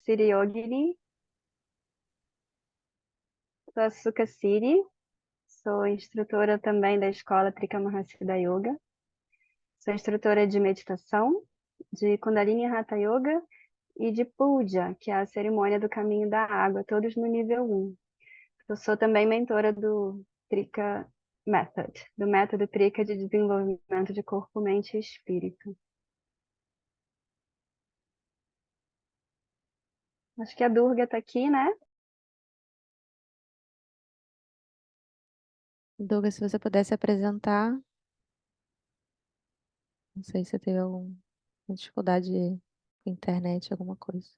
Mahasiddha Yogini, sou a Sukasiri, sou instrutora também da escola Trika Mahasiddha Yoga, sou instrutora de meditação, de Kundalini Hatha Yoga e de Puja, que é a cerimônia do caminho da água, todos no nível 1. Eu sou também mentora do Trika Method, do método Trika de desenvolvimento de corpo, mente e espírito. Acho que a Durga está aqui, né? Douglas, se você pudesse apresentar, não sei se você teve alguma dificuldade com internet, alguma coisa.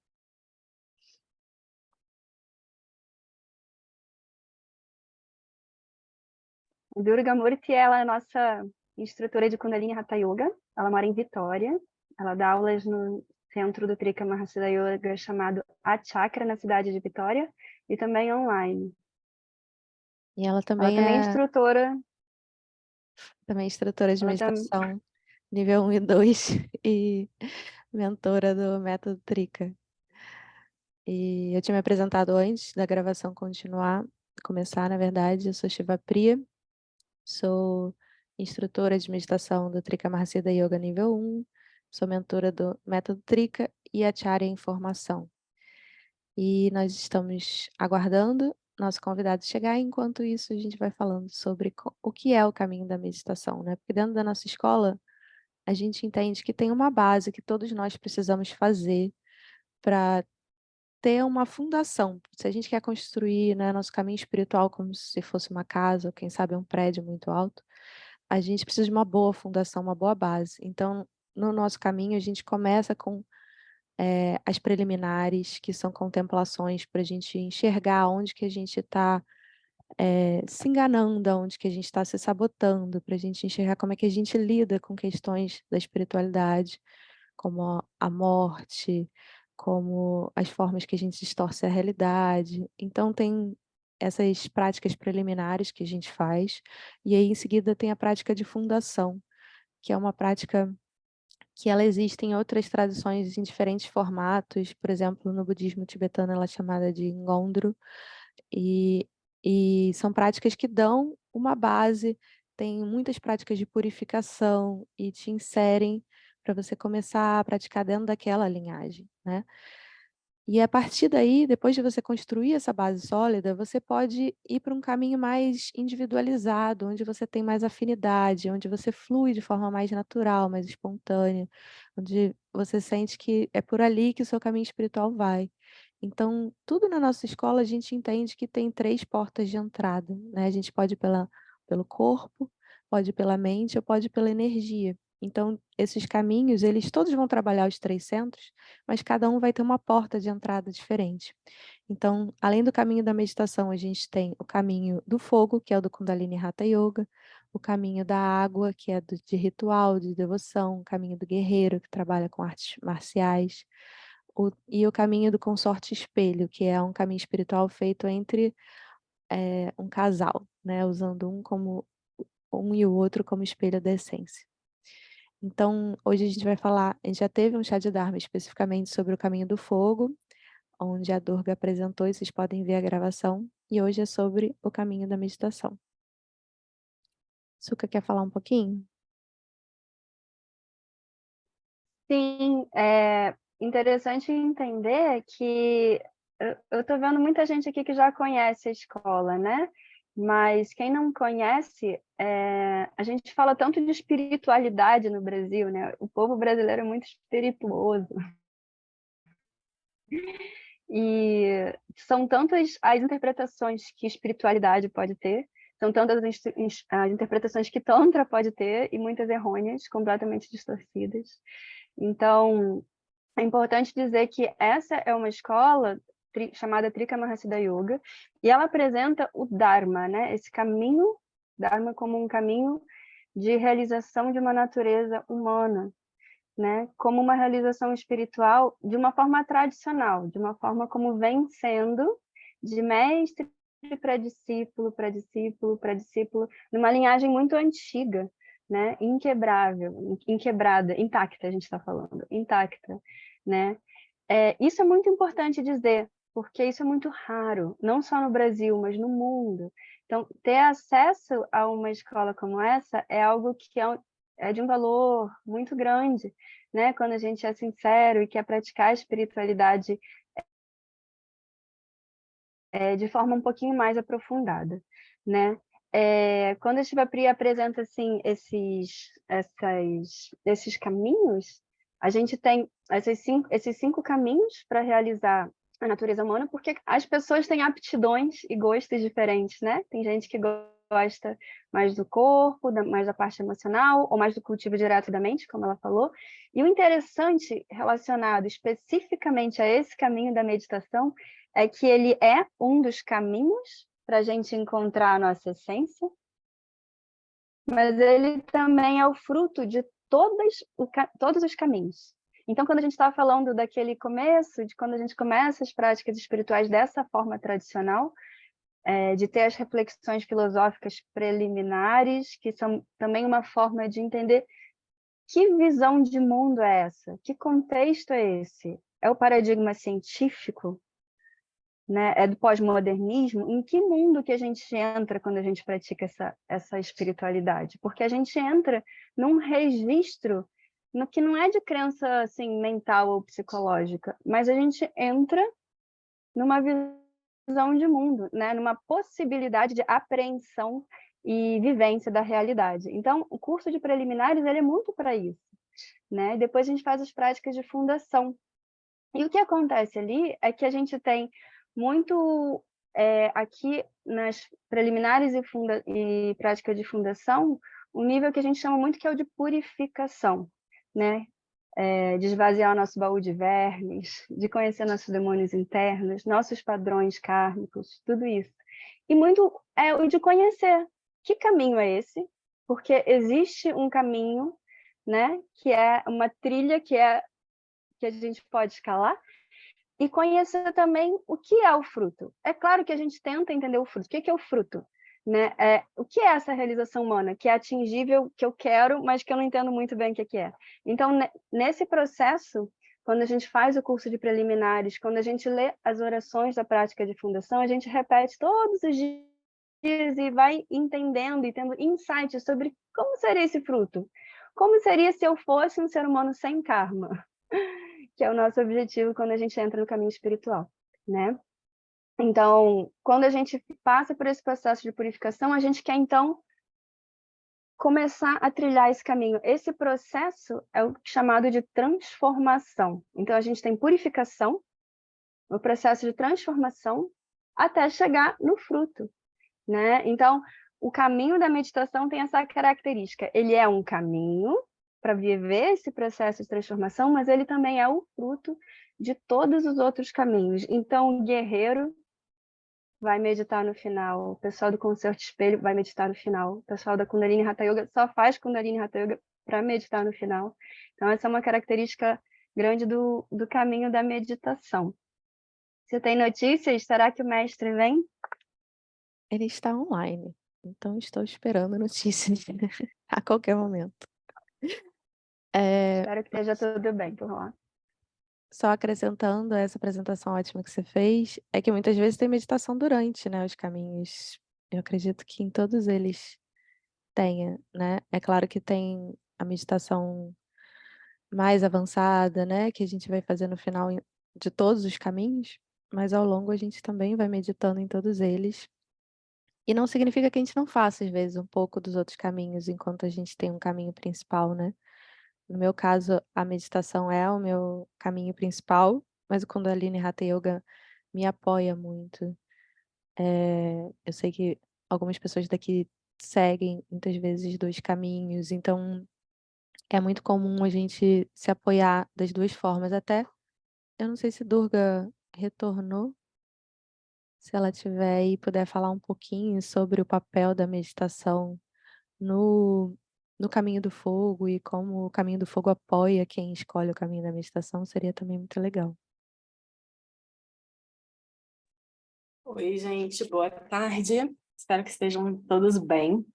A Durga Murti, ela é nossa instrutora de Kundalini Hatha Yoga. Ela mora em Vitória. Ela dá aulas no centro do Trika Mahasiddha Yoga chamado A Chakra, na cidade de Vitória, e também online. E ela Ela também também é é instrutora. instrutora de Ela também meditação, nível 1 e 2, e mentora do método Trika. E eu tinha me apresentado antes da gravação começar, na verdade. Eu sou Śivapriya, sou instrutora de meditação do Trika Mahasiddha Yoga nível 1, sou mentora do método Trika e Acharya em formação. E nós estamos aguardando nosso convidado chegar, e enquanto isso a gente vai falando sobre o que é o caminho da meditação, né? Porque dentro da nossa escola a gente entende que tem uma base que todos nós precisamos fazer para ter uma fundação. Se a gente quer construir, né, nosso caminho espiritual como se fosse uma casa, ou quem sabe um prédio muito alto, a gente precisa de uma boa fundação, uma boa base. Então, no nosso caminho, a gente começa com as preliminares, que são contemplações para a gente enxergar onde que a gente está se enganando, onde que a gente está se sabotando, para a gente enxergar como é que a gente lida com questões da espiritualidade, como a morte, como as formas que a gente distorce a realidade. Então, tem essas práticas preliminares que a gente faz, e aí em seguida tem a prática de fundação, que é uma prática que ela existe em outras tradições em diferentes formatos. Por exemplo, no budismo tibetano ela é chamada de Ngondro, e, e são práticas que dão uma base, tem muitas práticas de purificação e te inserem para você começar a praticar dentro daquela linhagem, né? E a partir daí, depois de você construir essa base sólida, você pode ir para um caminho mais individualizado, onde você tem mais afinidade, onde você flui de forma mais natural, mais espontânea, onde você sente que é por ali que o seu caminho espiritual vai. Então, tudo na nossa escola a gente entende que tem 3 portas de entrada, né? A gente pode ir pelo corpo, pode ir pela mente ou pode ir pela energia. Então, esses caminhos, eles todos vão trabalhar os 3 centros, mas cada um vai ter uma porta de entrada diferente. Então, além do caminho da meditação, a gente tem o caminho do fogo, que é o do Kundalini Hatha Yoga, o caminho da água, que é de ritual, de devoção, o caminho do guerreiro, que trabalha com artes marciais, e o caminho do consorte espelho, que é um caminho espiritual feito entre um casal, né? Usando um e o outro como espelho da essência. Então, hoje a gente vai falar, a gente já teve um chá de Dharma especificamente sobre o caminho do fogo, onde a Durga apresentou, e vocês podem ver a gravação, e hoje é sobre o caminho da meditação. Suka, quer falar um pouquinho? Sim, é interessante entender que eu estou vendo muita gente aqui que já conhece a escola, né? Mas quem não conhece, a gente fala tanto de espiritualidade no Brasil, né? O povo brasileiro é muito espirituoso. E são tantas as interpretações que espiritualidade pode ter, são tantas as interpretações que Tantra pode ter, e muitas errôneas, completamente distorcidas. Então, é importante dizer que essa é uma escola chamada Trika Mahasiddha Yoga, e ela apresenta o Dharma, né? Esse caminho, Dharma como um caminho de realização de uma natureza humana, né? Como uma realização espiritual de uma forma tradicional, de uma forma como vem sendo, de mestre para discípulo, para discípulo, para discípulo, numa linhagem muito antiga, né? Inquebrável, inquebrada, intacta, a gente está falando, intacta, né? Isso é muito importante dizer, porque isso é muito raro, não só no Brasil, mas no mundo. Então, ter acesso a uma escola como essa é algo que é de um valor muito grande, né? Quando a gente é sincero e quer praticar a espiritualidade de forma um pouquinho mais aprofundada, né? Quando a Śivapriya apresenta assim esses caminhos, a gente tem esses cinco caminhos para realizar a natureza humana, porque as pessoas têm aptidões e gostos diferentes, né? Tem gente que gosta mais do corpo, mais da parte emocional, ou mais do cultivo direto da mente, como ela falou. E o interessante relacionado especificamente a esse caminho da meditação é que ele é um dos caminhos para a gente encontrar a nossa essência, mas ele também é o fruto de todos os caminhos. Então, quando a gente estava falando daquele começo, de quando a gente começa as práticas espirituais dessa forma tradicional, de ter as reflexões filosóficas preliminares, que são também uma forma de entender que visão de mundo é essa, que contexto é esse? É o paradigma científico? Né, é do pós-modernismo, em que mundo que a gente entra quando a gente pratica essa espiritualidade? Porque a gente entra num registro no que não é de crença assim, mental ou psicológica, mas a gente entra numa visão de mundo, né, numa possibilidade de apreensão e vivência da realidade. Então, o curso de preliminares ele é muito para isso. Né? Depois a gente faz as práticas de fundação. E o que acontece ali é que a gente tem muito aqui nas preliminares e prática de fundação, um nível que a gente chama muito que é o de purificação, né? De esvaziar o nosso baú de vermes, de conhecer nossos demônios internos, nossos padrões kármicos, tudo isso. E muito é o de conhecer que caminho é esse, porque existe um caminho, né? Que é uma trilha que a gente pode escalar, e conhecer também o que é o fruto. É claro que a gente tenta entender o fruto. O que é o fruto? Né? O que é essa realização humana? Que é atingível, que eu quero, mas que eu não entendo muito bem o que é. Então, nesse processo, quando a gente faz o curso de preliminares, quando a gente lê as orações da prática de fundação, a gente repete todos os dias e vai entendendo e tendo insights sobre como seria esse fruto. Como seria se eu fosse um ser humano sem karma? Que é o nosso objetivo quando a gente entra no caminho espiritual, né? Então, quando a gente passa por esse processo de purificação, a gente quer, então, começar a trilhar esse caminho. Esse processo é o chamado de transformação. Então, a gente tem purificação, o processo de transformação, até chegar no fruto, né? Então, o caminho da meditação tem essa característica. Ele é um caminho para viver esse processo de transformação, mas ele também é o fruto de todos os outros caminhos. Então, o guerreiro vai meditar no final, o pessoal do concerto espelho vai meditar no final, o pessoal da Kundalini Hatha Yoga só faz Kundalini Hatha Yoga para meditar no final. Então, essa é uma característica grande do caminho da meditação. Você tem notícias? Será que o mestre vem? Ele está online, então estou esperando notícias a qualquer momento. Espero que esteja tudo bem por lá. Só acrescentando essa apresentação ótima que você fez, é que muitas vezes tem meditação durante, né, os caminhos. Eu acredito que em todos eles tenha, né? É claro que tem a meditação mais avançada, né, que a gente vai fazer no final de todos os caminhos, mas ao longo a gente também vai meditando em todos eles. E não significa que a gente não faça, às vezes, um pouco dos outros caminhos enquanto a gente tem um caminho principal, né? No meu caso, a meditação é o meu caminho principal, mas o Kundalini Hatha Yoga me apoia muito. Eu sei que algumas pessoas daqui seguem muitas vezes dois caminhos, então é muito comum a gente se apoiar das duas formas. Até, eu não sei se Durga retornou, se ela tiver e puder falar um pouquinho sobre o papel da meditação no, no caminho do fogo e como o caminho do fogo apoia quem escolhe o caminho da meditação, seria também muito legal. Oi, gente, boa tarde. Espero que estejam todos bem.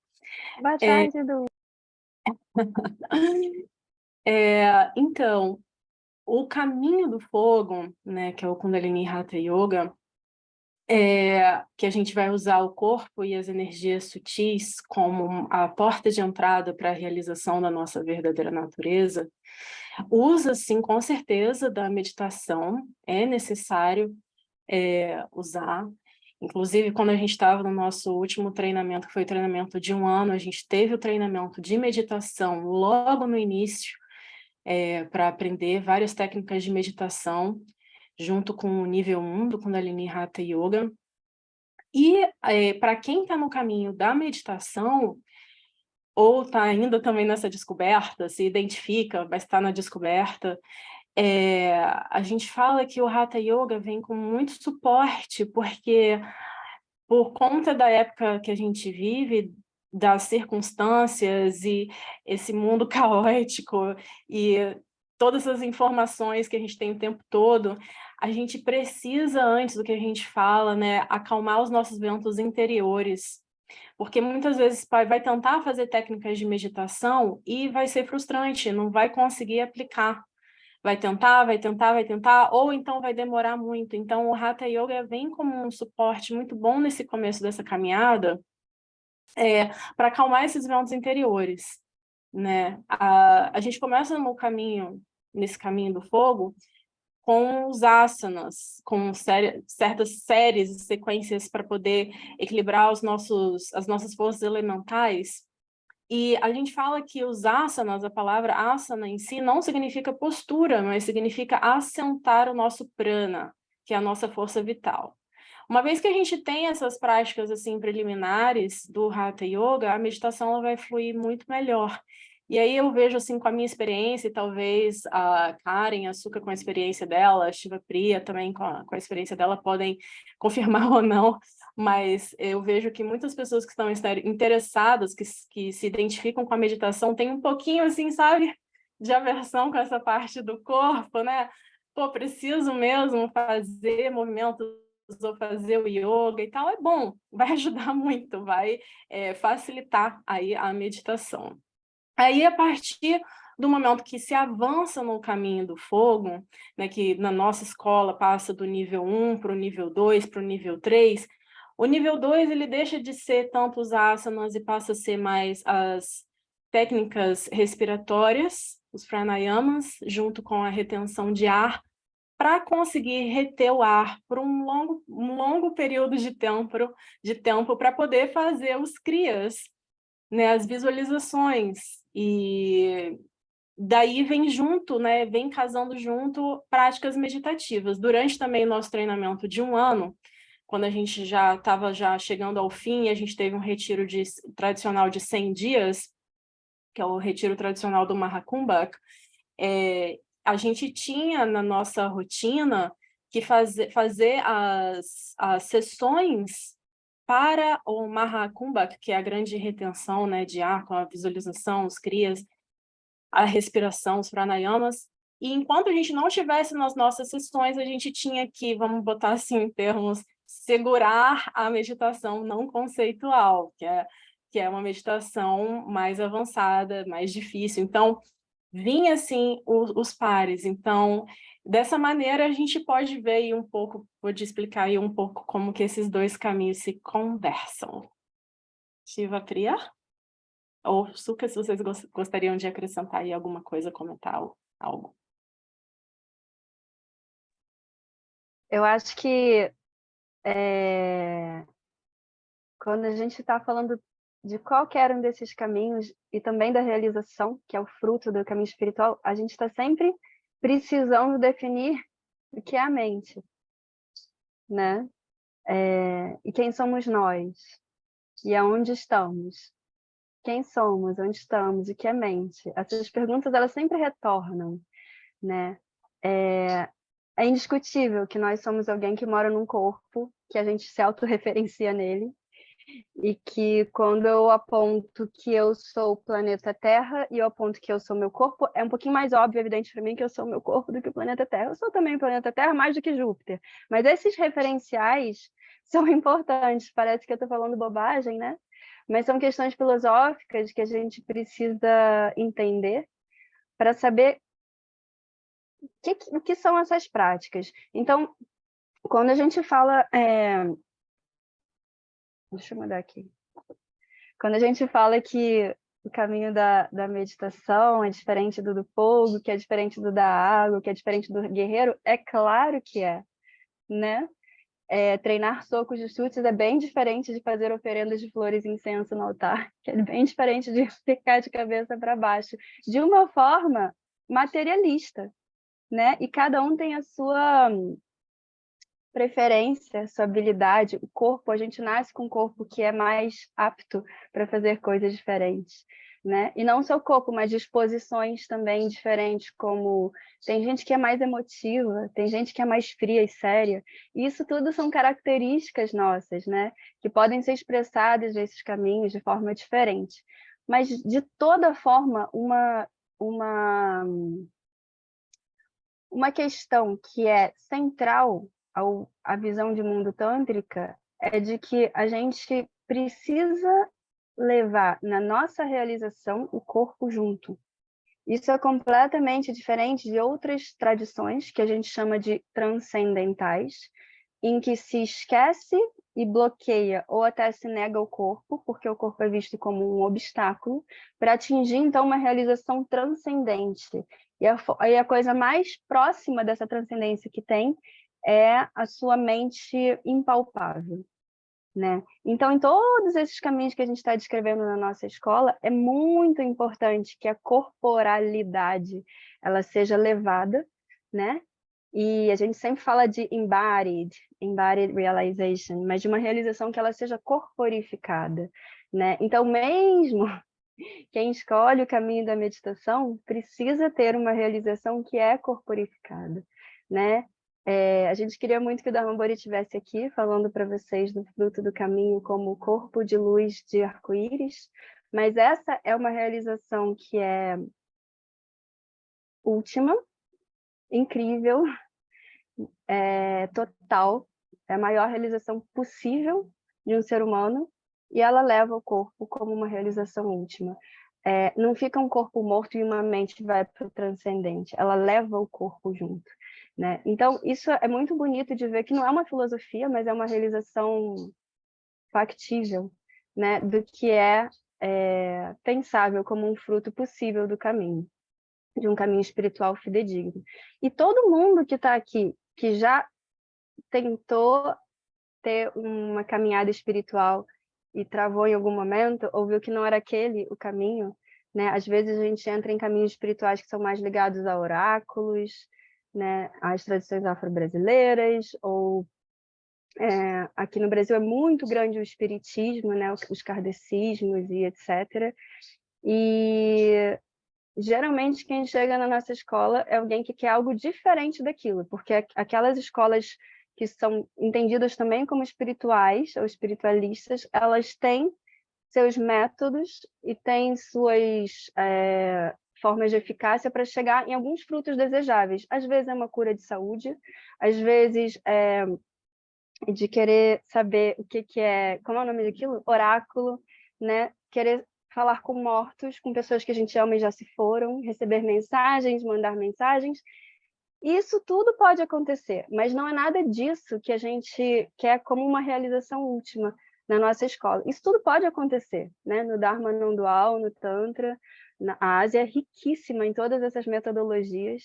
Boa tarde, Edu. Então, o caminho do fogo, né, que é o Kundalini Hatha Yoga, que a gente vai usar o corpo e as energias sutis como a porta de entrada para a realização da nossa verdadeira natureza, usa, sim, com certeza, da meditação, é necessário usar. Inclusive, quando a gente estava no nosso último treinamento, que foi o treinamento de 1 ano, a gente teve o treinamento de meditação logo no início, para aprender várias técnicas de meditação, junto com o nível 1 do Kundalini Hatha Yoga. E para quem está no caminho da meditação, ou está ainda também nessa descoberta, se identifica, mas está na descoberta, a gente fala que o Hatha Yoga vem com muito suporte, porque por conta da época que a gente vive, das circunstâncias e esse mundo caótico e todas as informações que a gente tem o tempo todo, a gente precisa, antes do que a gente fala, né, acalmar os nossos ventos interiores, porque muitas vezes vai tentar fazer técnicas de meditação e vai ser frustrante, não vai conseguir aplicar. Vai tentar, vai tentar, vai tentar, ou então vai demorar muito. Então, o Hatha Yoga vem como um suporte muito bom nesse começo dessa caminhada, para acalmar esses ventos interiores, né? A gente começa nesse caminho do fogo, com os asanas, com certas séries e sequências para poder equilibrar as nossas forças elementais. E a gente fala que os asanas, a palavra asana em si, não significa postura, mas significa assentar o nosso prana, que é a nossa força vital. Uma vez que a gente tem essas práticas assim preliminares do Hatha Yoga, a meditação ela vai fluir muito melhor. E aí eu vejo assim com a minha experiência, e talvez a Karen, a Suka com a experiência dela, a Śivapriya também com a experiência dela podem confirmar ou não, mas eu vejo que muitas pessoas que estão interessadas, que se identificam com a meditação, têm um pouquinho assim, sabe, de aversão com essa parte do corpo, né? Pô, preciso mesmo fazer movimentos ou fazer o yoga e tal, é bom, vai ajudar muito, vai facilitar aí a meditação. Aí, a partir do momento que se avança no caminho do fogo, né, que na nossa escola passa do nível 1 para o nível 2, para o nível 3, o nível 2 ele deixa de ser tanto os asanas e passa a ser mais as técnicas respiratórias, os pranayamas, junto com a retenção de ar, para conseguir reter o ar por um longo período de tempo para poder fazer os kriyas, né, as visualizações. E daí vem junto, né, vem casando junto práticas meditativas. Durante também o nosso treinamento de 1 ano, quando a gente já estava chegando ao fim, a gente teve um retiro tradicional de 100 dias, que é o retiro tradicional do Mahakumbhaka, a gente tinha na nossa rotina que fazer as sessões para o Mahakumbhaka, que é a grande retenção, né, de ar, com a visualização, os kriyas, a respiração, os pranayamas. E enquanto a gente não estivesse nas nossas sessões, a gente tinha que, vamos botar assim em termos, segurar a meditação não conceitual, que é uma meditação mais avançada, mais difícil. Então, vinha assim os pares. Então, dessa maneira a gente pode ver aí um pouco, vou te explicar aí um pouco como que esses dois caminhos se conversam. Śivapriya? Ou Suka, se vocês gostariam de acrescentar aí alguma coisa, comentar algo. Eu acho que quando a gente está falando de qualquer um desses caminhos e também da realização, que é o fruto do caminho espiritual, a gente está sempre precisando definir o que é a mente, né? E quem somos nós? E aonde estamos? Quem somos? Onde estamos? O que é mente? Essas perguntas, elas sempre retornam, né? É indiscutível que nós somos alguém que mora num corpo, que a gente se autorreferencia nele, e que quando eu aponto que eu sou o planeta Terra e eu aponto que eu sou meu corpo, é um pouquinho mais óbvio, evidente para mim que eu sou o meu corpo do que o planeta Terra. Eu sou também o planeta Terra mais do que Júpiter. Mas esses referenciais são importantes. Parece que eu estou falando bobagem, né? Mas são questões filosóficas que a gente precisa entender para saber o que são essas práticas? Então, quando a gente fala... Deixa eu mudar aqui. Quando a gente fala que o caminho da meditação é diferente do fogo, que é diferente do da água, que é diferente do guerreiro, é claro que é, né? Treinar socos de chutes é bem diferente de fazer oferendas de flores e incenso no altar, que é bem diferente de ficar de cabeça para baixo, de uma forma materialista, né? E cada um tem a sua preferência, sua habilidade, o corpo, a gente nasce com um corpo que é mais apto para fazer coisas diferentes, né? E não só o corpo, mas disposições também diferentes, como tem gente que é mais emotiva, tem gente que é mais fria e séria. E isso tudo são características nossas, né? Que podem ser expressadas nesses caminhos de forma diferente. Mas, de toda forma, uma questão que é central à visão de mundo tântrica é de que a gente precisa levar na nossa realização o corpo junto. Isso é completamente diferente de outras tradições que a gente chama de transcendentais, em que se esquece e bloqueia ou até se nega o corpo, porque o corpo é visto como um obstáculo, para atingir, então, uma realização transcendente. E a coisa mais próxima dessa transcendência que tem é a sua mente impalpável, né? Então, em todos esses caminhos que a gente está descrevendo na nossa escola, é muito importante que a corporalidade ela seja levada, né? E a gente sempre fala de embodied realization, mas de uma realização que ela seja corporificada, né? Então, mesmo quem escolhe o caminho da meditação precisa ter uma realização que é corporificada, né? A gente queria muito que o Dharma Bodhi estivesse aqui falando para vocês do fruto do caminho como o corpo de luz de arco-íris, mas essa é uma realização que é última, incrível, total, é a maior realização possível de um ser humano, e ela leva o corpo como uma realização última. Não fica um corpo morto e uma mente vai para o transcendente, ela leva o corpo junto, né? Então, isso é muito bonito de ver que não é uma filosofia, mas é uma realização factível, né? Do que é pensável como um fruto possível do caminho, de um caminho espiritual fidedigno. E todo mundo que está aqui, que já tentou ter uma caminhada espiritual e travou em algum momento, ou viu que não era aquele o caminho, né? Às vezes a gente entra em caminhos espirituais que são mais ligados a oráculos, né? Às tradições afro-brasileiras, ou aqui no Brasil é muito grande o espiritismo, né? Os kardecismos e etc. E geralmente quem chega na nossa escola é alguém que quer algo diferente daquilo, porque aquelas escolas que são entendidas também como espirituais ou espiritualistas, elas têm seus métodos e têm suas formas de eficácia para chegar em alguns frutos desejáveis. Às vezes é uma cura de saúde, às vezes é de querer saber o que é, como é o nome daquilo? Oráculo, né? Querer falar com mortos, com pessoas que a gente ama e já se foram, receber mensagens, mandar mensagens. Isso tudo pode acontecer, mas não é nada disso que a gente quer como uma realização última na nossa escola. Isso tudo pode acontecer, né? No Dharma não-dual, no Tantra, a Ásia é riquíssima em todas essas metodologias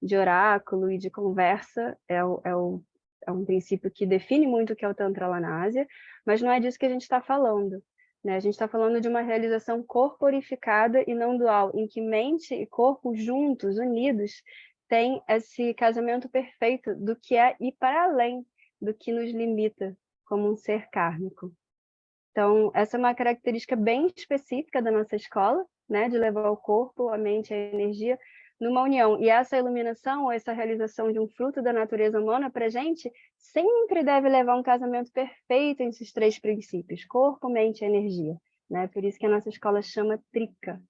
de oráculo e de conversa, é um princípio que define muito o que é o Tantra lá na Ásia, mas não é disso que a gente está falando, né? A gente está falando de uma realização corporificada e não dual, em que mente e corpo juntos, unidos, tem esse casamento perfeito do que é ir para além do que nos limita como um ser kármico. Então, essa é uma característica bem específica da nossa escola, né, de levar o corpo, a mente e a energia numa união. E essa iluminação, ou essa realização de um fruto da natureza humana, para a gente, sempre deve levar um casamento perfeito entre esses três princípios, corpo, mente e energia, né? Por isso que a nossa escola chama Trika,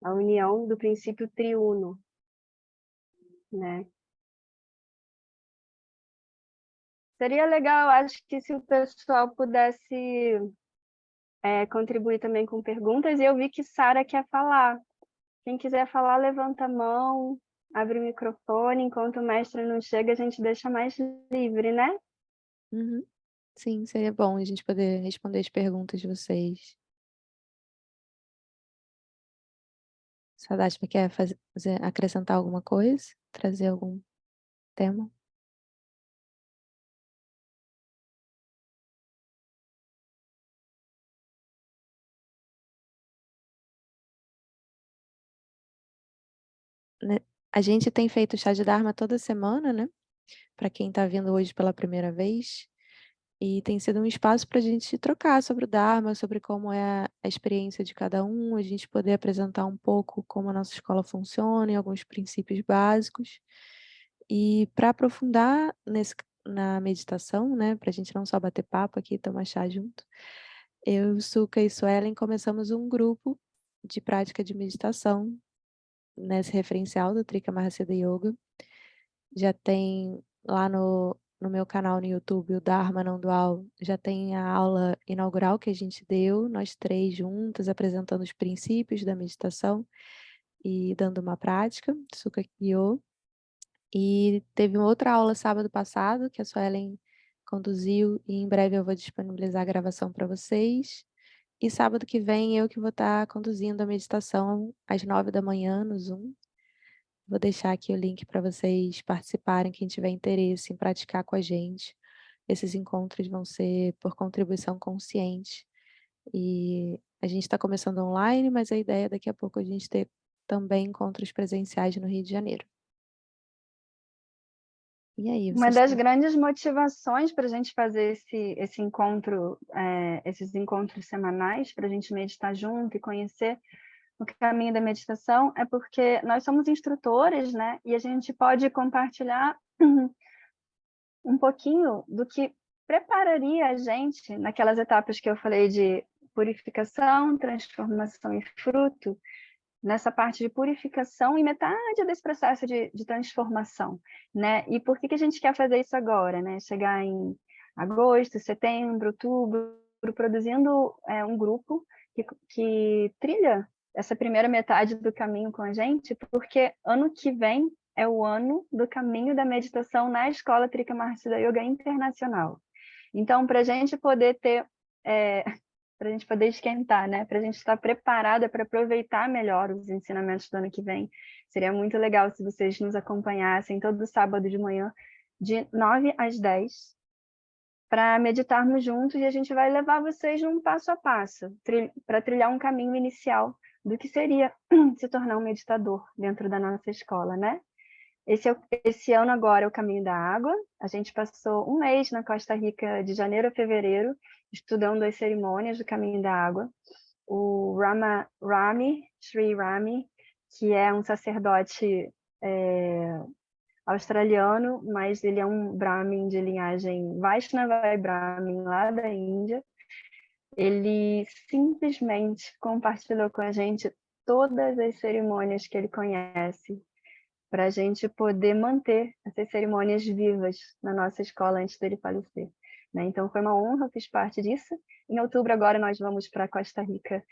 a união do princípio triuno, né? Seria legal, acho que se o pessoal pudesse contribuir também com perguntas. E eu vi que Sara quer falar. Quem quiser falar, levanta a mão. abre o microfone, enquanto o mestre não chega, a gente deixa mais livre, né? Uhum. Sim, seria bom a gente poder responder as perguntas de vocês. Sadashma quer acrescentar alguma coisa? Trazer algum tema? Né, a gente tem feito o Chá de Dharma toda semana, né? Para quem está vindo hoje pela primeira vez. E tem sido um espaço para a gente trocar sobre o Dharma, sobre como é a experiência de cada um, a gente poder apresentar um pouco como a nossa escola funciona e alguns princípios básicos. E para aprofundar na meditação, né, para a gente não só bater papo aqui e tomar chá junto, eu, Suka e Suelen começamos um grupo de prática de meditação nesse referencial do Trika Mahasiddha Yoga. Já tem lá no meu canal no YouTube, o Dharma não-dual, já tem a aula inaugural que a gente deu, nós 3 juntas, apresentando os princípios da meditação e dando uma prática, Sukha Kyo. E teve uma outra aula sábado passado, que a Suelen conduziu, e em breve eu vou disponibilizar a gravação para vocês. E sábado que vem eu que vou estar conduzindo a meditação às 9 da manhã no Zoom. Vou deixar aqui o link para vocês participarem, quem tiver interesse em praticar com a gente. Esses encontros vão ser por contribuição consciente. E a gente está começando online, mas a ideia é daqui a pouco a gente ter também encontros presenciais no Rio de Janeiro. E aí, Uma vocês das têm... grandes motivações para a gente fazer esse encontro, esses encontros semanais, para a gente meditar junto e conhecer o caminho da meditação, é porque nós somos instrutores, né? E a gente pode compartilhar um pouquinho do que prepararia a gente naquelas etapas que eu falei de purificação, transformação e fruto, nessa parte de purificação e metade desse processo de transformação, né? E por que a gente quer fazer isso agora, né? Chegar em agosto, setembro, outubro, produzindo um grupo que trilha essa primeira metade do caminho com a gente, porque ano que vem é o ano do caminho da meditação na Escola Trika Mahasiddha Yoga Internacional. Então, para a gente poder ter... para a gente poder esquentar, né? Para a gente estar preparada para aproveitar melhor os ensinamentos do ano que vem. Seria muito legal se vocês nos acompanhassem todo sábado de manhã, de 9 às 10, para meditarmos juntos, e a gente vai levar vocês num passo a passo, para trilhar um caminho inicial do que seria se tornar um meditador dentro da nossa escola, né? Esse ano agora é o Caminho da Água. A gente passou um mês na Costa Rica, de janeiro a fevereiro, estudando as cerimônias do Caminho da Água. O Sri Rami, que é um sacerdote australiano, mas ele é um Brahmin de linhagem Vaishnava e Brahmin lá da Índia. Ele simplesmente compartilhou com a gente todas as cerimônias que ele conhece, para a gente poder manter essas cerimônias vivas na nossa escola antes dele falecer, né? Então foi uma honra, fiz parte disso. Em outubro agora nós vamos para Costa Rica.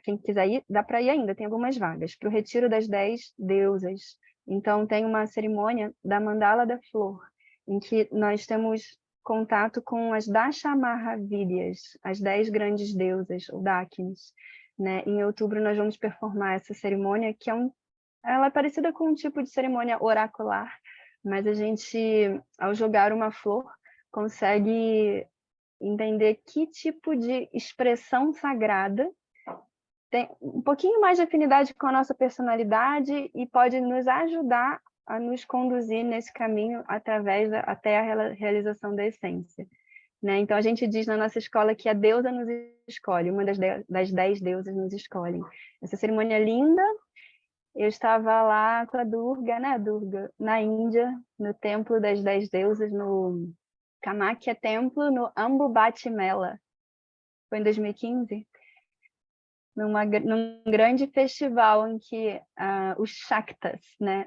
Quem quiser ir, dá para ir ainda, tem algumas vagas, para o Retiro das 10 Deusas. Então tem uma cerimônia da Mandala da Flor, em que nós temos contato com as Dashamahavidyas, as 10 grandes deusas, ou Dakins, né? Em outubro nós vamos performar essa cerimônia, que ela é parecida com um tipo de cerimônia oracular, mas a gente, ao jogar uma flor, consegue entender que tipo de expressão sagrada tem um pouquinho mais de afinidade com a nossa personalidade e pode nos ajudar a nos conduzir nesse caminho até a realização da essência, né? Então a gente diz na nossa escola que a deusa nos escolhe, uma das 10 deusas nos escolhem. Essa cerimônia é linda. Eu estava lá com a Durga, né, Durga, na Índia, no templo das 10 deusas, no Kamakya Templo, no Ambubati Mela. Foi em 2015. Num grande festival em que os Shaktas, né,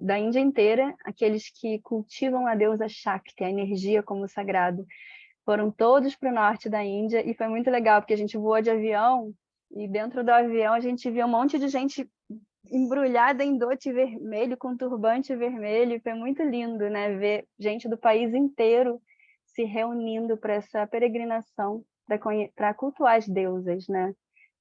da Índia inteira, aqueles que cultivam a deusa Shakti, a energia como sagrado, foram todos para o norte da Índia, e foi muito legal, porque a gente voou de avião, e dentro do avião a gente viu um monte de gente embrulhada em dote vermelho, com turbante vermelho. Foi muito lindo, né? Ver gente do país inteiro se reunindo para essa peregrinação, para cultuar as deusas, né?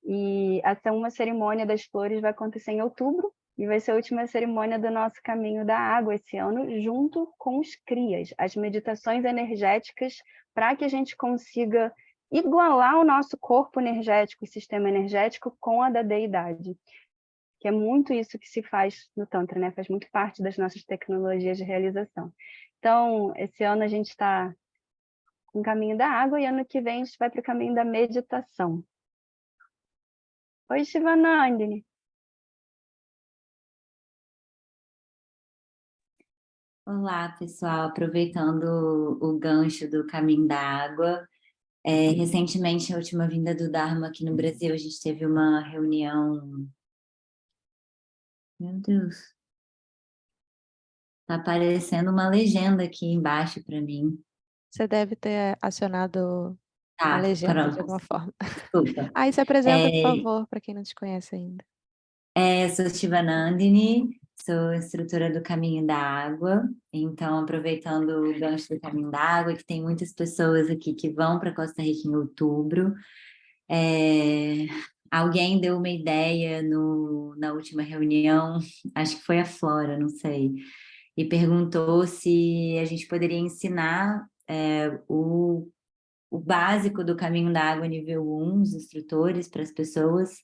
E essa uma cerimônia das flores vai acontecer em outubro, e vai ser a última cerimônia do nosso Caminho da Água esse ano, junto com os crias, as meditações energéticas, para que a gente consiga igualar o nosso corpo energético, o sistema energético, com a da deidade. Que é muito isso que se faz no Tantra, né? Faz muito parte das nossas tecnologias de realização. Então, esse ano a gente está com o Caminho da Água, e ano que vem a gente vai para o Caminho da Meditação. Oi, Shivanandini. Olá, pessoal. Aproveitando o gancho do Caminho da Água, recentemente, a última vinda do Dharma aqui no Brasil, a gente teve uma reunião... Meu Deus! Tá aparecendo uma legenda aqui embaixo para mim. Você deve ter acionado a Tá, legenda de pronto. alguma forma. Desculpa. Aí se apresenta, por favor, para quem não te conhece ainda. Eu sou Shivanandini, sou instrutora do Caminho da Água. Então, aproveitando o gancho do Caminho da Água, que tem muitas pessoas aqui que vão para Costa Rica em outubro. Alguém deu uma ideia na última reunião, acho que foi a Flora, não sei, e perguntou se a gente poderia ensinar o básico do Caminho da Água nível 1, os instrutores, para as pessoas,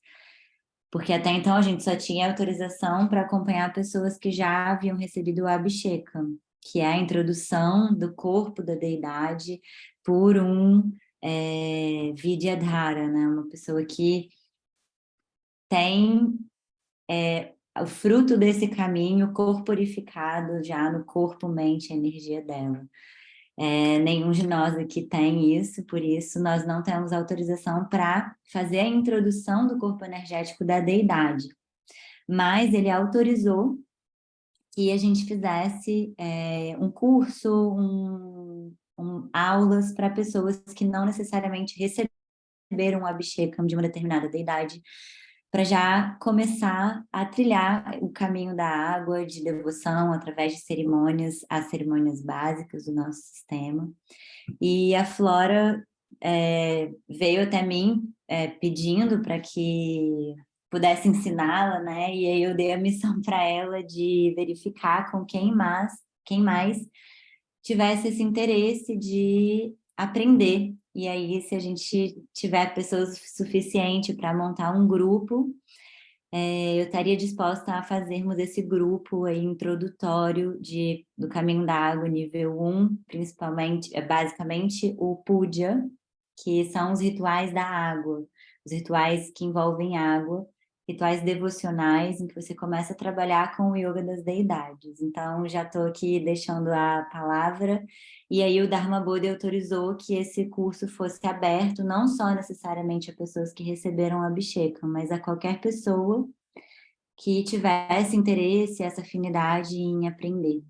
porque até então a gente só tinha autorização para acompanhar pessoas que já haviam recebido o Abhishekam, que é a introdução do corpo da deidade por um Vidyadhara, né? Uma pessoa que tem o fruto desse caminho corporificado já no corpo, mente, a energia dela. Nenhum de nós aqui tem isso, por isso nós não temos autorização para fazer a introdução do corpo energético da deidade. Mas ele autorizou que a gente fizesse um curso, aulas para pessoas que não necessariamente receberam o Abhishekam de uma determinada deidade, para já começar a trilhar o caminho da água de devoção através de cerimônias, as cerimônias básicas do nosso sistema. E a Flora veio até mim pedindo para que pudesse ensiná-la, né? E aí eu dei a missão para ela de verificar com quem mais tivesse esse interesse de aprender. E aí, se a gente tiver pessoas suficiente para montar um grupo, eu estaria disposta a fazermos esse grupo aí introdutório do Caminho da Água nível 1, principalmente, basicamente o puja, que são os rituais da água, os rituais que envolvem água, rituais devocionais em que você começa a trabalhar com o yoga das deidades. Então, já estou aqui deixando a palavra, e aí o Dharma Bodhi autorizou que esse curso fosse aberto não só necessariamente a pessoas que receberam o Abhishekam, mas a qualquer pessoa que tivesse interesse, essa afinidade em aprender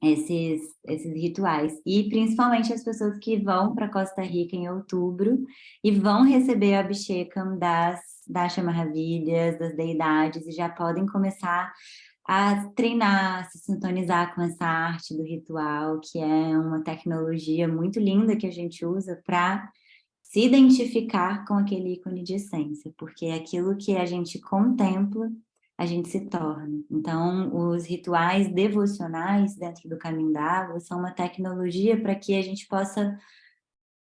esses rituais. E principalmente as pessoas que vão para Costa Rica em outubro e vão receber o Abhishekam das maravilhas, das deidades, e já podem começar a treinar, se sintonizar com essa arte do ritual, que é uma tecnologia muito linda que a gente usa para se identificar com aquele ícone de essência, porque é aquilo que a gente contempla, a gente se torna. Então, os rituais devocionais dentro do Caminho da Água são uma tecnologia para que a gente possa,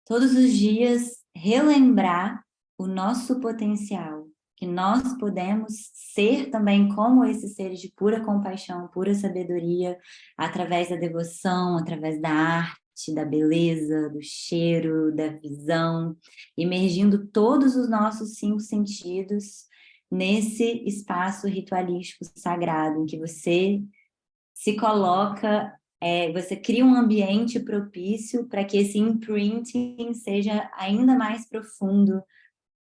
todos os dias, relembrar o nosso potencial, que nós podemos ser também como esses seres de pura compaixão, pura sabedoria, através da devoção, através da arte, da beleza, do cheiro, da visão, imergindo todos os nossos 5 sentidos nesse espaço ritualístico sagrado, em que você se coloca, você cria um ambiente propício para que esse imprinting seja ainda mais profundo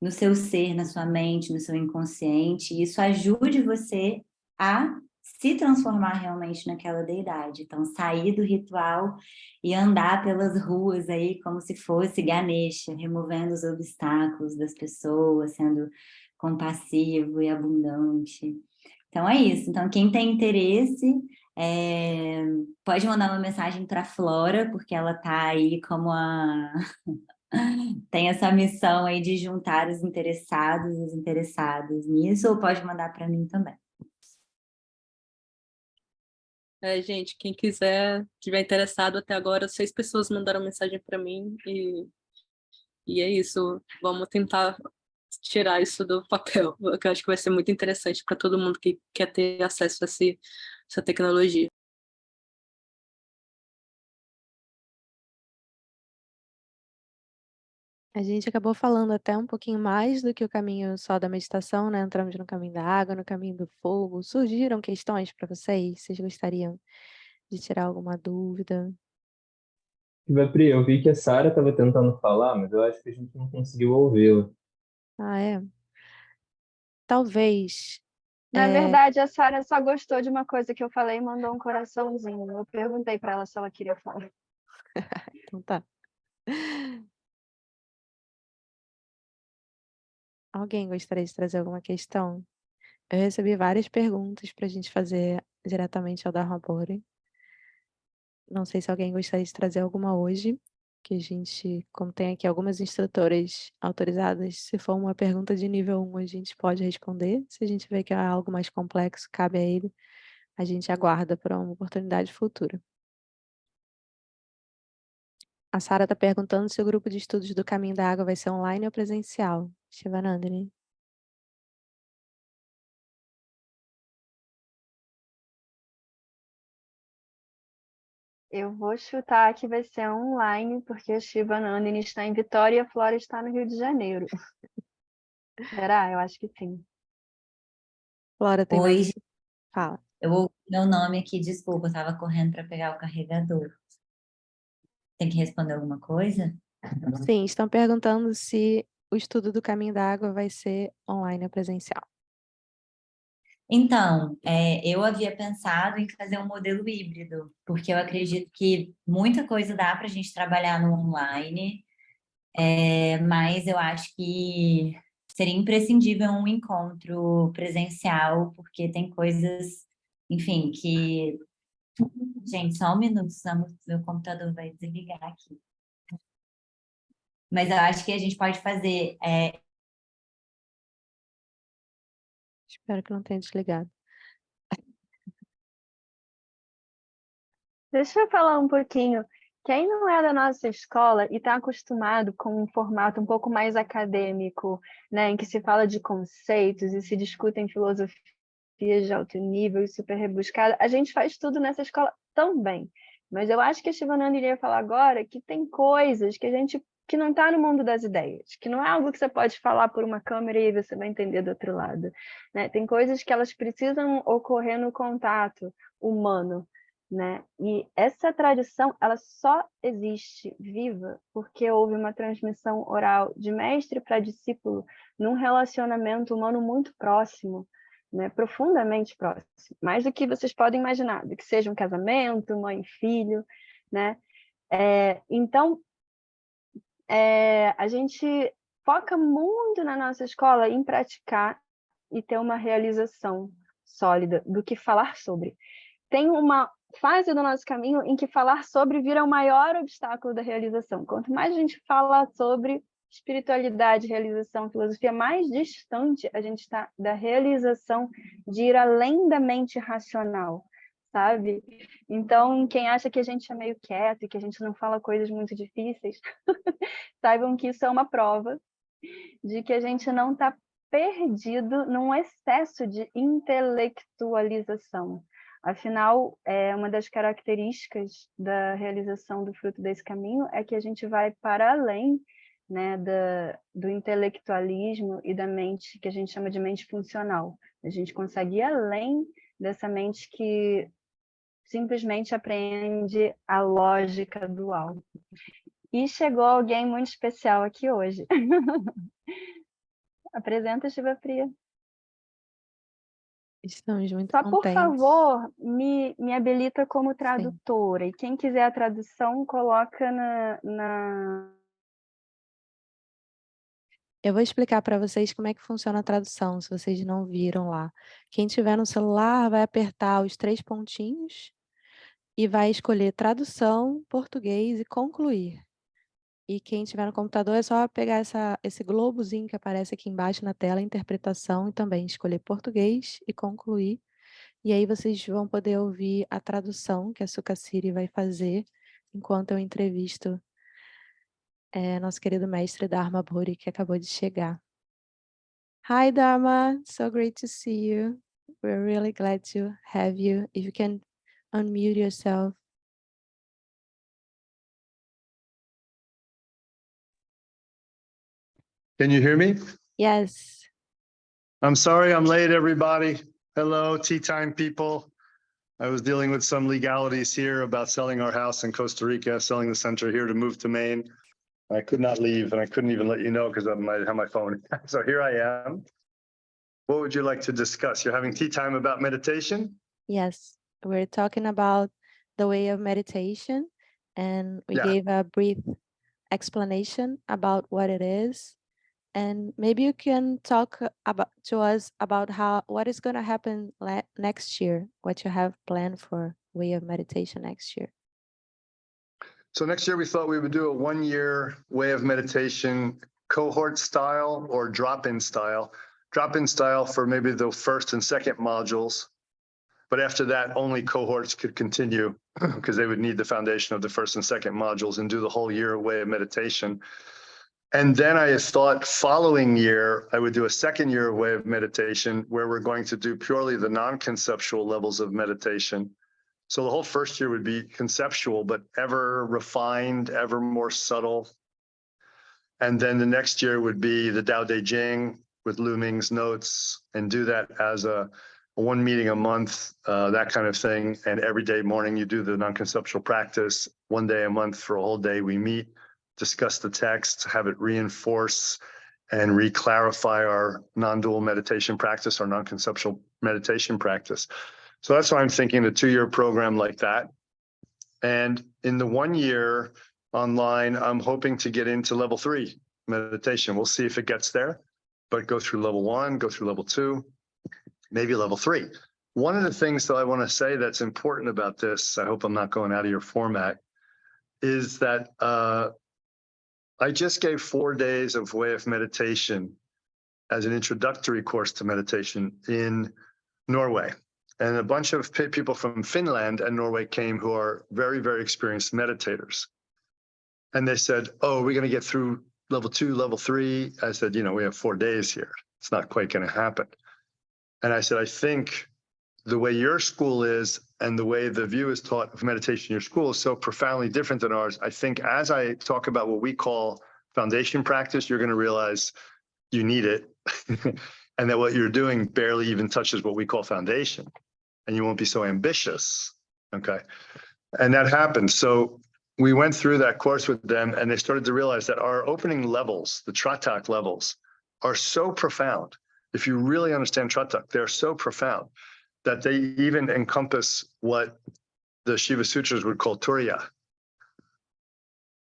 no seu ser, na sua mente, no seu inconsciente, e isso ajude você a se transformar realmente naquela deidade. Então, sair do ritual e andar pelas ruas aí como se fosse Ganesha, removendo os obstáculos das pessoas, sendo compassivo e abundante. Então é isso. Então quem tem interesse pode mandar uma mensagem para a Flora, porque ela está aí como tem essa missão aí de juntar os interessados, os interessados nisso, ou pode mandar para mim também. Gente, quem quiser, tiver interessado até agora, 6 pessoas mandaram mensagem para mim e é isso. Vamos tentar tirar isso do papel, que eu acho que vai ser muito interessante para todo mundo que quer ter acesso a essa tecnologia. A gente acabou falando até um pouquinho mais do que o caminho só da meditação, né? Entramos no caminho da água, no caminho do fogo. Surgiram questões para vocês? Vocês gostariam de tirar alguma dúvida? Śivapriya, eu vi que a Sara estava tentando falar, mas eu acho que a gente não conseguiu ouvi-la. Ah, é? Talvez. Na verdade, a Sara só gostou de uma coisa que eu falei e mandou um coraçãozinho. Eu perguntei para ela se ela queria falar. Então tá. Alguém gostaria de trazer alguma questão? Eu recebi várias perguntas para a gente fazer diretamente ao Dharma Bodhi. Não sei se alguém gostaria de trazer alguma hoje, que a gente, como tem aqui algumas instrutoras autorizadas, se for uma pergunta de nível 1, a gente pode responder. Se a gente vê que é algo mais complexo, cabe a ele, a gente aguarda para uma oportunidade futura. A Sara está perguntando se o grupo de estudos do Caminho da Água vai ser online ou presencial. Shivanandani. Eu vou chutar que vai ser online, porque a Shivanandani está em Vitória e a Flora está no Rio de Janeiro. Será? Eu acho que sim. Flora, tem mais? Hoje Fala. eu ouvi meu nome aqui, desculpa, eu estava correndo para pegar o carregador. Tem que responder alguma coisa? Sim, estão perguntando se o estudo do Caminho da Água vai ser online ou presencial. Então, eu havia pensado em fazer um modelo híbrido, porque eu acredito que muita coisa dá para a gente trabalhar no online, mas eu acho que seria imprescindível um encontro presencial, porque tem coisas, enfim, que... Gente, só um minuto, senão meu computador vai desligar aqui. Mas eu acho que a gente pode fazer... Espero que não tenha desligado. Deixa eu falar um pouquinho. Quem não é da nossa escola e está acostumado com um formato um pouco mais acadêmico, né, em que se fala de conceitos e se discutem filosofias de alto nível e super rebuscada, a gente faz tudo nessa escola também. Mas eu acho que a Shivananda iria falar agora que tem coisas que não está no mundo das ideias, que não é algo que você pode falar por uma câmera e você vai entender do outro lado, né? Tem coisas que elas precisam ocorrer no contato humano, né? E essa tradição, ela só existe viva porque houve uma transmissão oral de mestre para discípulo num relacionamento humano muito próximo, né? Profundamente próximo, mais do que vocês podem imaginar, do que seja um casamento, mãe e filho, né? Então, a gente foca muito na nossa escola em praticar e ter uma realização sólida do que falar sobre. Tem uma fase do nosso caminho em que falar sobre vira o maior obstáculo da realização. Quanto mais a gente fala sobre espiritualidade, realização, filosofia, mais distante a gente está da realização de ir além da mente racional, sabe? Então, quem acha que a gente é meio quieto e que a gente não fala coisas muito difíceis, saibam que isso é uma prova de que a gente não está perdido num excesso de intelectualização. Afinal, uma das características da realização do fruto desse caminho é que a gente vai para além, né, do intelectualismo e da mente que a gente chama de mente funcional. A gente consegue ir além dessa mente que simplesmente apreende a lógica dual. E chegou alguém muito especial aqui hoje. Apresenta, Śivapriya. Estamos muito Só, por contentes. favor, me habilita como tradutora. Sim. E quem quiser a tradução, coloca na... Eu vou explicar para vocês como é que funciona a tradução, se vocês não viram lá. Quem tiver no celular vai apertar os 3 pontinhos e vai escolher tradução, português e concluir. E quem tiver no computador é só pegar esse globozinho que aparece aqui embaixo na tela, interpretação, e também escolher português e concluir. E aí vocês vão poder ouvir a tradução que a Sukhasiri vai fazer enquanto eu entrevisto nosso querido mestre Dharma Bodhi, que acabou de chegar. Hi Dharma, so great to see you. We're really glad to have you. If you can unmute yourself. Can you hear me? Yes. I'm sorry I'm late, everybody. Hello, tea time people. I was dealing with some legalities here about selling our house in Costa Rica, selling the center here to move to Maine. I could not leave, and I couldn't even let you know because I might have my phone. So here I am. What would you like to discuss? You're having tea time about meditation? Yes, we're talking about the way of meditation, and we gave a brief explanation about what it is. And maybe you can talk to us about what is going to happen next year, what you have planned for way of meditation next year. So next year we thought we would do a 1-year way of meditation cohort style or drop-in style. Drop-in style for maybe the first and second modules. But after that, only cohorts could continue because they would need the foundation of the first and second modules and do the whole year way of meditation. And then I thought following year, I would do a second year way of meditation where we're going to do purely the non-conceptual levels of meditation. So the whole first year would be conceptual, but ever refined, ever more subtle. And then the next year would be the Tao Te Ching with Lu Ming's notes, and do that as a 1 meeting a month, that kind of thing. And every day morning you do the non-conceptual practice. 1 day a month for a whole day we meet, discuss the text, have it reinforce and re-clarify our non-dual meditation practice, our non-conceptual meditation practice. So that's why I'm thinking a 2-year program like that. And in the 1 year online, I'm hoping to get into level 3 meditation. We'll see if it gets there, but go through level 1, go through level 2, maybe level 3. One of the things that I want to say that's important about this, I hope I'm not going out of your format, is that I just gave 4 days of way of meditation as an introductory course to meditation in Norway. And a bunch of people from Finland and Norway came who are very, very experienced meditators. And they said, oh, we're going to get through level 2, level 3. I said, we have 4 days here. It's not quite going to happen. And I said, I think the way your school is and the way the view is taught of meditation in your school is so profoundly different than ours. I think as I talk about what we call foundation practice, you're going to realize you need it and that what you're doing barely even touches what we call foundation, and you won't be so ambitious. Okay. And that happened. So we went through that course with them, and they started to realize that our opening levels, the Tratak levels, are so profound. If you really understand Tratak, they're so profound that they even encompass what the Shiva Sutras would call Turiya,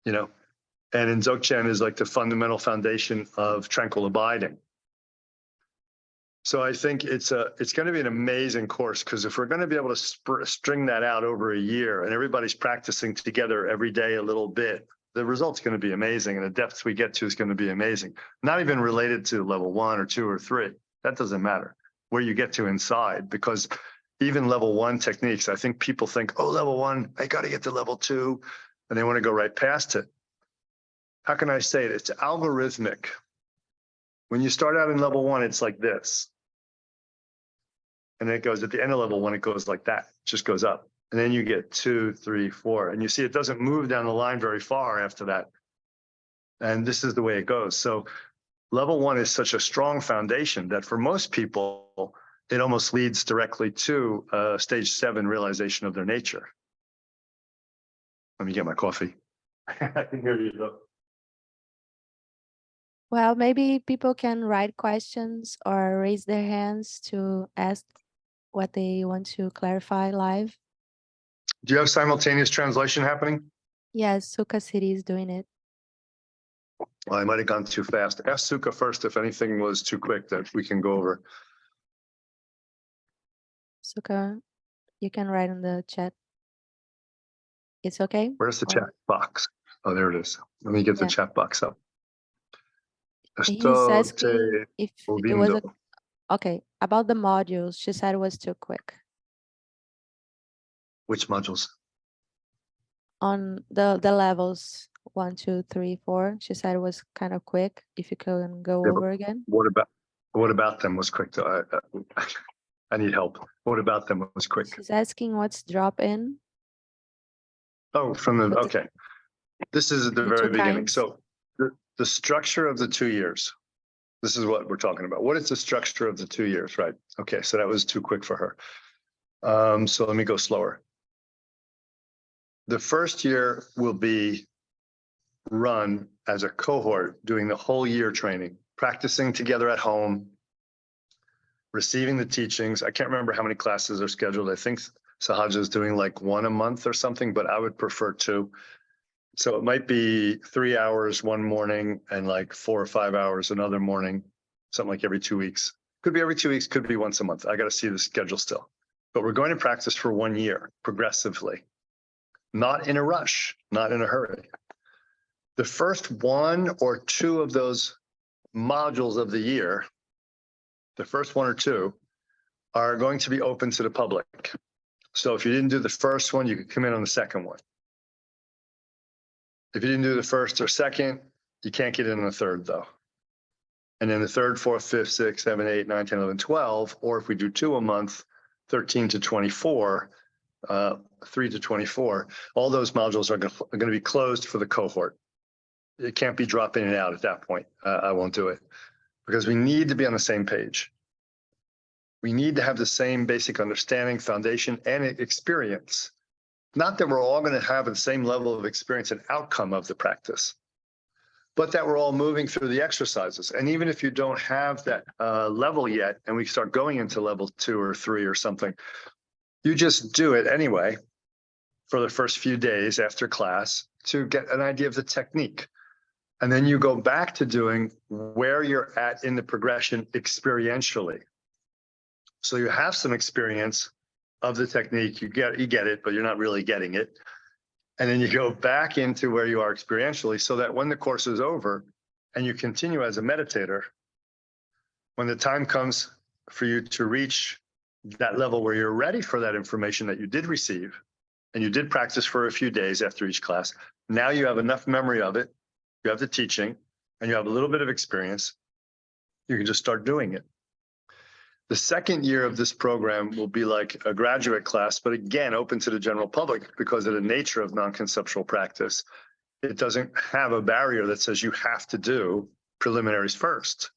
and in Dzogchen is like the fundamental foundation of tranquil abiding. So I think it's going to be an amazing course, because if we're going to be able to string that out over a year and everybody's practicing together every day a little bit, the result's going to be amazing, and the depths we get to is going to be amazing. Not even related to level 1 or 2 or 3. That doesn't matter where you get to inside, because even level 1 techniques, I think people think, oh, level 1, I got to get to level 2, and they want to go right past it. How can I say it? It's algorithmic. When you start out in level 1, it's like this. And then it goes at the end of level 1, it goes like that. It just goes up. And then you get 2, 3, 4. And you see it doesn't move down the line very far after that. And this is the way it goes. So level 1 is such a strong foundation that for most people, it almost leads directly to stage 7 realization of their nature. Let me get my coffee. I can hear you though. Well, maybe people can write questions or raise their hands to ask what they want to clarify live. Do you have simultaneous translation happening? Yes, Sukhasiri is doing it. Well, I might have gone too fast. Ask Sukha first if anything was too quick that we can go over. Sukha, you can write in the chat. It's okay? Where's the chat box? Oh, there it is. Let me get the chat box up. He's Estoy asking if it was ouvindo. okay. About the modules, she said it was too quick. Which modules? On the levels 1, 2, 3, 4, she said it was kind of quick. If you can go Yeah, but over again. What about them was quick? I need help. What about them was quick? She's asking what's drop in. Oh, from the, But okay. This is at the the very two beginning. kinds. So the structure of the 2 years, this is what we're talking about. What is the structure of the 2 years, right? Okay, so that was too quick for her. So let me go slower. The first year will be run as a cohort, doing the whole year training, practicing together at home, receiving the teachings. I can't remember how many classes are scheduled. I think Sahaja is doing like 1 a month or something, but I would prefer 2. So it might be 3 hours one morning and like 4 or 5 hours another morning, something like every 2 weeks. Could be every 2 weeks, could be once a month. I got to see the schedule still. But we're going to practice for 1 year progressively, not in a rush, not in a hurry. The first 1 or 2 of those modules of the year, the first 1 or 2, are going to be open to the public. So if you didn't do the first one, you could come in on the second one. If you didn't do the first or second, you can't get in on the third though. And then the 3rd, 4th, 5th, 6th, 7th, 8th, 9th, 10th, 11th, 12th, or if we do 2 a month, 13 to 24, 3 to 24, all those modules are going to be closed for the cohort. It can't be drop in and out at that point. I won't do it because we need to be on the same page. We need to have the same basic understanding, foundation, and experience. Not that we're all going to have the same level of experience and outcome of the practice, but that we're all moving through the exercises. And even if you don't have that level yet, and we start going into level 2 or 3 or something, you just do it anyway for the first few days after class to get an idea of the technique. And then you go back to doing where you're at in the progression experientially. So you have some experience of the technique, you get it, but you're not really getting it. And then you go back into where you are experientially so that when the course is over and you continue as a meditator, when the time comes for you to reach that level where you're ready for that information that you did receive and you did practice for a few days after each class, now you have enough memory of it, you have the teaching, and you have a little bit of experience, you can just start doing it. The second year of this program will be like a graduate class, but again, open to the general public because of the nature of non-conceptual practice. It doesn't have a barrier that says you have to do preliminaries first.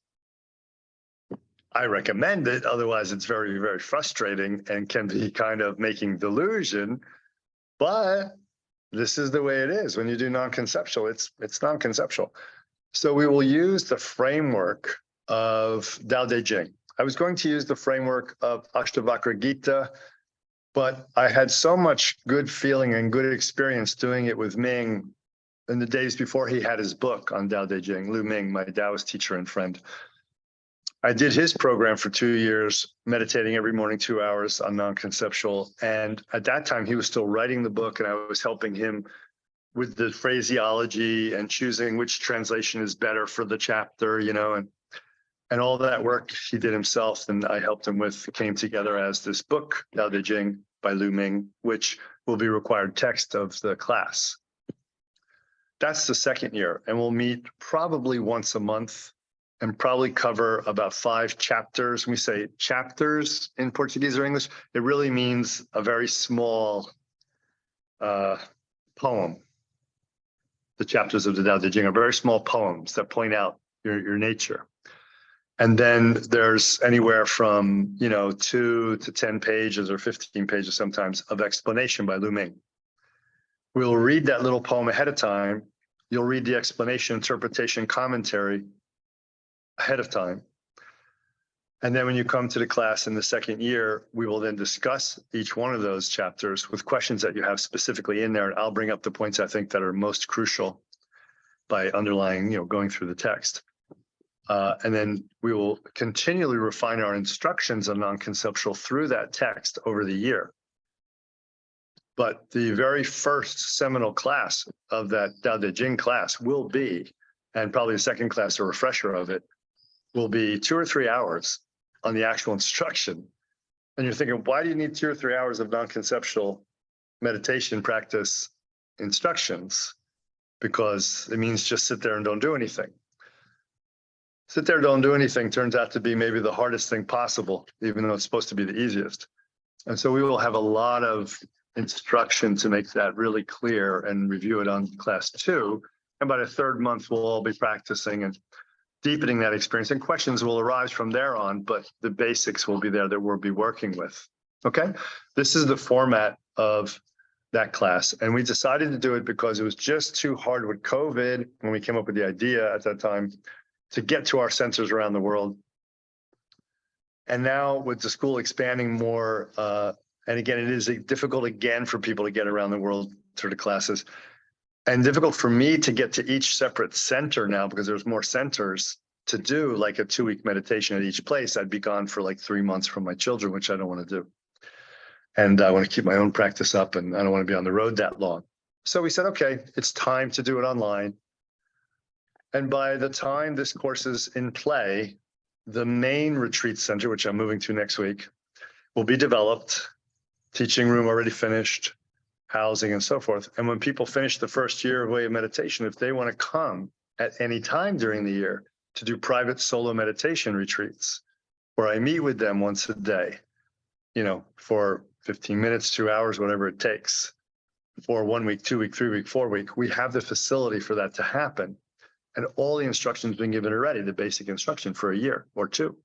I recommend it, otherwise it's very, very frustrating and can be kind of making delusion, but this is the way it is. When you do non-conceptual, it's non-conceptual. So we will use the framework of Tao Te Ching. I was going to use the framework of Ashtavakra Gita, but I had so much good feeling and good experience doing it with Ming in the days before he had his book on Tao Te Ching, Lu Ming, my Taoist teacher and friend. I did his program for 2 years, meditating every morning 2 hours on non-conceptual. And at that time, he was still writing the book, and I was helping him with the phraseology and choosing which translation is better for the chapter, you know, and all that work he did himself, and I helped him with, came together as this book, Tao Te Ching by Lu Ming, which will be required text of the class. That's the second year, and we'll meet probably once a month and probably cover about 5 chapters. When we say chapters in Portuguese or English, it really means a very small poem. The chapters of the Tao Te Ching are very small poems that point out your nature. And then there's anywhere from, 2 to 10 pages or 15 pages sometimes of explanation by Lu Ming. We'll read that little poem ahead of time. You'll read the explanation, interpretation, commentary ahead of time. And then when you come to the class in the second year, we will then discuss each one of those chapters with questions that you have specifically in there. And I'll bring up the points I think that are most crucial. by underlying, going through the text. And then we will continually refine our instructions on non-conceptual through that text over the year. But the very first seminal class of that Tao Te Ching class will be, and probably the second class, a refresher of it, will be 2 or 3 hours on the actual instruction. And you're thinking, why do you need 2 or 3 hours of non-conceptual meditation practice instructions? Because it means just sit there and don't do anything. Sit there, don't do anything turns out to be maybe the hardest thing possible, even though it's supposed to be the easiest. And so we will have a lot of instruction to make that really clear and review it on class 2. And by the 3rd month, we'll all be practicing and deepening that experience, and questions will arise from there on, but the basics will be there that we'll be working with. Okay, this is the format of that class. And we decided to do it because it was just too hard with COVID when we came up with the idea at that time to get to our centers around the world. And now with the school expanding more, and again, it is difficult again for people to get around the world to the classes, and difficult for me to get to each separate center now because there's more centers to do like a 2-week meditation at each place. I'd be gone for like 3 months from my children, which I don't want to do. And I want to keep my own practice up, and I don't want to be on the road that long. So we said, okay, it's time to do it online. And by the time this course is in play, the main retreat center, which I'm moving to next week, will be developed, teaching room already finished, housing and so forth. And when people finish the first year of Way of Meditation, if they want to come at any time during the year to do private solo meditation retreats, where I meet with them once a day, for 15 minutes, 2 hours, whatever it takes, for 1 week, 2 week, 3 week, 4 week, we have the facility for that to happen. And all the instructions been given already, the basic instruction for a year or 2.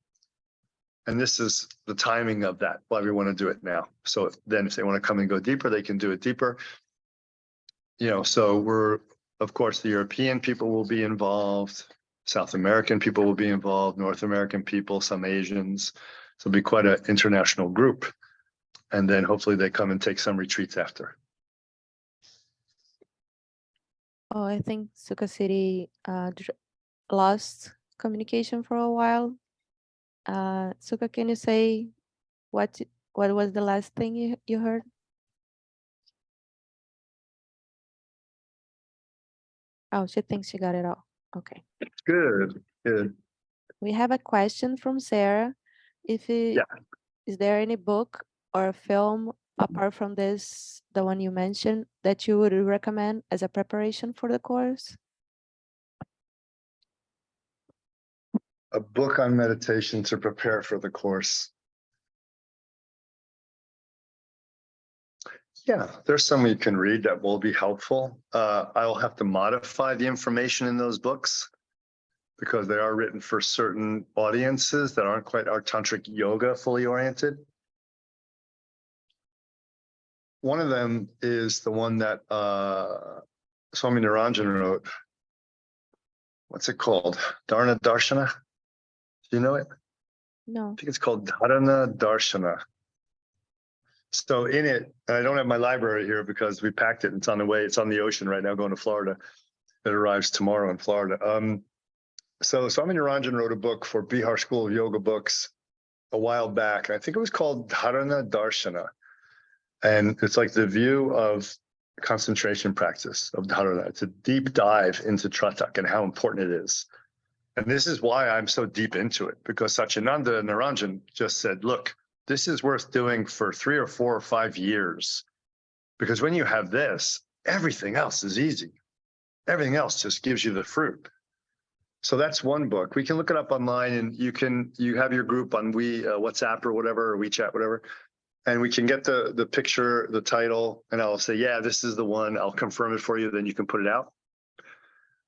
And this is the timing of that, why we want to do it now. So then if they want to come and go deeper, they can do it deeper. So we're, of course, the European people will be involved, South American people will be involved, North American people, some Asians. So it'll be quite an international group. And then hopefully they come and take some retreats after. Oh, I think Sukha City lost communication for a while. Sukha, can you say what was the last thing you heard? Oh, she thinks she got it all. Okay. Good. We have a question from Sarah. Is there any book or a film apart from this, the one you mentioned, that you would recommend as a preparation for the course? A book on meditation to prepare for the course. Yeah, there's some you can read that will be helpful. I'll have to modify the information in those books because they are written for certain audiences that aren't quite our tantric yoga fully oriented. One of them is the one that Swami Niranjan wrote. What's it called? Dharma Darshana? Do you know it? No. I think it's called Dharma Darshana. So in it, and I don't have my library here because we packed it and it's on the way. It's on the ocean right now going to Florida. It arrives tomorrow in Florida. So Swami Niranjan wrote a book for Bihar School of Yoga books a while back. I think it was called Dharma Darshana. And it's like the view of concentration practice of dharana. It's a deep dive into Tratak and how important it is. And this is why I'm so deep into it, because Satchidananda Niranjan just said, look, this is worth doing for 3 or 4 or 5 years. Because when you have this, everything else is easy. Everything else just gives you the fruit. So that's one book. We can look it up online, and you have your group on WhatsApp or whatever, or WeChat, whatever. And we can get the picture, the title, and I'll say, yeah, this is the one. I'll confirm it for you. Then you can put it out.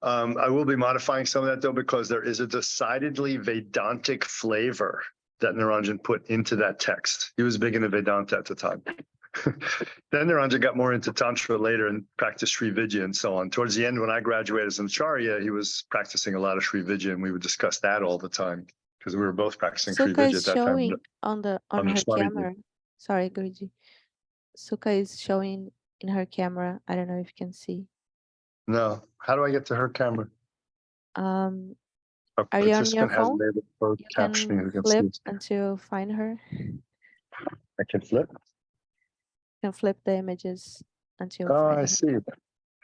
I will be modifying some of that, though, because there is a decidedly Vedantic flavor that Niranjan put into that text. He was big into Vedanta at the time. Then Niranjan got more into Tantra later and practiced Sri Vidya and so on. Towards the end, when I graduated as an Acharya, he was practicing a lot of Sri Vidya, and we would discuss that all the time because we were both practicing Sri Vidya at that time. Sukha is showing on her camera. Sorry, Guruji. Sukha is showing in her camera. I don't know if you can see. No. How do I get to her camera? Um, A Are you on your participant has phone? enabled closed You captioning. can You can flip see. until find her. I can flip. You can flip the images until Oh, find I her. see.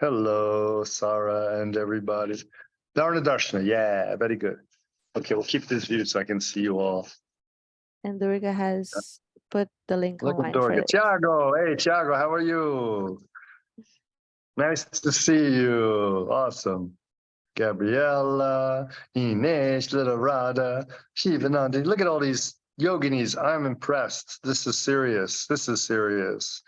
Hello, Sarah and everybody. Dharma Darshana. Yeah, very good. Okay, we'll keep this view so I can see you all. And Durga has put the link Look at online for Dorga. it. Tiago. Hey, Tiago, how are you? Nice to see you. Awesome. Gabriella, Ines, Little Radha, Shivanandi. Look at all these yoginis. I'm impressed. This is serious. This is serious.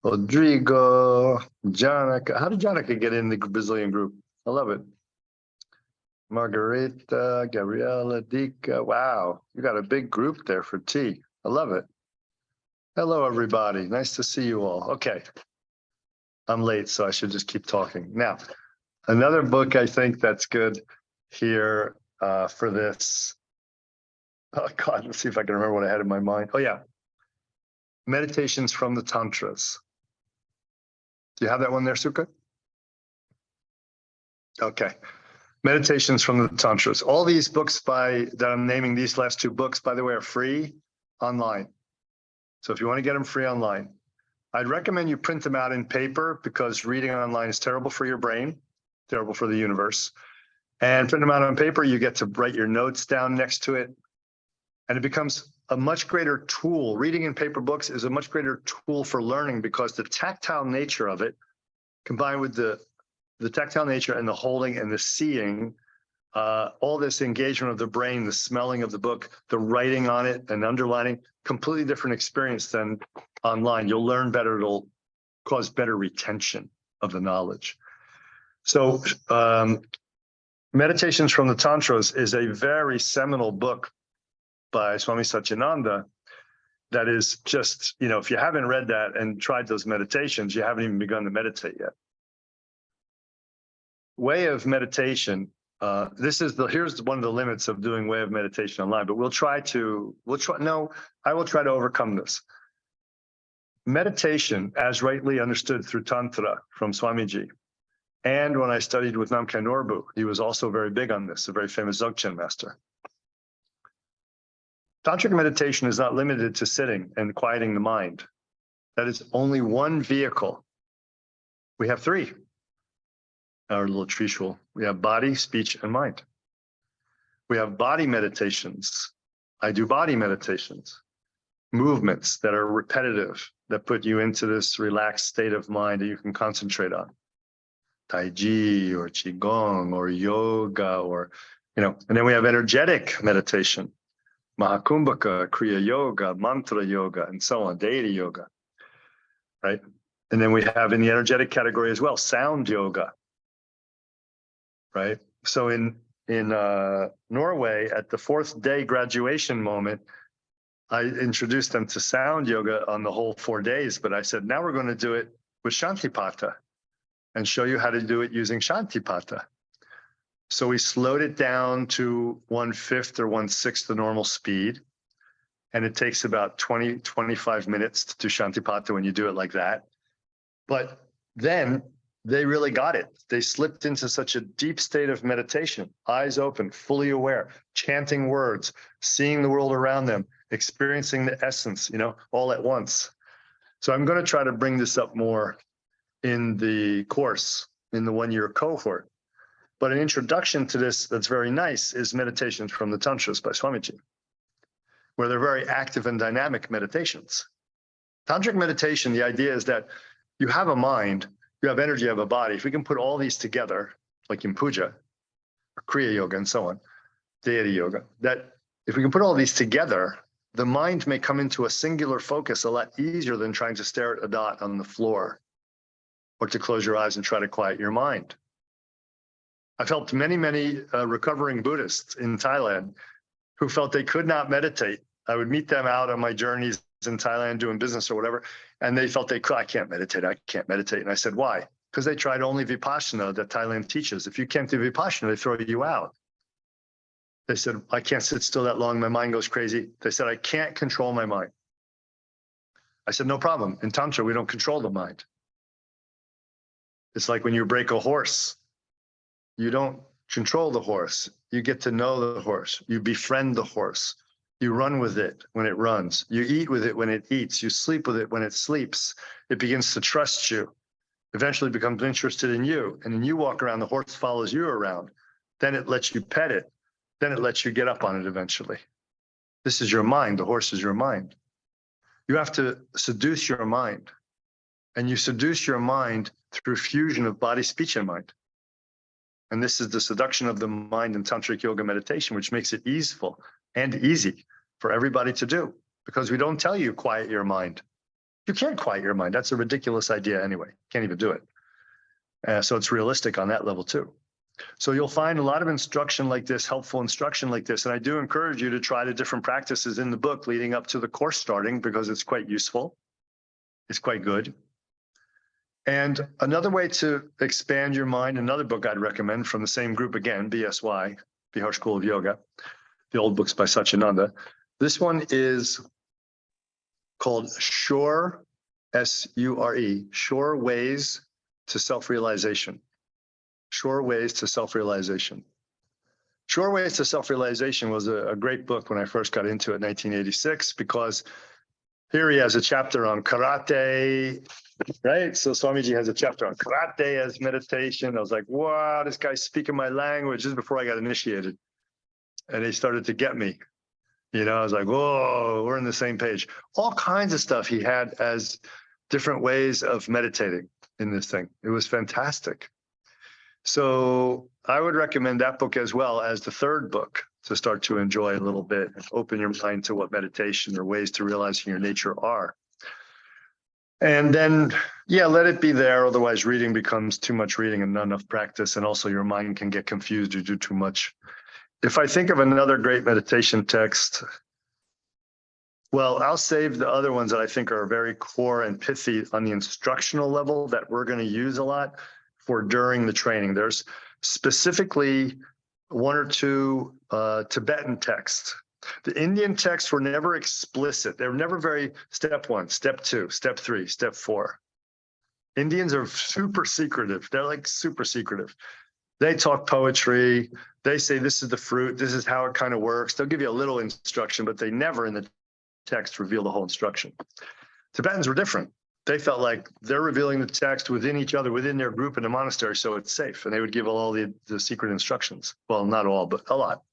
Rodrigo, Janaka. How did Janaka get in the Brazilian group? I love it. Margarita, Gabriella, Dika. Wow, you got a big group there for tea. I love it. Hello, everybody. Nice to see you all. Okay. I'm late, so I should just keep talking. Now, another book I think that's good here for this. Oh, God, let's see if I can remember what I had in my mind. Oh, yeah. Meditations from the Tantras. Do you have that one there, Sukha? Okay. Meditations from the Tantras. All these books that I'm naming, these last two books, by the way, are free online. So if you want to get them free online, I'd recommend you print them out in paper because reading online is terrible for your brain, terrible for the universe. And print them out on paper, you get to write your notes down next to it. And it becomes a much greater tool. Reading in paper books is a much greater tool for learning because the tactile nature of it, combined with the tactile nature and the holding and the seeing, all this engagement of the brain, the smelling of the book, the writing on it and underlining, completely different experience than online. You'll learn better. It'll cause better retention of the knowledge. So Meditations from the Tantras is a very seminal book by Swami Satyananda that is just, if you haven't read that and tried those meditations, you haven't even begun to meditate yet. Way of meditation, here's one of the limits of doing way of meditation online, but I will try to overcome this. Meditation, as rightly understood through Tantra from Swamiji, and when I studied with Namkhai Norbu, he was also very big on this, a very famous Dzogchen master. Tantric meditation is not limited to sitting and quieting the mind. That is only one vehicle. We have three. Our little trishul. We have body, speech, and mind. We have body meditations. I do body meditations. Movements that are repetitive, that put you into this relaxed state of mind that you can concentrate on. Tai Chi or Qigong or yoga and then we have energetic meditation. Mahakumbhaka, Kriya Yoga, Mantra Yoga, and so on, Deity Yoga, right? And then we have in the energetic category as well, Sound Yoga, right? So in Norway, at the 4th day graduation moment, I introduced them to Sound Yoga on the whole 4 days, but I said, now we're going to do it with Shantipata and show you how to do it using Shantipata. So we slowed it down to 1/5 or 1/6 the normal speed. And it takes about 20-25 minutes to do Shantipata when you do it like that. But then they really got it. They slipped into such a deep state of meditation, eyes open, fully aware, chanting words, seeing the world around them, experiencing the essence, all at once. So I'm going to try to bring this up more in the course, in the 1-year cohort. But an introduction to this that's very nice is Meditations from the Tantras by Swamiji, where they're very active and dynamic meditations. Tantric meditation, the idea is that you have a mind, you have energy, you have a body. If we can put all these together, like in puja, or Kriya Yoga and so on, Deity Yoga, that if we can put all these together, the mind may come into a singular focus a lot easier than trying to stare at a dot on the floor or to close your eyes and try to quiet your mind. I've helped many, many recovering Buddhists in Thailand who felt they could not meditate. I would meet them out on my journeys in Thailand doing business or whatever, and they felt I can't meditate. And I said, why? Because they tried only Vipassana that Thailand teaches. If you can't do Vipassana, they throw you out. They said, I can't sit still that long. My mind goes crazy. They said, I can't control my mind. I said, no problem. In Tantra, we don't control the mind. It's like when you break a horse, you don't control the horse. You get to know the horse. You befriend the horse. You run with it when it runs. You eat with it when it eats. You sleep with it when it sleeps. It begins to trust you. Eventually becomes interested in you. And then you walk around, the horse follows you around. Then it lets you pet it. Then it lets you get up on it eventually. This is your mind. The horse is your mind. You have to seduce your mind. And you seduce your mind through fusion of body, speech, and mind. And this is the seduction of the mind in tantric yoga meditation, which makes it easeful and easy for everybody to do, because we don't tell you quiet your mind. You can't quiet your mind. That's a ridiculous idea anyway. Can't even do it. So it's realistic on that level too. So you'll find a lot of instruction like this, helpful instruction like this. And I do encourage you to try the different practices in the book leading up to the course starting, because it's quite useful. It's quite good. And another way to expand your mind, another book I'd recommend from the same group again, BSY, Bihar School of Yoga, the old books by Satyananda. This one is called Sure, S-U-R-E, Sure Ways to Self-Realization. Sure Ways to Self-Realization. Sure Ways to Self-Realization was a great book when I first got into it in 1986, because here he has a chapter on karate, right? So Swamiji has a chapter on karate as meditation. I was like, wow, this guy's speaking my language. Just before I got initiated. And he started to get me. You know, I was like, whoa, we're on the same page. All kinds of stuff he had as different ways of meditating in this thing. It was fantastic. So I would recommend that book as well as the third book to start to enjoy a little bit and open your mind to what meditation or ways to realizing your nature are. And then, yeah, let it be there. Otherwise, reading becomes too much reading and not enough practice. And also your mind can get confused or do too much. If I think of another great meditation text, well, I'll save the other ones that I think are very core and pithy on the instructional level that we're going to use a lot for during the training. There's specifically one or two Tibetan texts. The Indian texts were never explicit. They were never very step 1, step 2, step 3, step 4. Indians are super secretive. They're like super secretive. They talk poetry. They say this is the fruit. This is how it kind of works. They'll give you a little instruction, but they never in the text reveal the whole instruction. Tibetans were different. They felt like they're revealing the text within each other, within their group in the monastery, so it's safe. And they would give all the secret instructions. Well, not all, but a lot.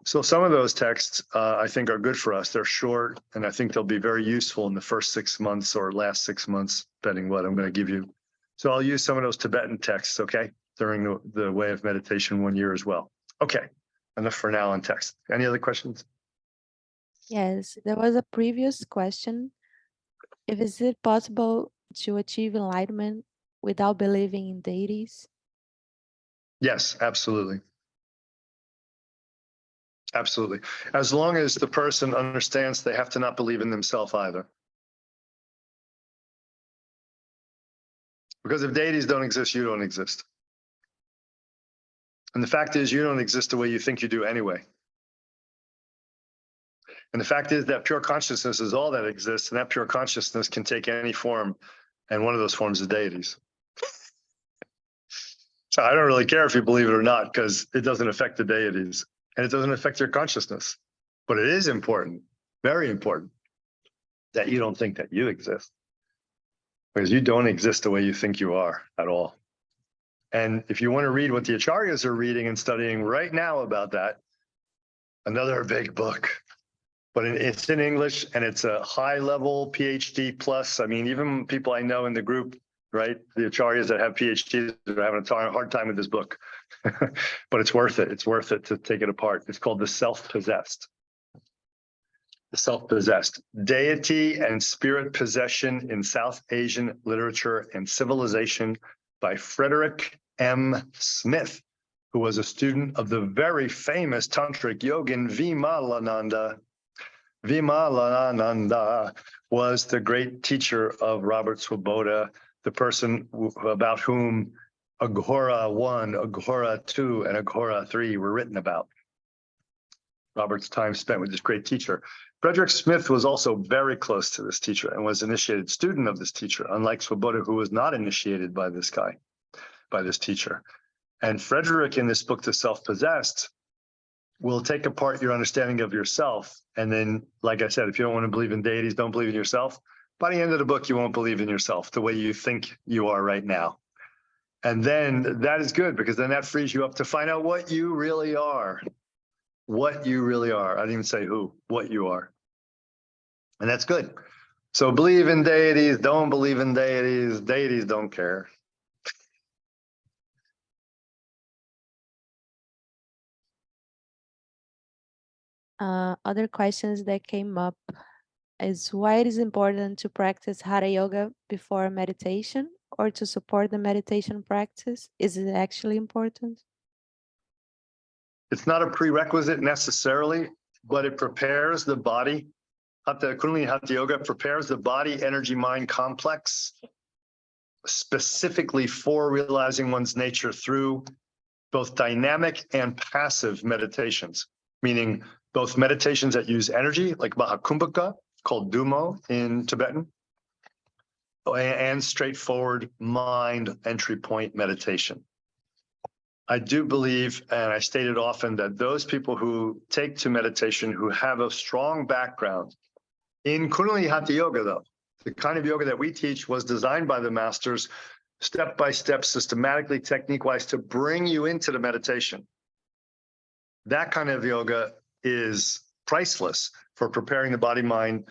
So some of those texts, I think, are good for us. They're short, and I think they'll be very useful in the first 6 months or last 6 months, depending what I'm going to give you. So I'll use some of those Tibetan texts, okay, during the way of meditation 1 year as well. Okay, enough for now on text. Any other questions? Yes, there was a previous question. Is it possible to achieve enlightenment without believing in deities? Yes, absolutely. Absolutely. As long as the person understands they have to not believe in themselves either. Because if deities don't exist, you don't exist. And the fact is, you don't exist the way you think you do anyway. And the fact is that pure consciousness is all that exists, and that pure consciousness can take any form, and one of those forms is deities. So I don't really care if you believe it or not, because it doesn't affect the deities, and it doesn't affect your consciousness. But it is important, very important, that you don't think that you exist, because you don't exist the way you think you are at all. And if you want to read what the acharyas are reading and studying right now about that, another big book. But it's in English, and it's a high-level PhD plus. I mean, even people I know in the group, right, the acharyas that have PhDs are having a hard time with this book. But it's worth it. It's worth it to take it apart. It's called The Self-Possessed. The Self-Possessed. Deity and Spirit Possession in South Asian Literature and Civilization by Frederick M. Smith, who was a student of the very famous tantric yogin Vimalananda. Vimalananda was the great teacher of Robert Swoboda, the person about whom Aghora 1, Aghora 2, and Aghora 3 were written about. Robert's time spent with this great teacher. Frederick Smith was also very close to this teacher and was an initiated student of this teacher, unlike Svoboda, who was not initiated by this guy, by this teacher. And Frederick, in this book, The Self-Possessed, will take apart your understanding of yourself. And then, like I said, if you don't want to believe in deities, don't believe in yourself. By the end of the book, you won't believe in yourself the way you think you are right now. And then that is good, because then that frees you up to find out what you really are. What you really are. I didn't even say who, what you are. And that's good. So believe in deities, don't believe in deities. Deities don't care. Other questions that came up is why it is important to practice Hatha Yoga before meditation or to support the meditation practice? Is it actually important? It's not a prerequisite necessarily, but it prepares the body. Kundalini Hatha Yoga prepares the body energy mind complex specifically for realizing one's nature through both dynamic and passive meditations, meaning both meditations that use energy, like Mahakumbhaka, called Dumo in Tibetan, and straightforward mind entry point meditation. I do believe, and I stated often, that those people who take to meditation who have a strong background in Kundalini Hatha Yoga, though, the kind of yoga that we teach was designed by the masters step by step, systematically, technique-wise, to bring you into the meditation. That kind of yoga is priceless for preparing the body-mind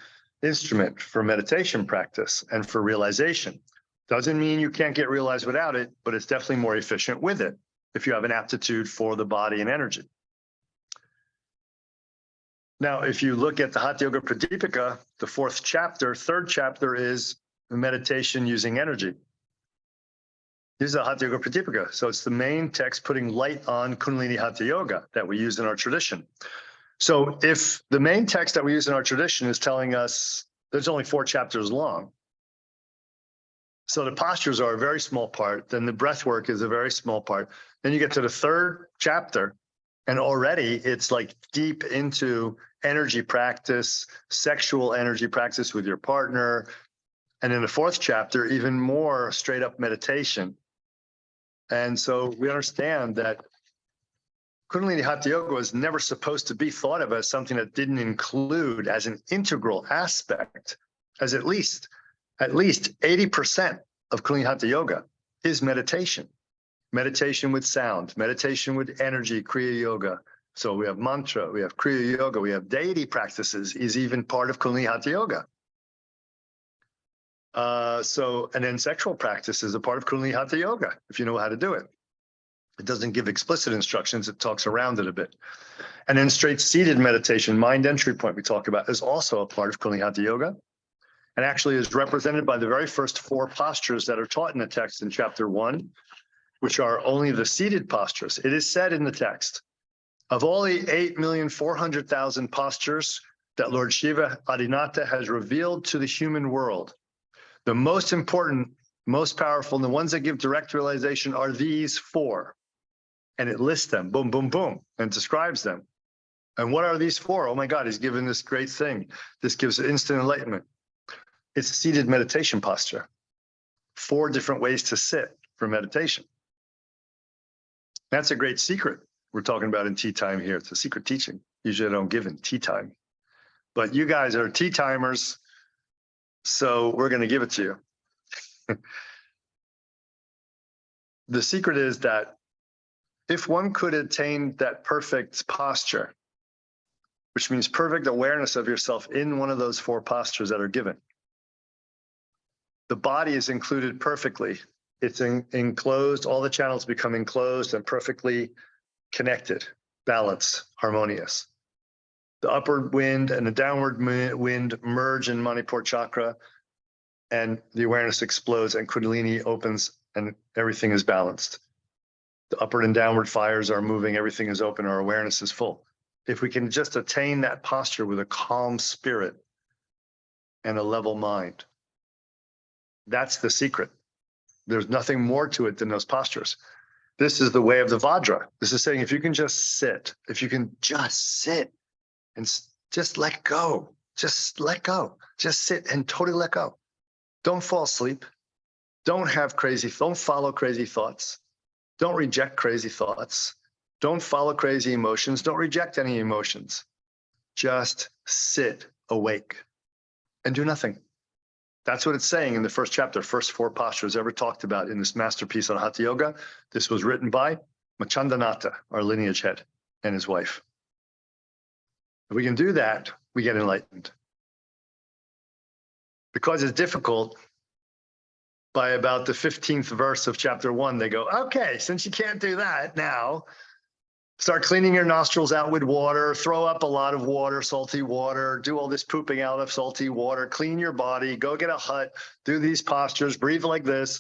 instrument for meditation practice and for realization. Doesn't mean you can't get realized without it, but it's definitely more efficient with it if you have an aptitude for the body and energy. Now, if you look at the Hatha Yoga Pradipika, the third chapter is meditation using energy. This is a Hatha Yoga Pradipika, so it's the main text putting light on Kundalini Hatha Yoga that we use in our tradition. So if the main text that we use in our tradition is telling us there's only 4 chapters long, so the postures are a very small part, then the breath work is a very small part. Then you get to the 3rd chapter, and already it's like deep into energy practice, sexual energy practice with your partner. And in the 4th chapter, even more straight up meditation. And so we understand that Kundalini Hatha Yoga was never supposed to be thought of as something that didn't include as an integral aspect, as at least 80% of Kundalini Hatha Yoga is meditation. Meditation with sound, meditation with energy, Kriya Yoga. So we have mantra, we have Kriya Yoga, we have deity practices is even part of Kundalini Hatha Yoga. And then sexual practice is a part of Kundalini Hatha Yoga, if you know how to do it. It doesn't give explicit instructions, it talks around it a bit. And then straight seated meditation, mind entry point we talk about, is also a part of Kundalini Hatha Yoga, and actually is represented by the very first 4 postures that are taught in the text in chapter 1, which are only the seated postures. It is said in the text, of all the 8,400,000 postures that Lord Shiva Adinata has revealed to the human world, the most important, most powerful, and the ones that give direct realization are these 4. And it lists them, boom, boom, boom, and describes them. And what are these 4? Oh my God, he's given this great thing. This gives instant enlightenment. It's a seated meditation posture. 4 different ways to sit for meditation. That's a great secret we're talking about in tea time here. It's a secret teaching. Usually I don't give in tea time. But you guys are tea timers, so we're going to give it to you. The secret is that if one could attain that perfect posture, which means perfect awareness of yourself in one of those 4 postures that are given, the body is included perfectly. It's enclosed, all the channels become enclosed and perfectly connected, balanced, harmonious. The upward wind and the downward wind merge in Manipur chakra, and the awareness explodes and Kundalini opens and everything is balanced. The upward and downward fires are moving, everything is open, our awareness is full. If we can just attain that posture with a calm spirit and a level mind, that's the secret. There's nothing more to it than those postures. This is the way of the Vajra. This is saying if you can just sit, if you can just sit and just let go, Just let go. Just sit and totally let go. Don't fall asleep. Don't follow crazy thoughts. Don't reject crazy thoughts. Don't follow crazy emotions. Don't reject any emotions. Just sit awake and do nothing. That's what it's saying in the first chapter, first 4 postures ever talked about in this masterpiece on Hatha Yoga. This was written by Machandanatha, our lineage head, and his wife. If we can do that, we get enlightened. Because it's difficult, by about the 15th verse of chapter 1, they go, okay, since you can't do that now, start cleaning your nostrils out with water, throw up a lot of water, salty water, do all this pooping out of salty water, clean your body, go get a hut, do these postures, breathe like this.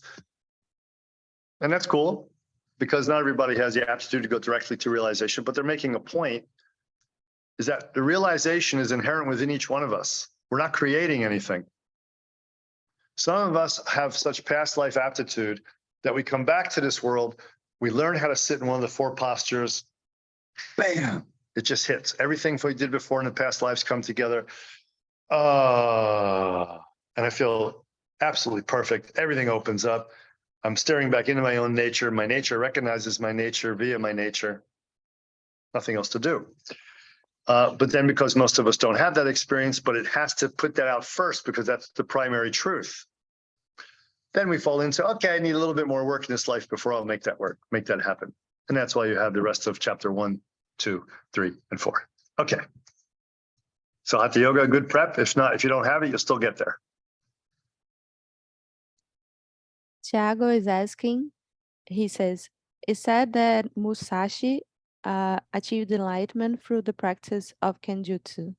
And that's cool, because not everybody has the aptitude to go directly to realization, but they're making a point, is that the realization is inherent within each one of us. We're not creating anything. Some of us have such past life aptitude that we come back to this world, we learn how to sit in one of the 4 postures, bam, it just hits. Everything we did before in the past lives come together. And I feel absolutely perfect. Everything opens up. I'm staring back into my own nature. My nature recognizes my nature via my nature. Nothing else to do. But then because most of us don't have that experience, but it has to put that out first because that's the primary truth. Then we fall into, okay, I need a little bit more work in this life before I'll make that work, make that happen. And that's why you have the rest of chapter 1, 2, 3, and 4. Okay. So Hatha Yoga, a good prep. If not, if you don't have it, you'll still get there. Tiago is asking, he says, it's said that Musashi achieved enlightenment through the practice of Kenjutsu.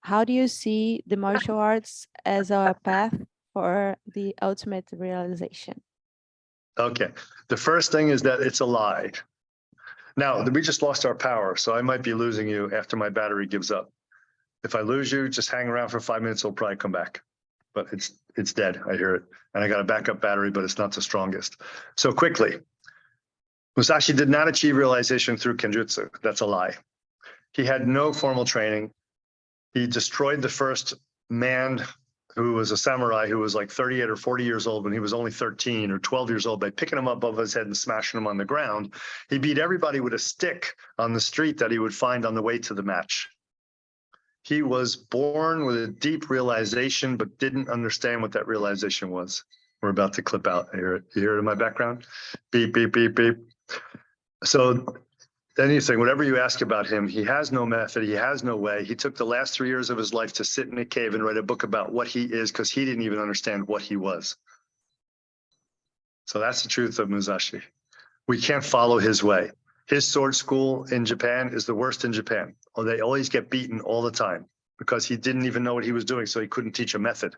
How do you see the martial arts as a path for the ultimate realization? Okay. The first thing is that it's a lie. Now, we just lost our power, so I might be losing you after my battery gives up. If I lose you, just hang around for 5 minutes, it'll probably come back. But it's dead, I hear it. And I got a backup battery, but it's not the strongest. So quickly, Musashi did not achieve realization through Kenjutsu. That's a lie. He had no formal training. He destroyed the first man who was a samurai who was like 38 or 40 years old when he was only 13 or 12 years old by picking him up above his head and smashing him on the ground. He beat everybody with a stick on the street that he would find on the way to the match. He was born with a deep realization, but didn't understand what that realization was. We're about to clip out. I hear it. You hear it in my background? Beep, beep, beep, beep. So anything, whatever you ask about him, he has no method. He has no way. He took the last 3 years of his life to sit in a cave and write a book about what he is because he didn't even understand what he was. So that's the truth of Musashi. We can't follow his way. His sword school in Japan is the worst in Japan. They always get beaten all the time because he didn't even know what he was doing, so he couldn't teach a method.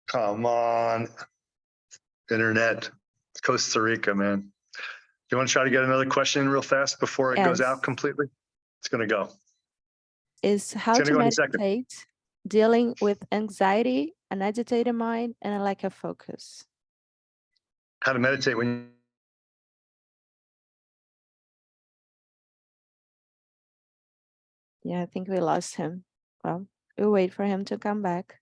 Come on, internet. It's Costa Rica, man. Do you want to try to get another question in real fast before it goes out completely? It's going to go. Is how to meditate dealing with anxiety, an agitated mind, and a lack of focus. How to meditate when Yeah, I think we lost him. Well, we'll wait for him to come back.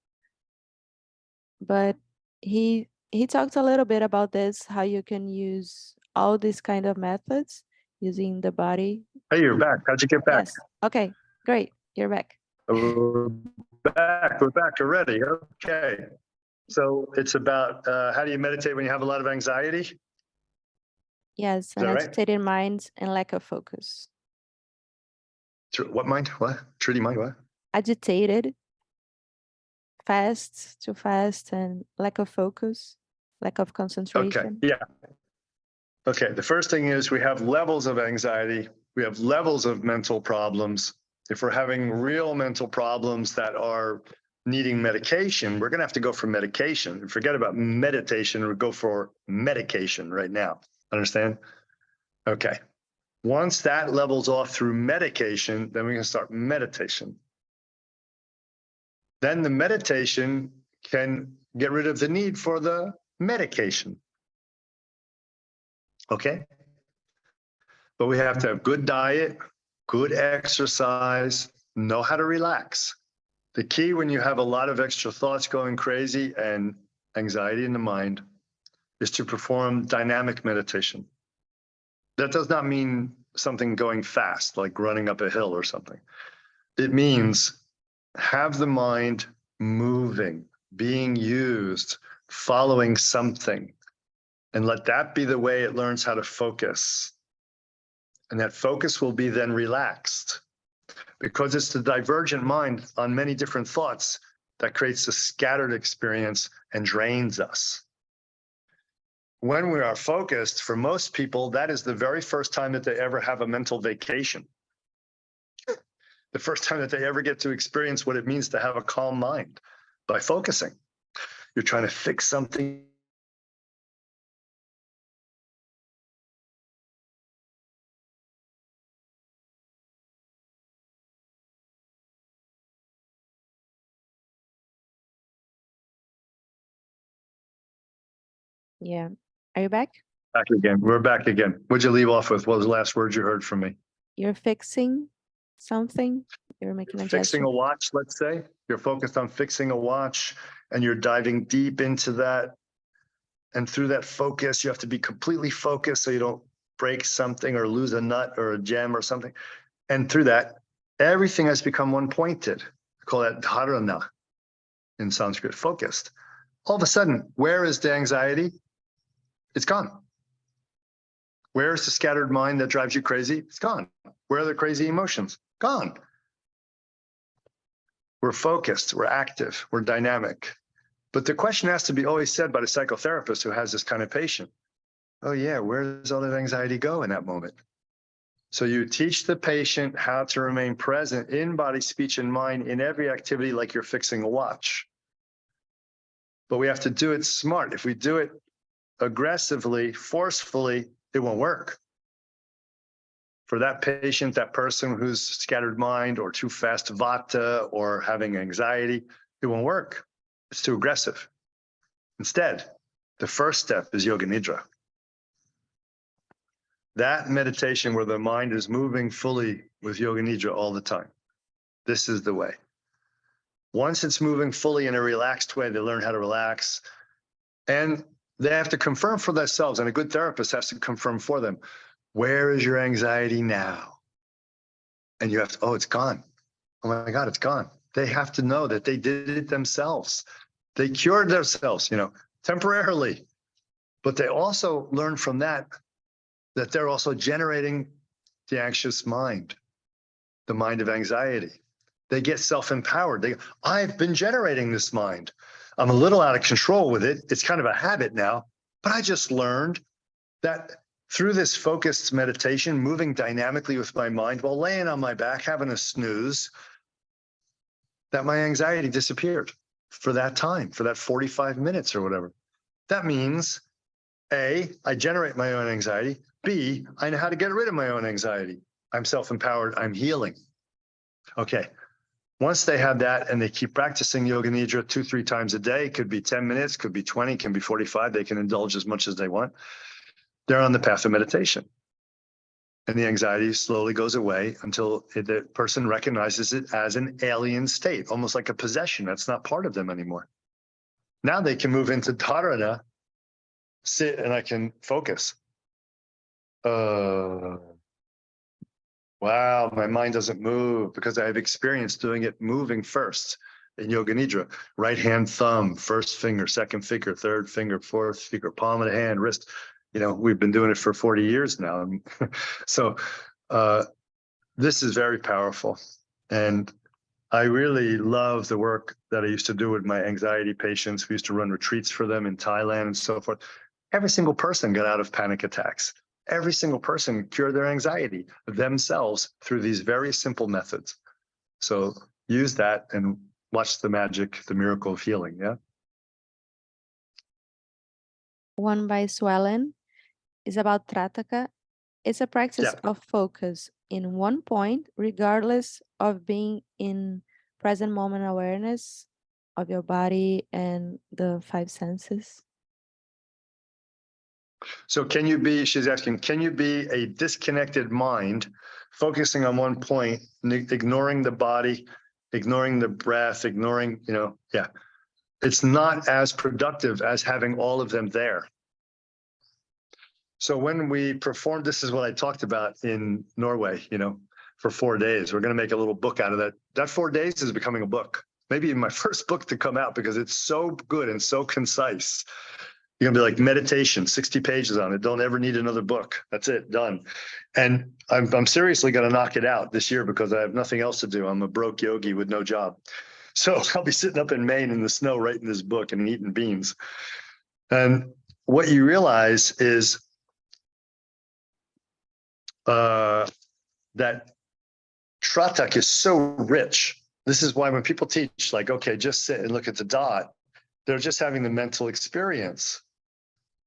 But he talked a little bit about this, how you can use all these kind of methods using the body. Hey, you're back. How'd you get back? Yes. Okay, great. You're back. We're back. We're back already. Okay. So it's about how do you meditate when you have a lot of anxiety? Yes, an agitated mind and lack of focus. What mind? What? Trudy mind? What? Agitated, too fast, and lack of focus, lack of concentration. Okay. Yeah. Okay. The first thing is we have levels of anxiety. We have levels of mental problems. If we're having real mental problems that are needing medication, we're going to have to go for medication. Forget about meditation. We'll go for medication right now. Understand? Okay. Once that levels off through medication, then we can start meditation. Then the meditation can get rid of the need for the medication. Okay? But we have to have good diet, good exercise, know how to relax. The key when you have a lot of extra thoughts going crazy and anxiety in the mind is to perform dynamic meditation. That does not mean something going fast, like running up a hill or something. It means have the mind moving, being used, following something, and let that be the way it learns how to focus. And that focus will be then relaxed, because it's the divergent mind on many different thoughts that creates a scattered experience and drains us. When we are focused, for most people, that is the very first time that they ever have a mental vacation. The first time that they ever get to experience what it means to have a calm mind by focusing. You're trying to fix something. Yeah. Are you back? Back again. We're back again. What'd you leave off with? What was the last word you heard from me? You're fixing something. You're making a Fixing gesture. a watch, let's say. You're focused on fixing a watch and you're diving deep into that. And through that focus, you have to be completely focused so you don't break something or lose a nut or a gem or something. And through that, everything has become one-pointed. We call that dharana in Sanskrit, focused. All of a sudden, where is the anxiety? It's gone. Where is the scattered mind that drives you crazy? It's gone. Where are the crazy emotions? Gone. We're focused, we're active, we're dynamic. But the question has to be always said by the psychotherapist who has this kind of patient. Oh yeah, where does all that anxiety go in that moment? So you teach the patient how to remain present in body, speech, and mind in every activity like you're fixing a watch. But we have to do it smart. If we do it aggressively, forcefully, it won't work. For that patient, that person who's scattered mind or too fast vata or having anxiety, it won't work. It's too aggressive. Instead, the first step is yoga nidra. That meditation where the mind is moving fully with yoga nidra all the time. This is the way. Once it's moving fully in a relaxed way, they learn how to relax. And they have to confirm for themselves, and a good therapist has to confirm for them, where is your anxiety now? And you have to, oh, it's gone. Oh my God, it's gone. They have to know that they did it themselves. They cured themselves, temporarily. But they also learn from that they're also generating the anxious mind, the mind of anxiety. They get self-empowered. I've been generating this mind. I'm a little out of control with it. It's kind of a habit now, but I just learned that through this focused meditation, moving dynamically with my mind while laying on my back, having a snooze, that my anxiety disappeared for that time, for that 45 minutes or whatever. That means, A, I generate my own anxiety. B, I know how to get rid of my own anxiety. I'm self-empowered, I'm healing. Okay, once they have that and they keep practicing yoga nidra 2-3 times a day, could be 10 minutes, could be 20, can be 45, they can indulge as much as they want. They're on the path of meditation. And the anxiety slowly goes away until the person recognizes it as an alien state, almost like a possession that's not part of them anymore. Now they can move into dharana, sit, and I can focus. Wow, my mind doesn't move because I have experience doing it moving first in yoga nidra. Right hand thumb, first finger, second finger, third finger, fourth finger, palm of the hand, wrist. We've been doing it for 40 years now. So this is very powerful. And I really love the work that I used to do with my anxiety patients. We used to run retreats for them in Thailand and so forth. Every single person got out of panic attacks. Every single person cured their anxiety themselves through these very simple methods. So use that and watch the magic, the miracle of healing, yeah? One by Swellen is about Trataka. It's a practice of focus in one point, regardless of being in present moment awareness of your body and the 5 senses. So she's asking, can you be a disconnected mind, focusing on one point, ignoring the body, ignoring the breath, ignoring, yeah. It's not as productive as having all of them there. So when we performed, this is what I talked about in Norway, for 4 days. We're going to make a little book out of that. That 4 days is becoming a book, maybe my first book to come out, because it's so good and so concise. You're gonna be like, meditation, 60 pages on it. Don't ever need another book. That's it, done. And I'm seriously gonna knock it out this year because I have nothing else to do. I'm a broke yogi with no job. So I'll be sitting up in Maine in the snow writing this book and eating beans. And what you realize is that Tratak is so rich. This is why when people teach, like, okay, just sit and look at the dot, they're just having the mental experience.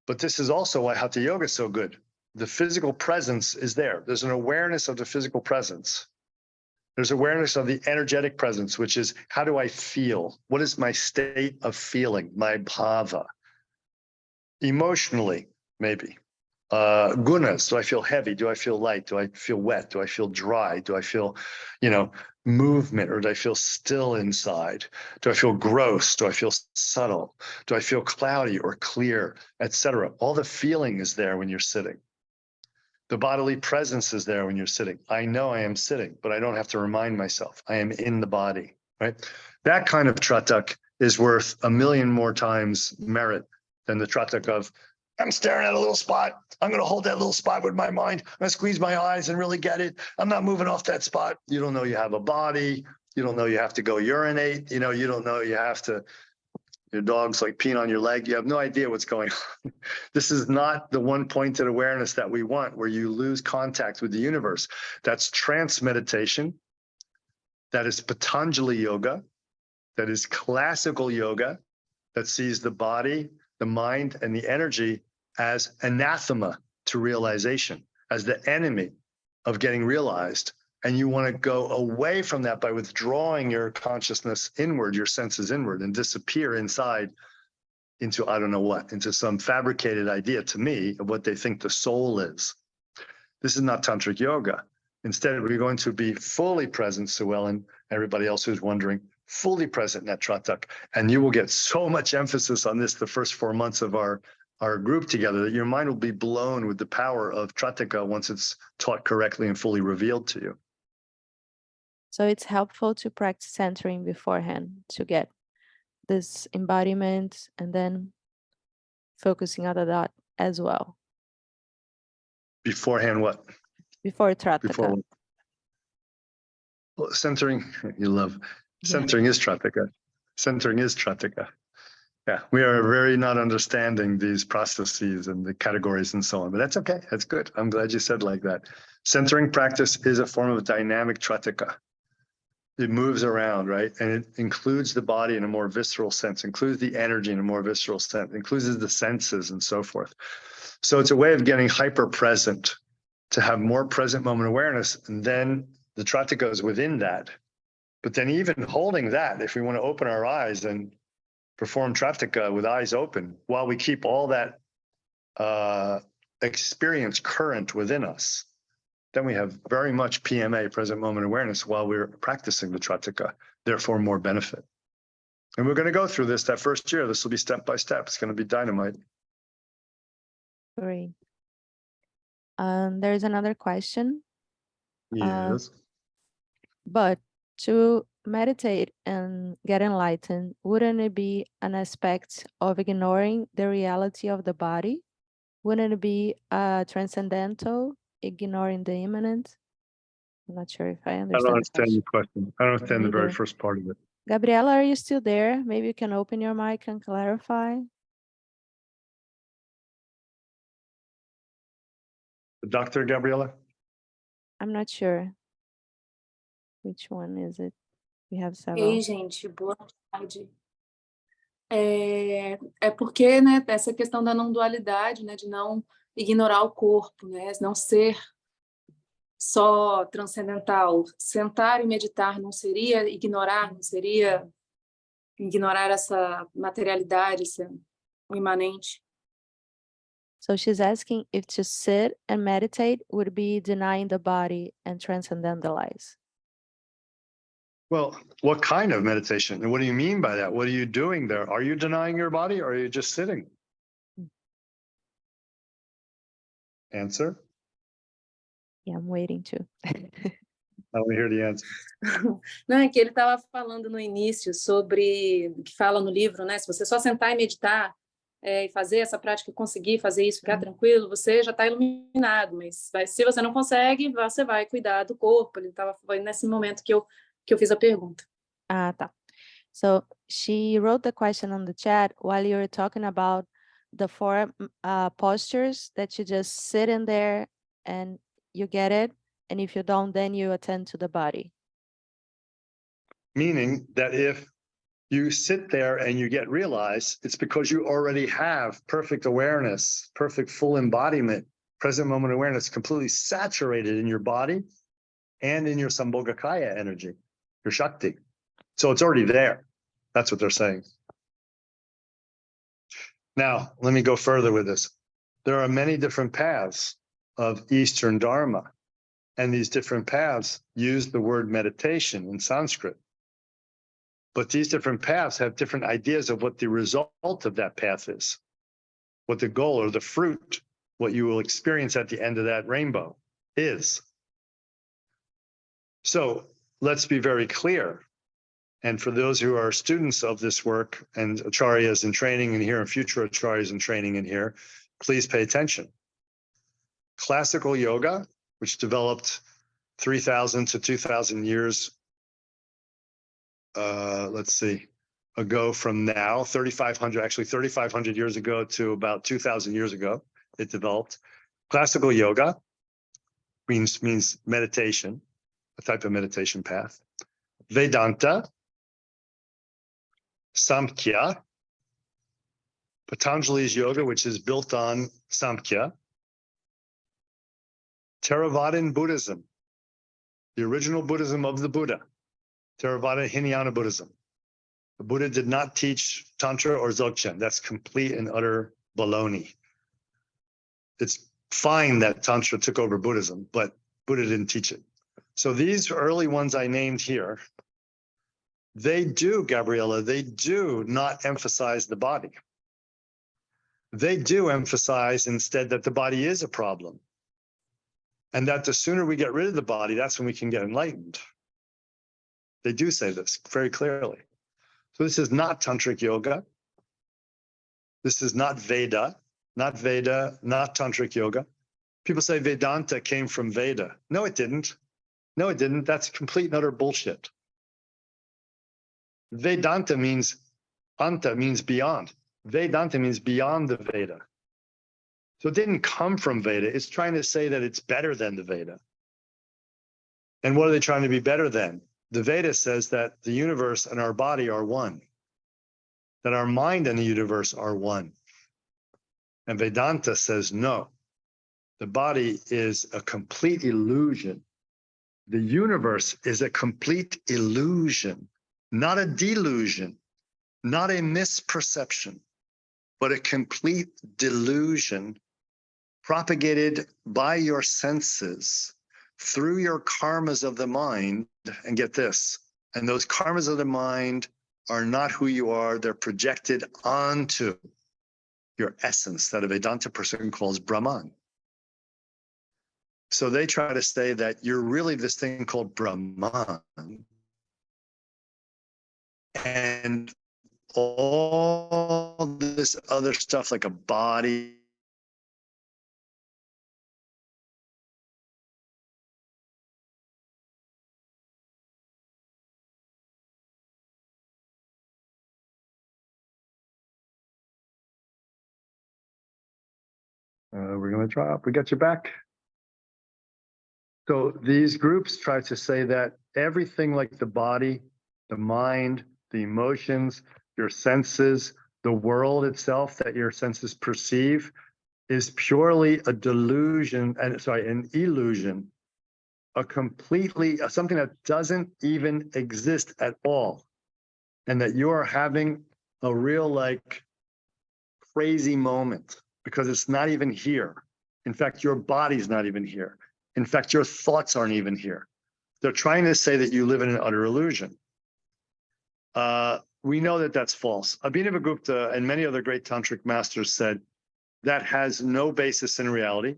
But this is also why Hatha Yoga is so good. The physical presence is there. There's an awareness of the physical presence. There's awareness of the energetic presence, which is, how do I feel? What is my state of feeling, my bhava? Emotionally, maybe. Gunas, do I feel heavy? Do I feel light? Do I feel wet? Do I feel dry? Do I feel, movement, or do I feel still inside? Do I feel gross? Do I feel subtle? Do I feel cloudy or clear, etc.? All the feeling is there when you're sitting. The bodily presence is there when you're sitting. I know I am sitting, but I don't have to remind myself. I am in the body, right? That kind of tratak is worth 1 million more times merit than the tratak of, I'm staring at a little spot. I'm going to hold that little spot with my mind. I'm going to squeeze my eyes and really get it. I'm not moving off that spot. You don't know you have a body. You don't know you have to go urinate. You don't know you have to, your dog's like peeing on your leg. You have no idea what's going on. This is not the one-pointed awareness that we want, where you lose contact with the universe. That's trance meditation. That is Patanjali yoga. That is classical yoga that sees the body, the mind, and the energy as anathema to realization, as the enemy of getting realized. And you want to go away from that by withdrawing your consciousness inward, your senses inward, and disappear inside into, I don't know what, into some fabricated idea to me of what they think the soul is. This is not tantric yoga. Instead, we're going to be fully present, Sue Ellen, everybody else who's wondering, fully present in that tratak. And you will get so much emphasis on this the first 4 months of our group together, that your mind will be blown with the power of Trataka once it's taught correctly and fully revealed to you. So it's helpful to practice centering beforehand to get this embodiment and then focusing on the dot as well. Beforehand what? Before Trataka. Before what? Well, centering, you love. Centering is Trataka. Centering is Trataka. Yeah, we are very not understanding these processes and the categories and so on, but that's okay. That's good. I'm glad you said like that. Centering practice is a form of dynamic Trataka. It moves around, right? And it includes the body in a more visceral sense, includes the energy in a more visceral sense, includes the senses and so forth. So it's a way of getting hyper present, to have more present moment awareness, and then the Trataka is within that. But then even holding that, if we want to open our eyes and perform Trataka with eyes open, while we keep all that experience current within us, then we have very much PMA, present moment awareness, while we're practicing the Trataka, therefore more benefit. And we're going to go through this that first year. This will be step by step. It's going to be dynamite. Great. There's another question. Yes. But to meditate and get enlightened, wouldn't it be an aspect of ignoring the reality of the body? Wouldn't it be transcendental, ignoring the immanent? I'm not sure if I understand. I don't understand the question. I don't understand the very Neither. first part of it. Gabriela, are you still there? Maybe you can open your mic and clarify. Dr. Gabriela? I'm not sure. Which one is it? We have several. Ei, gente, boa tarde. É porque, né, essa questão da não dualidade, né, de não ignorar o corpo, né, não ser só transcendental. Sentar e meditar não seria ignorar, não seria ignorar essa materialidade, esse, o imanente. So she's asking if to sit and meditate would be denying the body and transcendentalize. Well, what kind of meditation? And what do you mean by that? What are you doing there? Are you denying your body or are you just sitting? Answer? Yeah, I'm waiting to. I want to hear the answer. Não, é que ele estava falando no início sobre, que fala no livro, né? Se você só sentar e meditar e fazer essa prática, conseguir fazer isso, ficar tranquilo, você já está iluminado, mas se você não consegue, você vai cuidar do corpo. Foi nesse momento que eu fiz a pergunta. Ah, tá. So she wrote the question on the chat while you were talking about the four postures that you just sit in there and you get it. And if you don't, then you attend to the body. Meaning that if you sit there and you get realized, it's because you already have perfect awareness, perfect full embodiment, present moment awareness, completely saturated in your body and in your Sambhogakaya energy, your Shakti. So it's already there. That's what they're saying. Now, let me go further with this. There are many different paths of Eastern Dharma, and these different paths use the word meditation in Sanskrit. But these different paths have different ideas of what the result of that path is, what the goal or the fruit, what you will experience at the end of that rainbow is. So let's be very clear. And for those who are students of this work and acharyas in training in here and future acharyas in training in here, please pay attention. Classical yoga, which developed 3,000 to 2,000 years ago from now, 3,500 years ago to about 2,000 years ago, it developed. Classical yoga means meditation, a type of meditation path. Vedanta, Samkhya, Patanjali's yoga, which is built on Samkhya. Theravadan Buddhism, the original Buddhism of the Buddha. Theravada Hinayana Buddhism. The Buddha did not teach Tantra or Dzogchen. That's complete and utter baloney. It's fine that Tantra took over Buddhism, but Buddha didn't teach it. So these early ones I named here, they do, Gabriella, they do not emphasize the body. They do emphasize instead that the body is a problem. And that the sooner we get rid of the body, that's when we can get enlightened. They do say this very clearly. So this is not tantric yoga. This is not Veda, not tantric yoga. People say Vedanta came from Veda. No, it didn't. No, it didn't. That's complete and utter bullshit. Vedanta means, anta means beyond. Vedanta means beyond the Veda. So it didn't come from Veda. It's trying to say that it's better than the Veda. And what are they trying to be better than? The Veda says that the universe and our body are one, that our mind and the universe are one. And Vedanta says no, the body is a complete illusion. The universe is a complete illusion, not a delusion, not a misperception, but a complete delusion propagated by your senses through your karmas of the mind. And get this, and those karmas of the mind are not who you are. They're projected onto your essence that a Vedanta person calls Brahman. So they try to say that you're really this thing called Brahman. And all this other stuff like a body, we're going to drop. We got your back. So these groups try to say that everything like the body, the mind, the emotions, your senses, the world itself that your senses perceive is purely a delusion, an illusion, something that doesn't even exist at all. And that you are having a real crazy moment because it's not even here. In fact, your body's not even here. In fact, your thoughts aren't even here. They're trying to say that you live in an utter illusion. We know that that's false. Abhinavagupta and many other great tantric masters said that has no basis in reality,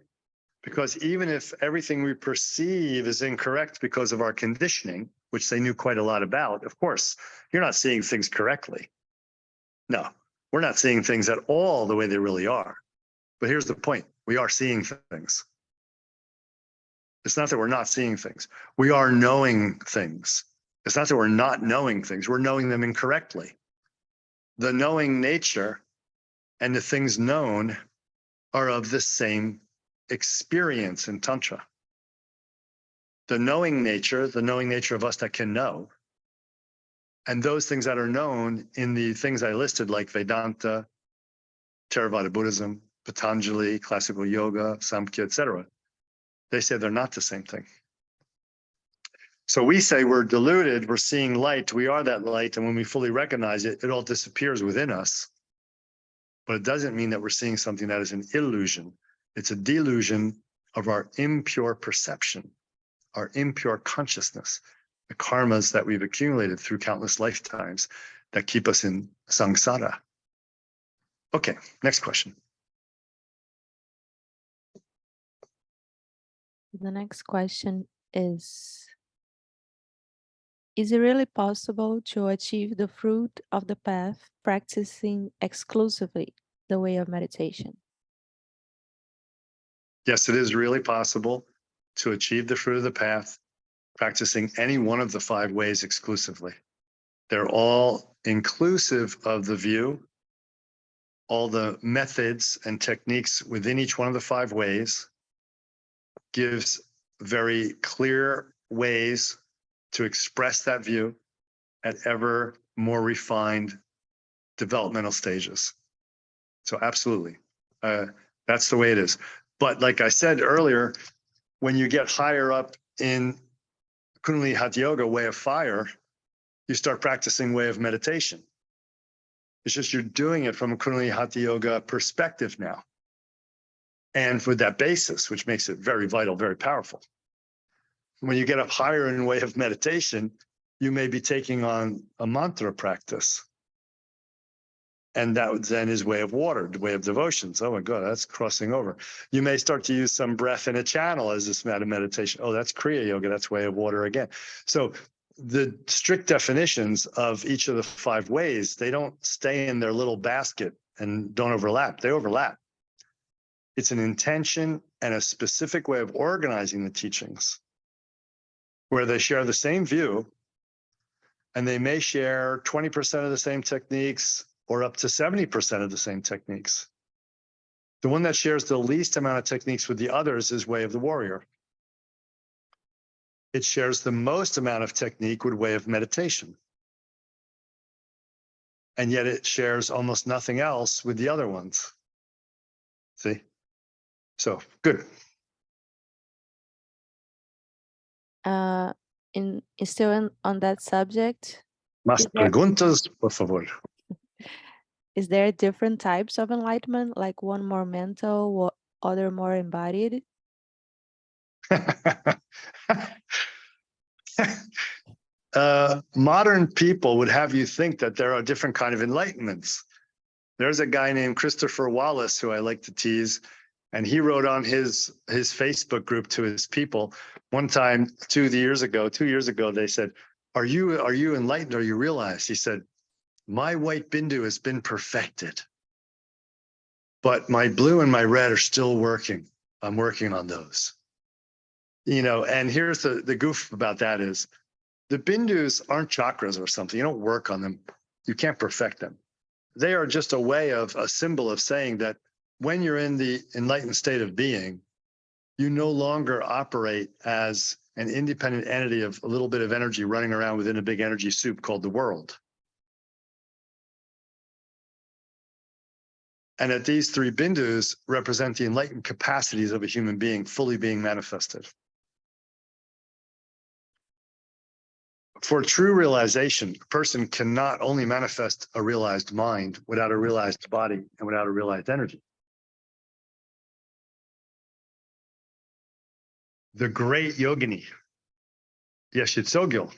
because even if everything we perceive is incorrect because of our conditioning, which they knew quite a lot about, of course, you're not seeing things correctly. No, we're not seeing things at all the way they really are. But here's the point. We are seeing things. It's not that we're not seeing things. We are knowing things. It's not that we're not knowing things. We're knowing them incorrectly. The knowing nature and the things known are of the same experience in Tantra. The knowing nature of us that can know, and those things that are known in the things I listed, like Vedanta, Theravada Buddhism, Patanjali, classical yoga, Samkhya, etc., they say they're not the same thing. So we say we're deluded, we're seeing light, we are that light, and when we fully recognize it, it all disappears within us. But it doesn't mean that we're seeing something that is an illusion. It's a delusion of our impure perception, our impure consciousness, the karmas that we've accumulated through countless lifetimes that keep us in samsara. Okay, next question. The next question is it really possible to achieve the fruit of the path practicing exclusively the way of meditation? Yes, it is really possible to achieve the fruit of the path practicing any one of the 5 ways exclusively. They're all inclusive of the view, all the methods and techniques within each one of the 5 ways gives very clear ways to express that view at ever more refined developmental stages. So absolutely, that's the way it is. But like I said earlier, when you get higher up in Kundalini Hatha Yoga, way of fire, you start practicing way of meditation. It's just you're doing it from a Kundalini Hatha Yoga perspective now. And with that basis, which makes it very vital, very powerful. When you get up higher in way of meditation, you may be taking on a mantra practice. And that then is way of water, way of devotions. Oh my God, that's crossing over. You may start to use some breath in a channel as this matter meditation. Oh, that's Kriya Yoga, that's way of water again. So the strict definitions of each of the 5 ways, they don't stay in their little basket and don't overlap. They overlap. It's an intention and a specific way of organizing the teachings where they share the same view and they may share 20% of the same techniques or up to 70% of the same techniques. The one that shares the least amount of techniques with the others is way of the warrior. It shares the most amount of technique with way of meditation. And yet it shares almost nothing else with the other ones. See? So, good. On that subject, Más preguntas, por favor. Is there different types of enlightenment, like one more mental, other more embodied? Modern people would have you think that there are different kinds of enlightenments. There's a guy named Christopher Wallace who I like to tease, and he wrote on his Facebook group to his people one time 2 years ago, they said, are you enlightened? Are you realized? He said, my white bindu has been perfected, but my blue and my red are still working. I'm working on those. You know, and here's the goof about that is the bindus aren't chakras or something. You don't work on them. You can't perfect them. They are just a symbol of saying that when you're in the enlightened state of being, you no longer operate as an independent entity of a little bit of energy running around within a big energy soup called the world. And that these 3 bindus represent the enlightened capacities of a human being fully being manifested. For true realization, a person cannot only manifest a realized mind without a realized body and without a realized energy. the great yogini, Yeshitsogil,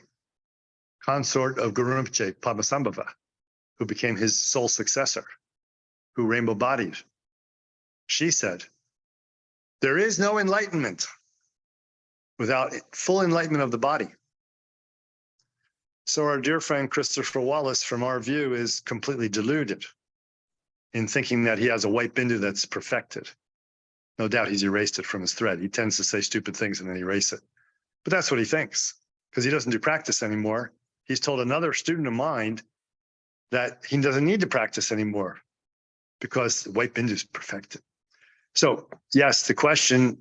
consort of Guru Rinpoche, Padmasambhava, who became his sole successor, who rainbow bodied. She said, there is no enlightenment without full enlightenment of the body. So our dear friend Christopher Wallace, from our view, is completely deluded in thinking that he has a white bindu that's perfected. No doubt he's erased it from his thread. He tends to say stupid things and then erase it. But that's what he thinks, because he doesn't do practice anymore. He's told another student of mine that he doesn't need to practice anymore because the white bindu is perfected. So yes, the question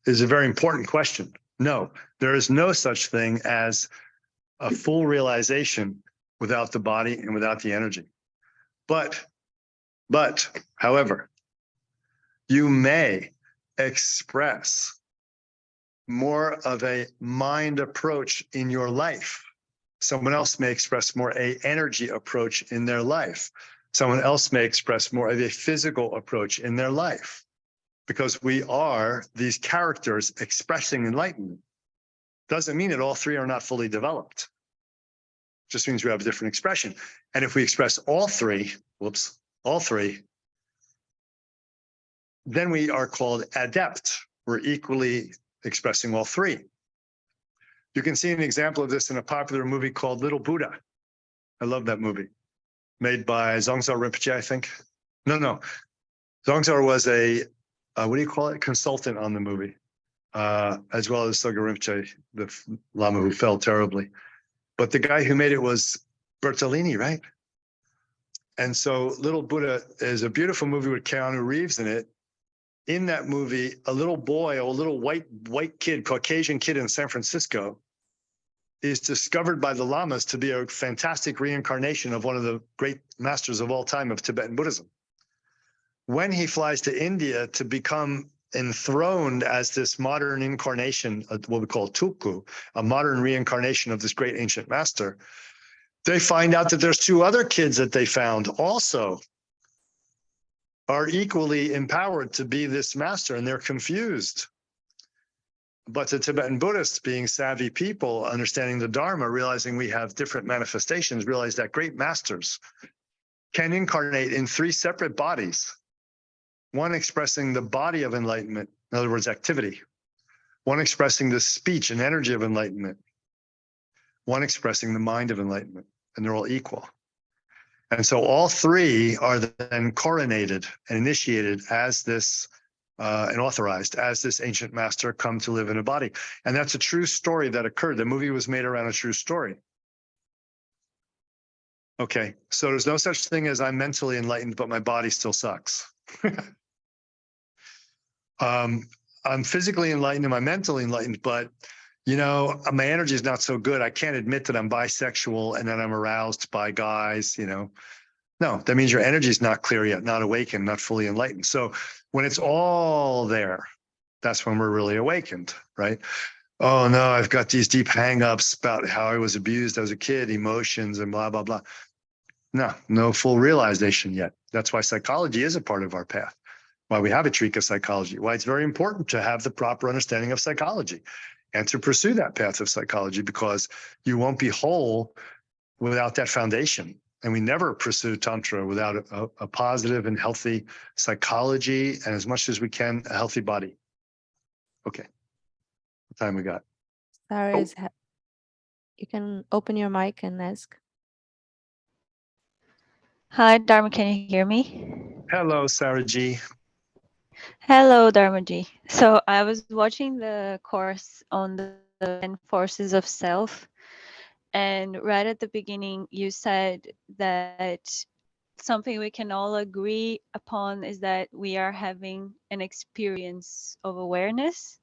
is a very important question. No, there is no such thing as a full realization without the body and without the energy. But, however, you may express more of a mind approach in your life. Someone else may express more a energy approach in their life. Someone else may express more of a physical approach in their life, because we are these characters expressing enlightenment. Doesn't mean that all three are not fully developed. Just means we have a different expression. And if we express all three, then we are called adept. We're equally expressing all three. You can see an example of this in a popular movie called Little Buddha. I love that movie. Made by Zongzar Rinpoche, I think. No. Zongzar was a, what do you call it? Consultant on the movie, as well as Soga Rinpoche, the Lama who fell terribly. But the guy who made it was Bertolini, right? And so Little Buddha is a beautiful movie with Keanu Reeves in it. In that movie, a little boy, a little white kid, Caucasian kid in San Francisco, is discovered by the Lamas to be a fantastic reincarnation of one of the great masters of all time of Tibetan Buddhism. When he flies to India to become enthroned as this modern incarnation, what we call tulku, a modern reincarnation of this great ancient master, they find out that there's two other kids that they found also are equally empowered to be this master, and they're confused. But the Tibetan Buddhists, being savvy people, understanding the Dharma, realizing we have different manifestations, realize that great masters can incarnate in three separate bodies. One expressing the body of enlightenment, in other words, activity. One expressing the speech and energy of enlightenment. One expressing the mind of enlightenment, and they're all equal. And so all three are then coronated and initiated as this, and authorized as this ancient master come to live in a body. And that's a true story that occurred. The movie was made around a true story. Okay, so there's no such thing as I'm mentally enlightened, but my body still sucks. I'm physically enlightened and I'm mentally enlightened, but you know, my energy is not so good. I can't admit that I'm bisexual and that I'm aroused by guys, you know. No, that means your energy is not clear yet, not awakened, not fully enlightened. So when it's all there, that's when we're really awakened, right? Oh no, I've got these deep hang-ups about how I was abused as a kid, emotions and blah, blah, blah. No full realization yet. That's why psychology is a part of our path. Why we have a Trika psychology, why it's very important to have the proper understanding of psychology and to pursue that path of psychology, because you won't be whole without that foundation. And we never pursue Tantra without a positive and healthy psychology, and as much as we can, a healthy body. Okay, what time we got? Sarah, you can open your mic and ask. Hi, Dharma, can you hear me? Hello, Sarah G. Hello, Dharma Ji. So I was watching the course on the 10 forces of self, and right at the beginning, you said that something we can all agree upon is that we are having an experience of awareness.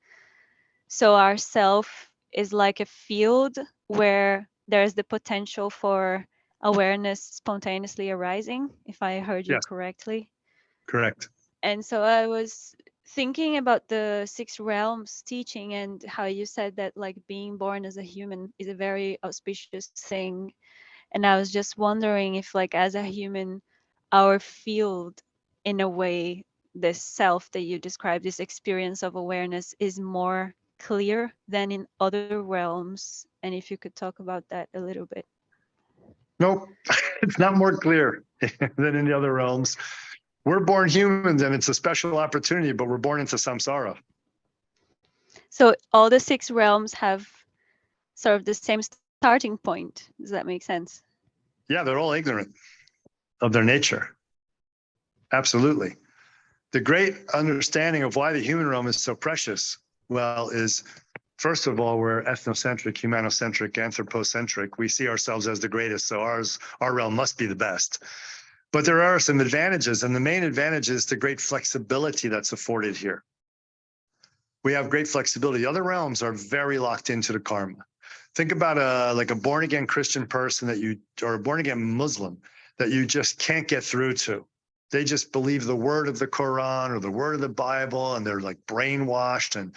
So our self is like a field where there's the potential for awareness spontaneously arising, if I heard you Yes. correctly. Correct. And so I was thinking about the 6 realms teaching and how you said that like being born as a human is a very auspicious thing. And I was just wondering if like as a human, our field, in a way, this self that you described, this experience of awareness is more clear than in other realms? And if you could talk about that a little bit. Nope, it's not more clear than in the other realms. We're born humans and it's a special opportunity, but we're born into samsara. So all the 6 realms have sort of the same starting point. Does that make sense? Yeah, they're all ignorant of their nature. Absolutely. The great understanding of why the human realm is so precious, well, is first of all, we're ethnocentric, humanocentric, anthropocentric. We see ourselves as the greatest, so our realm must be the best. But there are some advantages, and the main advantage is the great flexibility that's afforded here. We have great flexibility. Other realms are very locked into the karma. Think about a born-again Christian person or a born-again Muslim that you just can't get through to. They just believe the word of the Quran or the word of the Bible, and they're like brainwashed and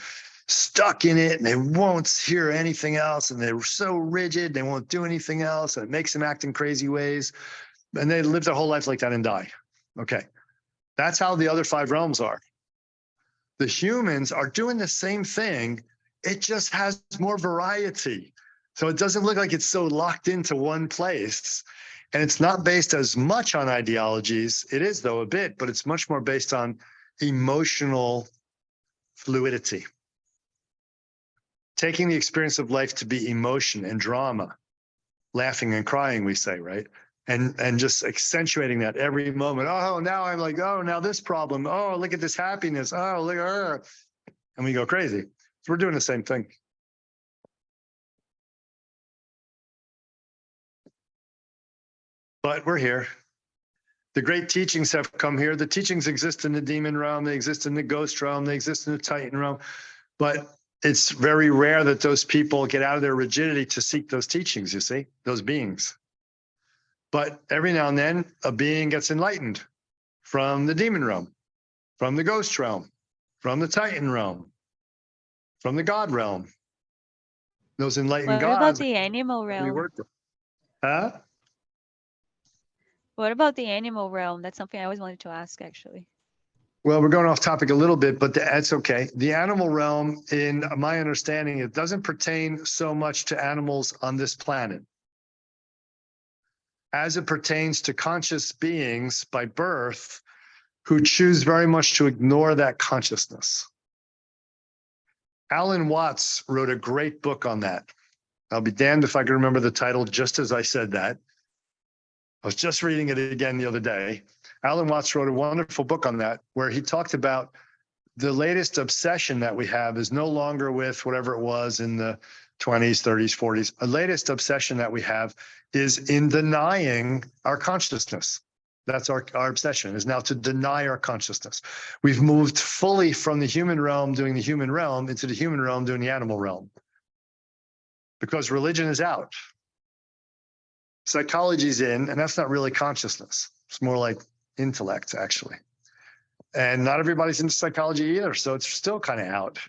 stuck in it, and they won't hear anything else, and they're so rigid, they won't do anything else, and it makes them act in crazy ways, and they live their whole life like that and die. Okay, that's how the other 5 realms are. The humans are doing the same thing, it just has more variety. So it doesn't look like it's so locked into one place. And it's not based as much on ideologies. It is, though, a bit, but it's much more based on emotional fluidity. Taking the experience of life to be emotion and drama, laughing and crying, we say, right? And just accentuating that every moment. Oh, now I'm like, oh, now this problem. Oh, look at this happiness. Oh, look at her. And we go crazy. So we're doing the same thing. But we're here. The great teachings have come here. The teachings exist in the demon realm. They exist in the ghost realm. They exist in the Titan realm. But it's very rare that those people get out of their rigidity to seek those teachings, you see, those beings. But every now and then, a being gets enlightened from the demon realm, from the ghost realm, from the Titan realm, from the God realm. Those enlightened What about gods the animal we realm? work with. Huh? What about the animal realm? That's something I always wanted to ask, actually. Well, we're going off topic a little bit, but that's okay. The animal realm, in my understanding, it doesn't pertain so much to animals on this planet as it pertains to conscious beings by birth who choose very much to ignore that consciousness. Alan Watts wrote a great book on that. I'll be damned if I can remember the title just as I said that. I was just reading it again the other day. Alan Watts wrote a wonderful book on that, where he talked about the latest obsession that we have is no longer with whatever it was in the 20s, 30s, 40s. A latest obsession that we have is in denying our consciousness. That's our obsession, is now to deny our consciousness. We've moved fully from the human realm doing the human realm into the human realm doing the animal realm. Because religion is out. Psychology's in, and that's not really consciousness. It's more like intellect, actually. And not everybody's into psychology either, so it's still kind of out.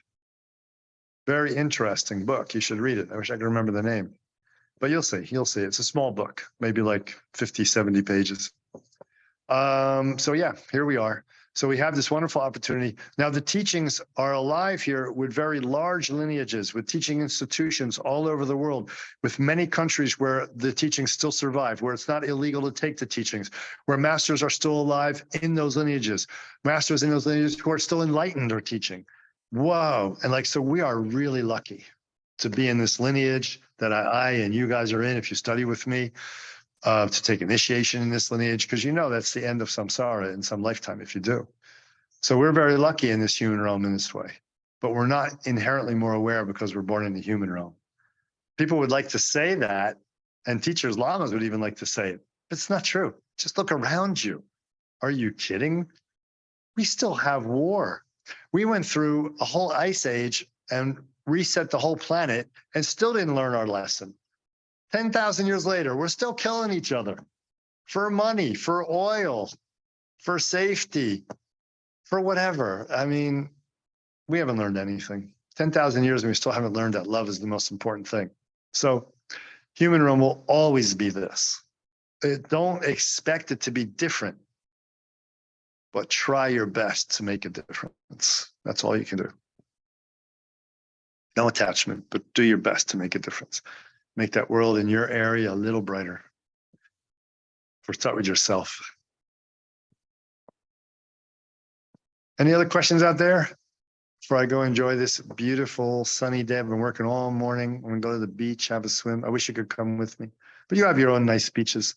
Very interesting book. You should read it. I wish I could remember the name. But you'll see. It's a small book, maybe like 50, 70 pages. So yeah, here we are. So we have this wonderful opportunity. Now the teachings are alive here with very large lineages, with teaching institutions all over the world, with many countries where the teachings still survive, where it's not illegal to take the teachings, where masters are still alive in those lineages, masters in those lineages who are still enlightened or teaching. Whoa. And so we are really lucky to be in this lineage that I and you guys are in if you study with me. To take initiation in this lineage, because that's the end of samsara in some lifetime if you do. So we're very lucky in this human realm in this way, but we're not inherently more aware because we're born in the human realm. People would like to say that, and teachers, lamas would even like to say it, but it's not true. Just look around you. Are you kidding? We still have war. We went through a whole ice age and reset the whole planet and still didn't learn our lesson. 10,000 years later, we're still killing each other for money, for oil, for safety, for whatever. I mean, we haven't learned anything. 10,000 years and we still haven't learned that love is the most important thing. So human realm will always be this. Don't expect it to be different, but try your best to make a difference. That's all you can do. No attachment, but do your best to make a difference. Make that world in your area a little brighter. First, start with yourself. Any other questions out there? Before I go enjoy this beautiful sunny day. I've been working all morning. I'm going to go to the beach, have a swim. I wish you could come with me. But you have your own nice beaches.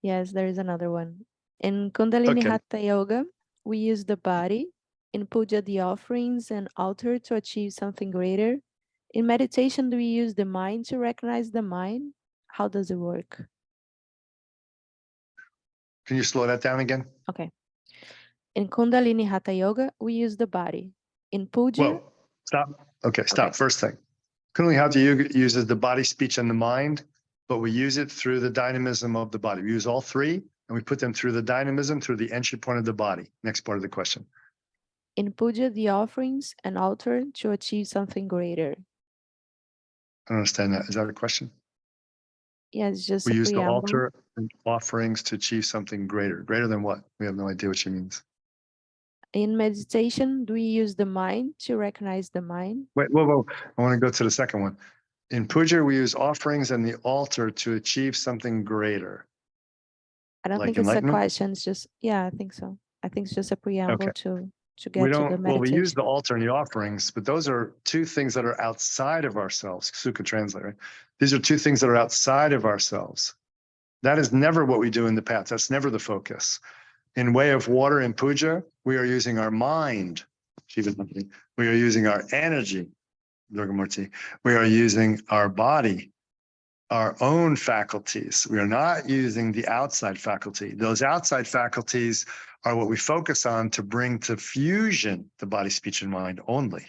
Yes, there is another one. In Kundalini Hatha Yoga, we use the body. In puja, the offerings and altar to achieve something greater. In meditation, do we use the mind to recognize the mind? How does it work? Can you slow that down again? Okay. In Kundalini Hatha Yoga, we use the body. In puja... Whoa, stop. Okay, stop. Okay. First thing. Kundalini Hatha Yoga uses the body, speech, and the mind, but we use it through the dynamism of the body. We use all three, and we put them through the dynamism, through the entry point of the body. Next part of the question. In puja, the offerings and altar to achieve something greater. I don't understand that. Is that a question? Yeah, it's just we a use preamble. the altar and offerings to achieve something greater. Greater than what? We have no idea what she means. In meditation, do we use the mind to recognize the mind? Wait, whoa. I want to go to the second one. In puja, we use offerings and the altar to achieve something greater. I don't think it's a question. It's just, yeah, I think so. I think it's just a preamble to get to the meditation. Well, we use the altar and the offerings, but those are two things that are outside of ourselves. Sukha translate, right? These are two things that are outside of ourselves. That is never what we do in the path. That's never the focus. In way of water in puja, we are using our mind. We are using our energy. Durgamurti. We are using our body, our own faculties. We are not using the outside faculty. Those outside faculties are what we focus on to bring to fusion the body, speech, and mind only.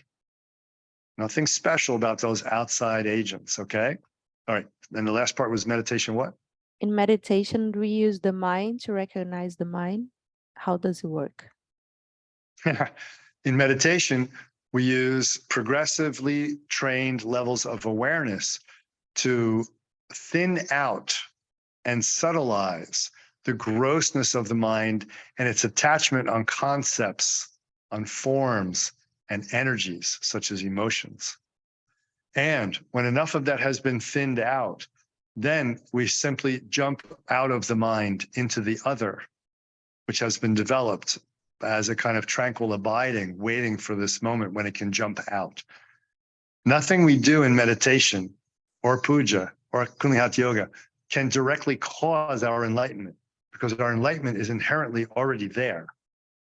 Nothing special about those outside agents, okay? All right, then the last part was meditation what? In meditation, do we use the mind to recognize the mind? How does it work? In meditation, we use progressively trained levels of awareness to thin out and subtleize the grossness of the mind and its attachment on concepts, on forms and energies, such as emotions. And when enough of that has been thinned out, then we simply jump out of the mind into the other, which has been developed as a kind of tranquil abiding, waiting for this moment when it can jump out. Nothing we do in meditation or puja or Kundalini Hatha Yoga can directly cause our enlightenment, because our enlightenment is inherently already there,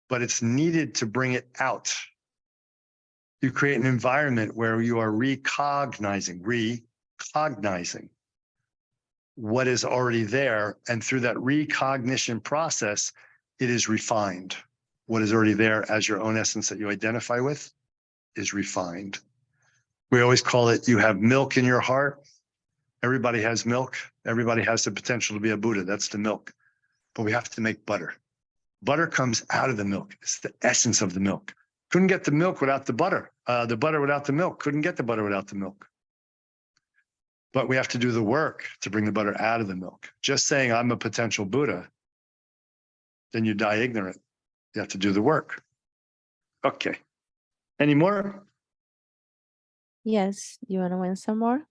but it's needed to bring it out. You create an environment where you are recognizing what is already there, and through that recognition process, it is refined. What is already there as your own essence that you identify with is refined. We always call it, you have milk in your heart. Everybody has milk. Everybody has the potential to be a Buddha. That's the milk. But we have to make butter. Butter comes out of the milk. It's the essence of the milk. Couldn't get the milk without the butter. The butter without the milk. Couldn't get the butter without the milk. But we have to do the work to bring the butter out of the milk. Just saying I'm a potential Buddha, then you die ignorant. You have to do the work. Okay. Any more? Yes. You want to win some more?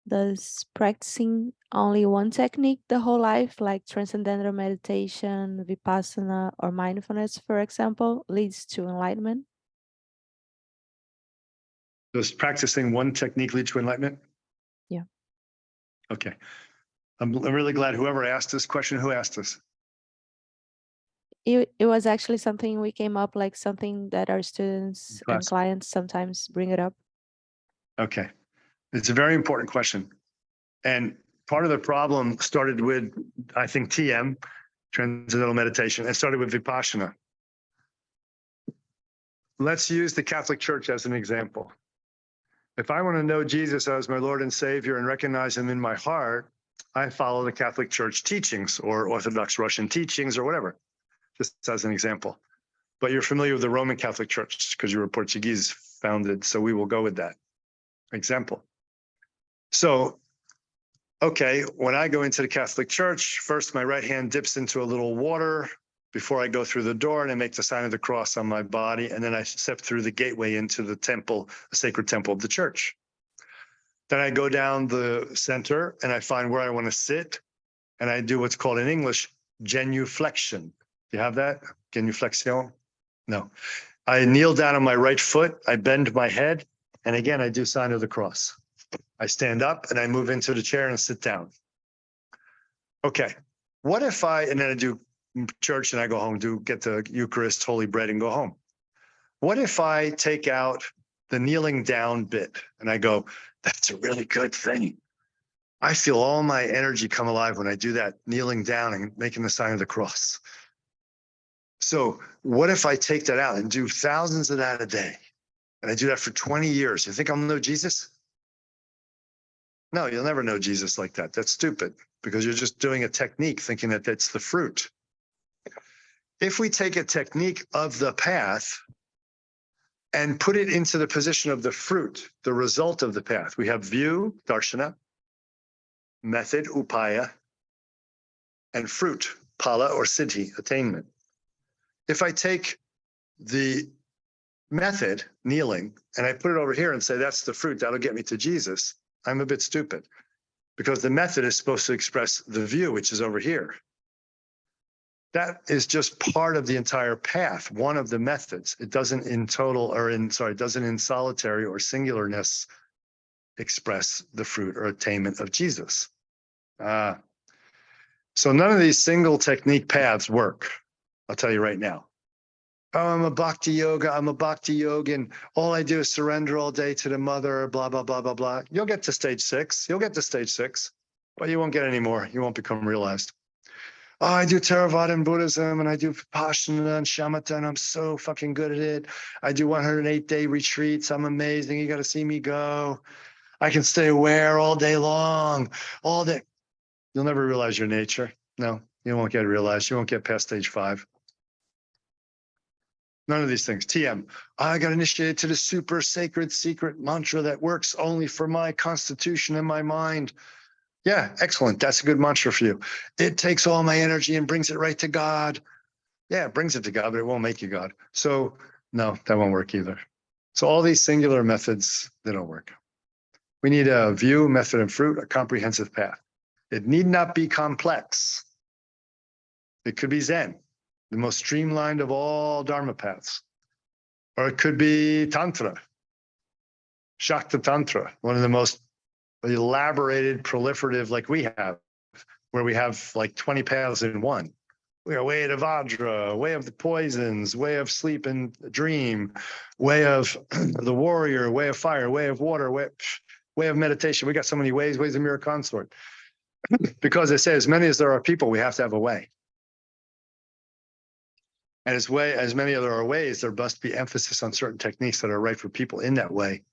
Does practicing only one technique the whole life, like transcendental meditation, vipassana, or mindfulness, for example, leads to enlightenment? Does practicing one technique lead to enlightenment? Yeah. Okay. I'm really glad whoever asked this question, who asked this? It was actually something we came up, like something that our students and clients sometimes bring it up. Okay. It's a very important question. And part of the problem started with, I think, TM, Transcendental Meditation, and started with Vipassana. Let's use the Catholic Church as an example. If I want to know Jesus as my Lord and Savior and recognize him in my heart, I follow the Catholic Church teachings or Orthodox Russian teachings or whatever, just as an example. But you're familiar with the Roman Catholic Church because you were Portuguese founded, so we will go with that example. So, okay, when I go into the Catholic Church, first my right hand dips into a little water, before I go through the door, and I make the sign of the cross on my body, and then I step through the gateway into the temple, the sacred temple of the church. Then I go down the center and I find where I want to sit, and I do what's called in English genuflection. Do you have that? Genuflexion? No. I kneel down on my right foot, I bend my head, and again, I do sign of the cross. I stand up and I move into the chair and sit down. Okay, what if and then I do church and I go home, get the Eucharist, Holy Bread, and go home. What if I take out the kneeling down bit and I go, that's a really good thing. I feel all my energy come alive when I do that, kneeling down and making the sign of the cross. So what if I take that out and do thousands of that a day? And I do that for 20 years. You think I'll know Jesus? No, you'll never know Jesus like that. That's stupid, because you're just doing a technique thinking that that's the fruit. If we take a technique of the path and put it into the position of the fruit, the result of the path, we have view, darshana, method, upaya, and fruit, phala or siddhi, attainment. If I take the method, kneeling, and I put it over here and say, that's the fruit, that'll get me to Jesus, I'm a bit stupid, because the method is supposed to express the view, which is over here. That is just part of the entire path, one of the methods. It doesn't in total, or it doesn't in solitary or singularness express the fruit or attainment of Jesus. So none of these single technique paths work. I'll tell you right now. Oh, I'm a bhakti yogin. All I do is surrender all day to the mother, blah, blah, blah, blah, blah. You'll get to stage 6. But you won't get any more. You won't become realized. Oh, I do Theravada Buddhism, and I do Vipassana and Shamatha, and I'm so fucking good at it. I do 108-day retreats. I'm amazing. You got to see me go. I can stay aware all day long, all day. You'll never realize your nature. No, you won't get realized. You won't get past stage 5. None of these things. TM, I got initiated to the super sacred secret mantra that works only for my constitution and my mind. Yeah, excellent. That's a good mantra for you. It takes all my energy and brings it right to God. Yeah, it brings it to God, but it won't make you God. So no, that won't work either. So all these singular methods, they don't work. We need a view, method, and fruit, a comprehensive path. It need not be complex. It could be Zen, the most streamlined of all Dharma paths. Or it could be Tantra, Shakta Tantra, one of the most elaborated, proliferative, like we have, where we have like 20 paths in one. We are way of Vajra, way of the poisons, way of sleep and dream, way of the warrior, way of fire, way of water, way of meditation. We got so many ways of mirror consort. Because they say, as many as there are people, we have to have a way. And as many as there are ways, there must be emphasis on certain techniques that are right for people in that way,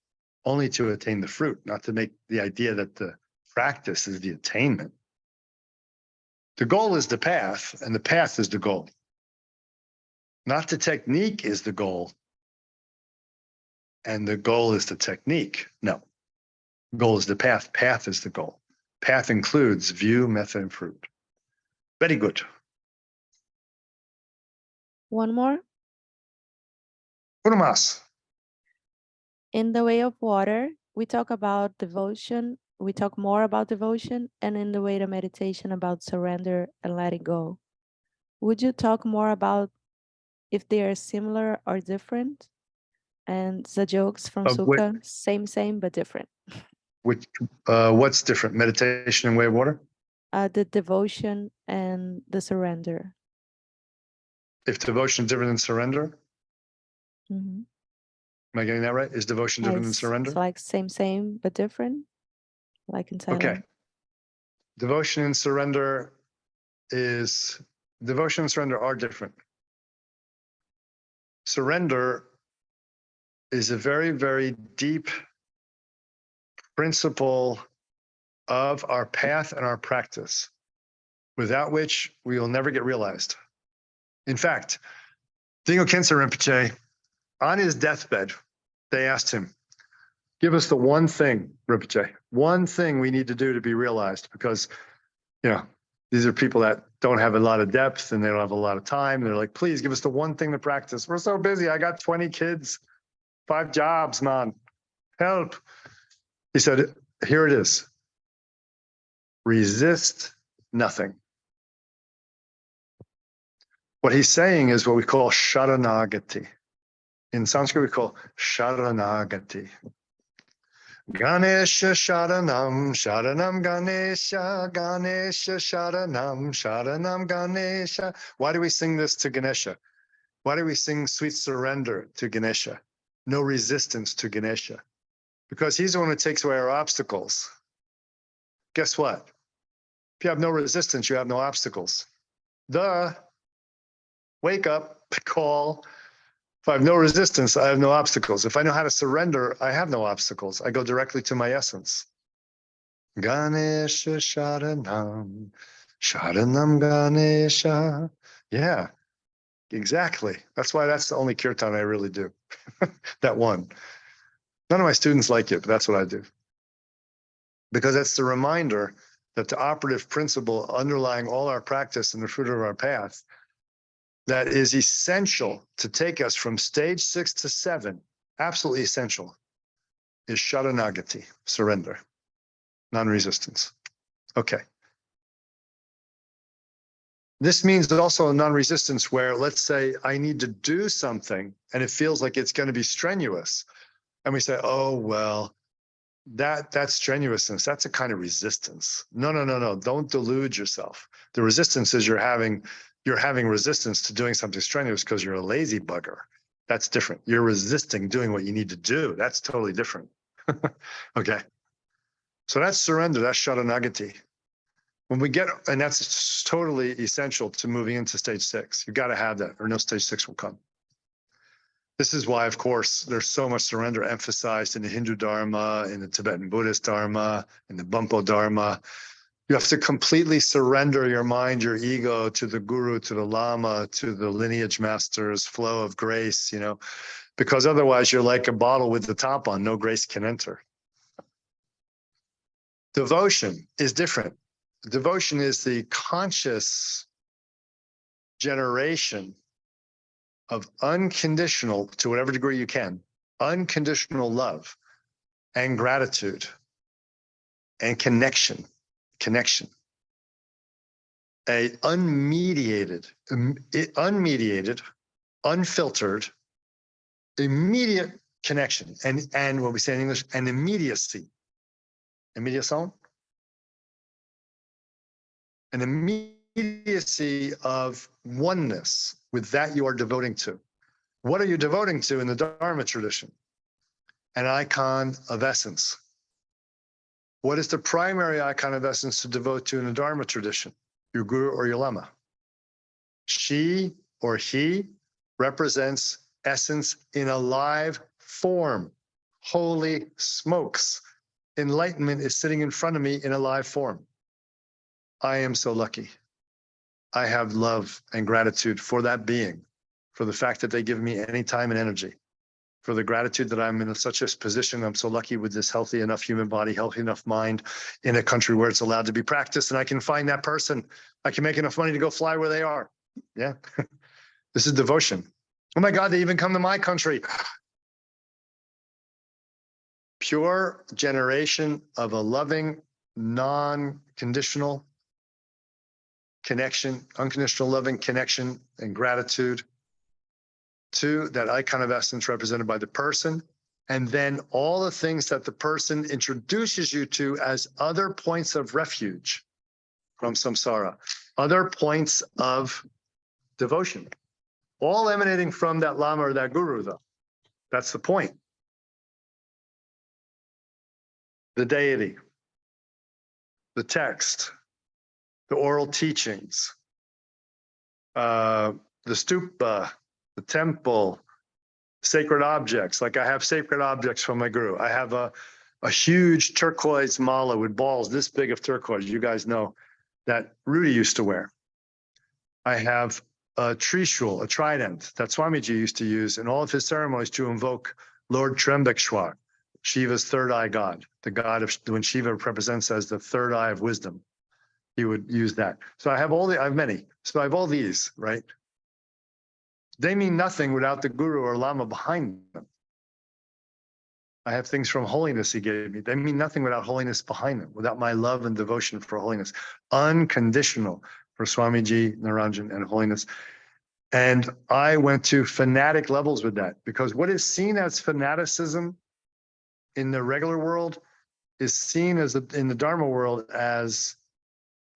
only to attain the fruit, not to make the idea that the practice is the attainment. The goal is the path, and the path is the goal. Not the technique is the goal, and the goal is the technique. No, goal is the path. Path is the goal. Path includes view, method, and fruit. Very good. One more. Uno más. In the way of water, we talk about devotion. We talk more about devotion, and in the way to meditation about surrender and letting go. Would you talk more about if they are similar or different? And the jokes from Sukha, same, but different. What's different? Meditation and way of water? The devotion and the surrender. If devotion is different than surrender? Mm-hmm. Am I getting that right? Is devotion different than surrender? It's like same, but different, like in Thailand. Okay. Devotion and surrender are different. Surrender is a very, very deep principle of our path and our practice, without which we will never get realized. In fact, Dingo Khyentse Rinpoche, on his deathbed, they asked him, give us the one thing, Rinpoche, one thing we need to do to be realized, because, These are people that don't have a lot of depth and they don't have a lot of time. They're like, please give us the one thing to practice. We're so busy. I got 20 kids, 5 jobs, man. Help. He said, here it is. Resist nothing. What he's saying is what we call sharanagati. In Sanskrit, we call sharanagati. Ganesha Sharanam, Sharanam Ganesha, Ganesha Sharanam, Sharanam Ganesha. Why do we sing this to Ganesha? Why do we sing sweet surrender to Ganesha? No resistance to Ganesha. Because he's the one who takes away our obstacles. Guess what? If you have no resistance, you have no obstacles. Duh. Wake up, call. If I have no resistance, I have no obstacles. If I know how to surrender, I have no obstacles. I go directly to my essence. Ganesha Sharanam, Sharanam Ganesha. Yeah, exactly. That's why that's the only kirtan I really do. That one. None of my students like it, but that's what I do. Because that's the reminder that the operative principle underlying all our practice and the fruit of our path that is essential to take us from stage 6 to 7, absolutely essential, is sharanagati, surrender, non-resistance. Okay. This means also non-resistance where, let's say, I need to do something and it feels like it's going to be strenuous. And we say, oh, well, that's strenuousness. That's a kind of resistance. No. Don't delude yourself. The resistance is you're having resistance to doing something strenuous because you're a lazy bugger. That's different. You're resisting doing what you need to do. That's totally different. Okay. So that's surrender. That's sharanagati. When we get, and that's totally essential to moving into stage 6. You've got to have that or no stage 6 will come. This is why, of course, there's so much surrender emphasized in the Hindu Dharma, in the Tibetan Buddhist Dharma, in the Bumpo Dharma. You have to completely surrender your mind, your ego to the guru, to the lama, to the lineage master's flow of grace, because otherwise you're like a bottle with the top on, no grace can enter. Devotion is different. Devotion is the conscious generation of unconditional, to whatever degree you can, unconditional love and gratitude and connection. A unmediated, unfiltered, immediate connection. And what we say in English, an immediacy. Immediation? An immediacy of oneness with that you are devoting to. What are you devoting to in the Dharma tradition? An icon of essence. What is the primary icon of essence to devote to in the Dharma tradition? Your guru or your lama. She or he represents essence in a live form. Holy smokes. Enlightenment is sitting in front of me in a live form. I am so lucky. I have love and gratitude for that being, for the fact that they give me any time and energy, for the gratitude that I'm in such a position. I'm so lucky with this healthy enough human body, healthy enough mind in a country where it's allowed to be practiced, and I can find that person. I can make enough money to go fly where they are. Yeah. This is devotion. Oh my God, they even come to my country. Pure generation of a loving, non-conditional connection, unconditional loving connection and gratitude to that icon of essence represented by the person, and then all the things that the person introduces you to as other points of refuge from samsara, other points of devotion, all emanating from that lama or that guru, though. That's the point. The deity, the text, the oral teachings, the stupa, the temple, sacred objects. Like I have sacred objects from my guru. I have a huge turquoise mala with balls this big of turquoise, you guys know, that Rudy used to wear. I have a trishul, a trident that Swamiji used to use in all of his ceremonies to invoke Lord Trembakeshwar, Shiva's third eye god, the god of when Shiva represents as the third eye of wisdom. he would use that. So I have many. So I have all these, right? They mean nothing without the guru or lama behind them. I have things from holiness he gave me. They mean nothing without holiness behind them, without my love and devotion for holiness. Unconditional for Swamiji, Naranjan, and holiness. And I went to fanatic levels with that, because what is seen as fanaticism in the regular world is seen as in the Dharma world as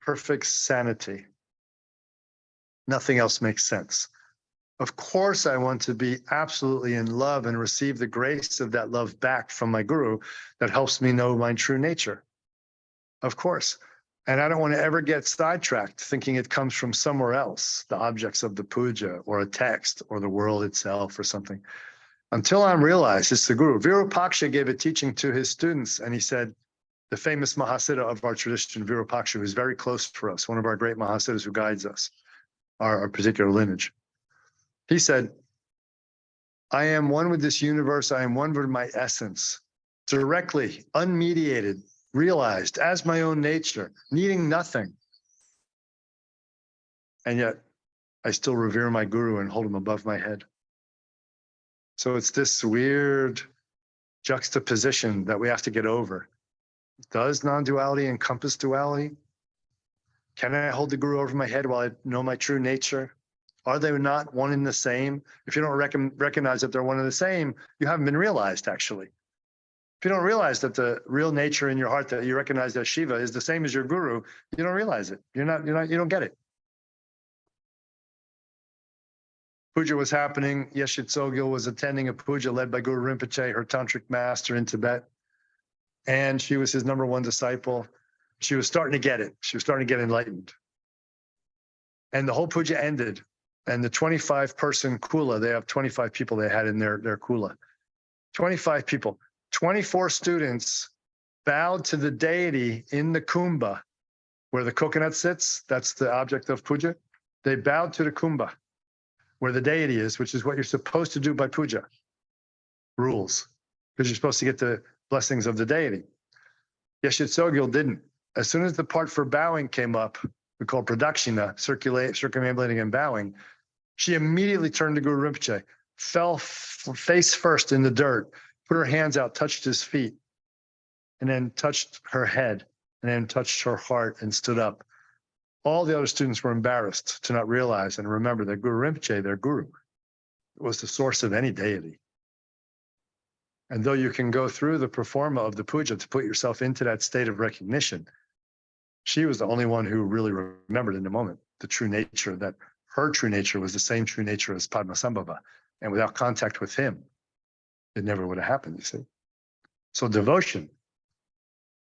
perfect sanity. Nothing else makes sense. Of course, I want to be absolutely in love and receive the grace of that love back from my guru that helps me know my true nature. Of course. And I don't want to ever get sidetracked thinking it comes from somewhere else, the objects of the puja or a text or the world itself or something. Until I'm realized it's the guru. Virupaksha gave a teaching to his students, and he said, the famous Mahasiddha of our tradition, Virupaksha, who is very close for us, one of our great Mahasiddhas who guides us, our particular lineage. He said, I am one with this universe. I am one with my essence, directly, unmediated, realized as my own nature, needing nothing. And yet I still revere my guru and hold him above my head. So it's this weird juxtaposition that we have to get over. Does non-duality encompass duality? Can I hold the guru over my head while I know my true nature? Are they not one and the same? If you don't recognize that they're one and the same, you haven't been realized, actually. If you don't realize that the real nature in your heart that you recognize as Shiva is the same as your guru, you don't realize it. You don't get it. Puja was happening. Yeshit Tsogil was attending a puja led by Guru Rinpoche, her tantric master in Tibet. And she was his number one disciple. She was starting to get it. She was starting to get enlightened. And the whole puja ended. And the 25-person kula, they have 25 people they had in their kula. 25 people. 24 students bowed to the deity in the kumbha, where the coconut sits. That's the object of puja. They bowed to the kumbha, where the deity is, which is what you're supposed to do by puja. Rules. Because you're supposed to get the blessings of the deity. Yeshit Tsogil didn't. As soon as the part for bowing came up, we call pradakshina, circumambulating and bowing, she immediately turned to Guru Rinpoche, fell face first in the dirt, put her hands out, touched his feet, and then touched her head, and then touched her heart and stood up. All the other students were embarrassed to not realize and remember that Guru Rinpoche, their guru, was the source of any deity. And though you can go through the proforma of the puja to put yourself into that state of recognition, she was the only one who really remembered in the moment the true nature, that her true nature was the same true nature as Padmasambhava. And without contact with him, it never would have happened, you see. So devotion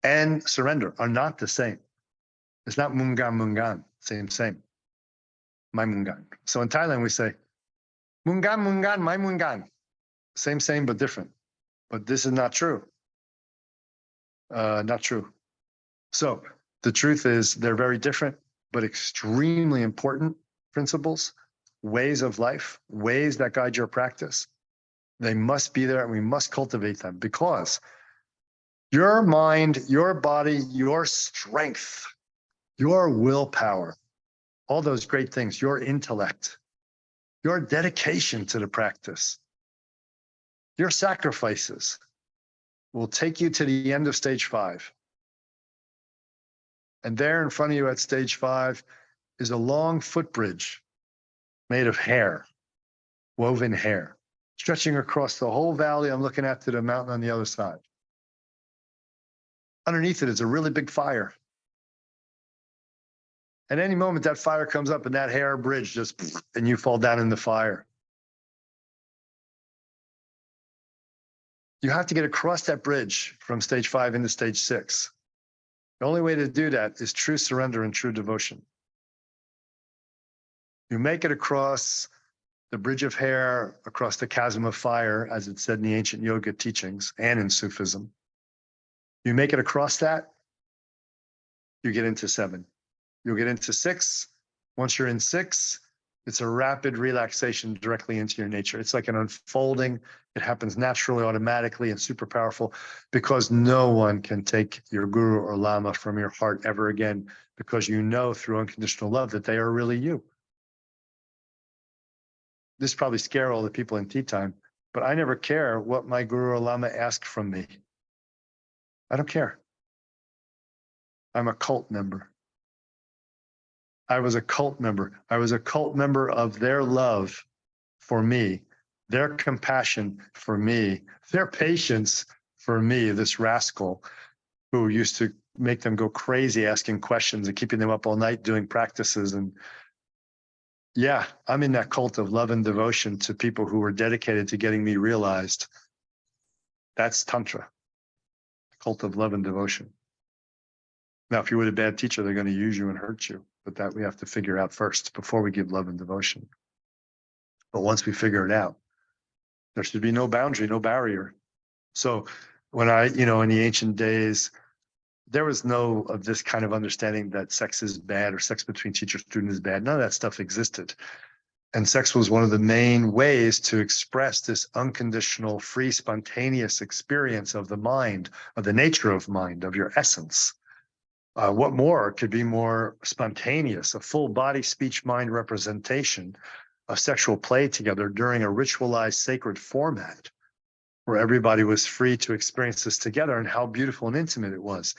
and surrender are not the same. It's not mungan, same. My mungan. So in Thailand, we say, mungan, my mungan. Same, but different. But this is not true. Not true. So the truth is they're very different, but extremely important principles, ways of life, ways that guide your practice. They must be there and we must cultivate them, because your mind, your body, your strength, your willpower, all those great things, your intellect, your dedication to the practice, your sacrifices will take you to the end of stage 5. And there in front of you at stage 5 is a long footbridge made of hair, woven hair, stretching across the whole valley I'm looking at to the mountain on the other side. Underneath it is a really big fire. At any moment, that fire comes up and that hair bridge just, and you fall down in the fire. You have to get across that bridge from stage 5 into stage 6. The only way to do that is true surrender and true devotion. You make it across the bridge of hair, across the chasm of fire, as it's said in the ancient yoga teachings and in Sufism. You make it across that, you get into 7. You'll get into 6. Once you're in 6, It's a rapid relaxation directly into your nature. It's like an unfolding. It happens naturally, automatically, and super powerful, because no one can take your guru or lama from your heart ever again, because you know through unconditional love that they are really you. This probably scare all the people in tea time, but I never care what my guru or lama ask from me. I don't care. I'm a cult member. I was a cult member. I was a cult member of their love for me, their compassion for me, their patience for me, this rascal who used to make them go crazy asking questions and keeping them up all night doing practices. And yeah, I'm in that cult of love and devotion to people who were dedicated to getting me realized. That's Tantra, cult of love and devotion. Now, if you're with a bad teacher, they're going to use you and hurt you. But that we have to figure out first before we give love and devotion. But once we figure it out, there should be no boundary, no barrier. So when in the ancient days, there was no of this kind of understanding that sex is bad or sex between teacher and student is bad. None of that stuff existed. And sex was one of the main ways to express this unconditional, free, spontaneous experience of the mind, of the nature of mind, of your essence. What more could be more spontaneous, a full body, speech, mind representation of sexual play together during a ritualized sacred format where everybody was free to experience this together, and how beautiful and intimate it was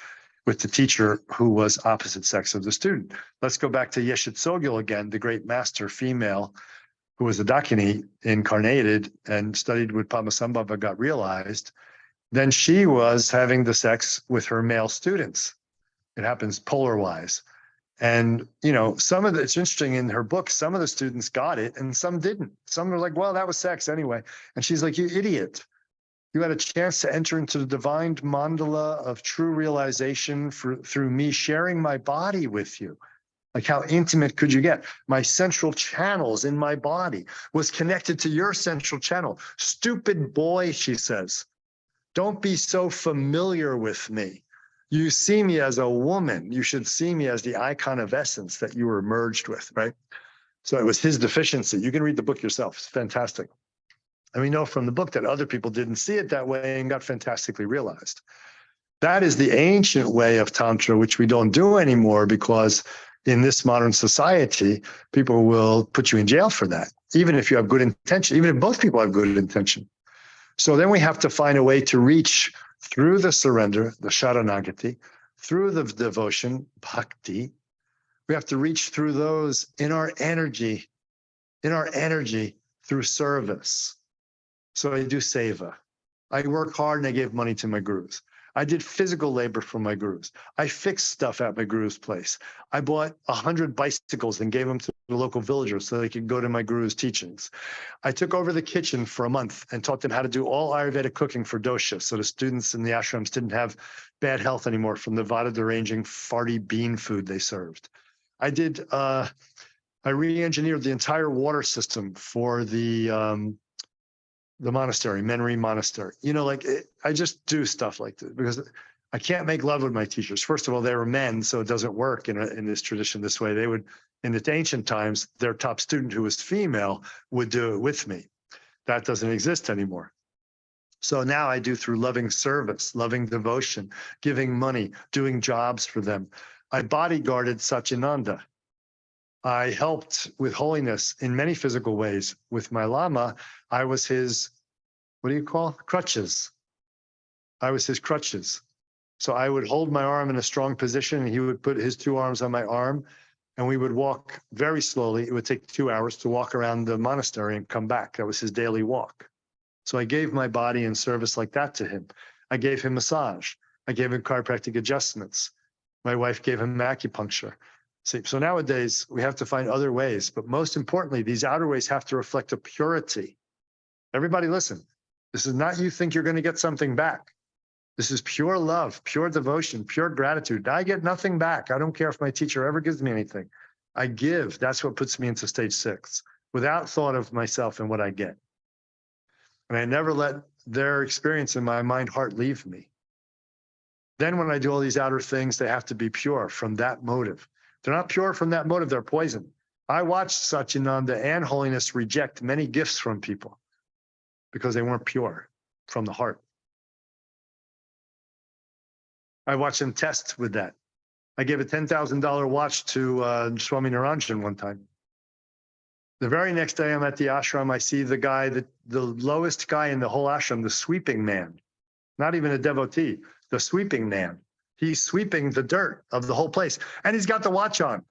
with the teacher who was opposite sex of the student. Let's go back to Yeshe Tsogyal again, the great master female who was a Dakini, incarnated and studied with Padmasambhava, got realized. Then she was having the sex with her male students. It happens polar-wise. And, it's interesting in her book, some of the students got it and some didn't. Some were like, well, that was sex anyway. And she's like, you idiot. You had a chance to enter into the divine mandala of true realization through me sharing my body with you. Like, how intimate could you get? My central channels in my body was connected to your central channel. Stupid boy, she says. Don't be so familiar with me. You see me as a woman. You should see me as the icon of essence that you were merged with, right? So it was his deficiency. You can read the book yourself. It's fantastic. And we know from the book that other people didn't see it that way and got fantastically realized. That is the ancient way of Tantra, which we don't do anymore, because in this modern society, people will put you in jail for that, even if you have good intention, even if both people have good intention. So then we have to find a way to reach through the surrender, the sharanagati, through the devotion, bhakti. We have to reach through those in our energy through service. So I do seva. I work hard and I gave money to my gurus. I did physical labor for my gurus. I fixed stuff at my guru's place. I bought 100 bicycles and gave them to the local villagers so they could go to my guru's teachings. I took over the kitchen for a month and taught them how to do all Ayurvedic cooking for dosha, so the students in the ashrams didn't have bad health anymore from the vata deranging farty bean food they served. I re-engineered the entire water system for the monastery, Menri Monastery. I just do stuff like this because I can't make love with my teachers. First of all, they were men, so it doesn't work in this tradition this way. They would, in the ancient times, their top student who was female would do it with me. That doesn't exist anymore. So now I do through loving service, loving devotion, giving money, doing jobs for them. I bodyguarded Satyananda. I helped with holiness in many physical ways. With my Lama, I was his, crutches. I was his crutches. So I would hold my arm in a strong position and he would put his two arms on my arm and we would walk very slowly. It would take 2 hours to walk around the monastery and come back. That was his daily walk. So I gave my body in service like that to him. I gave him massage. I gave him chiropractic adjustments. My wife gave him acupuncture. See, so nowadays we have to find other ways, but most importantly, these outer ways have to reflect a purity. Everybody listen, this is not you think you're going to get something back. This is pure love, pure devotion, pure gratitude. I get nothing back. I don't care if my teacher ever gives me anything. I give. That's what puts me into stage 6, without thought of myself and what I get. And I never let their experience in my mind, heart leave me. Then when I do all these outer things, they have to be pure from that motive. If they're not pure from that motive, they're poison. I watched Satchidananda and Holiness reject many gifts from people because they weren't pure from the heart. I watched them test with that. I gave a $10,000 watch to Swami Niranjan one time. The very next day I'm at the ashram, I see the guy, the lowest guy in the whole ashram, the sweeping man, not even a devotee, the sweeping man. He's sweeping the dirt of the whole place. And he's got the watch on,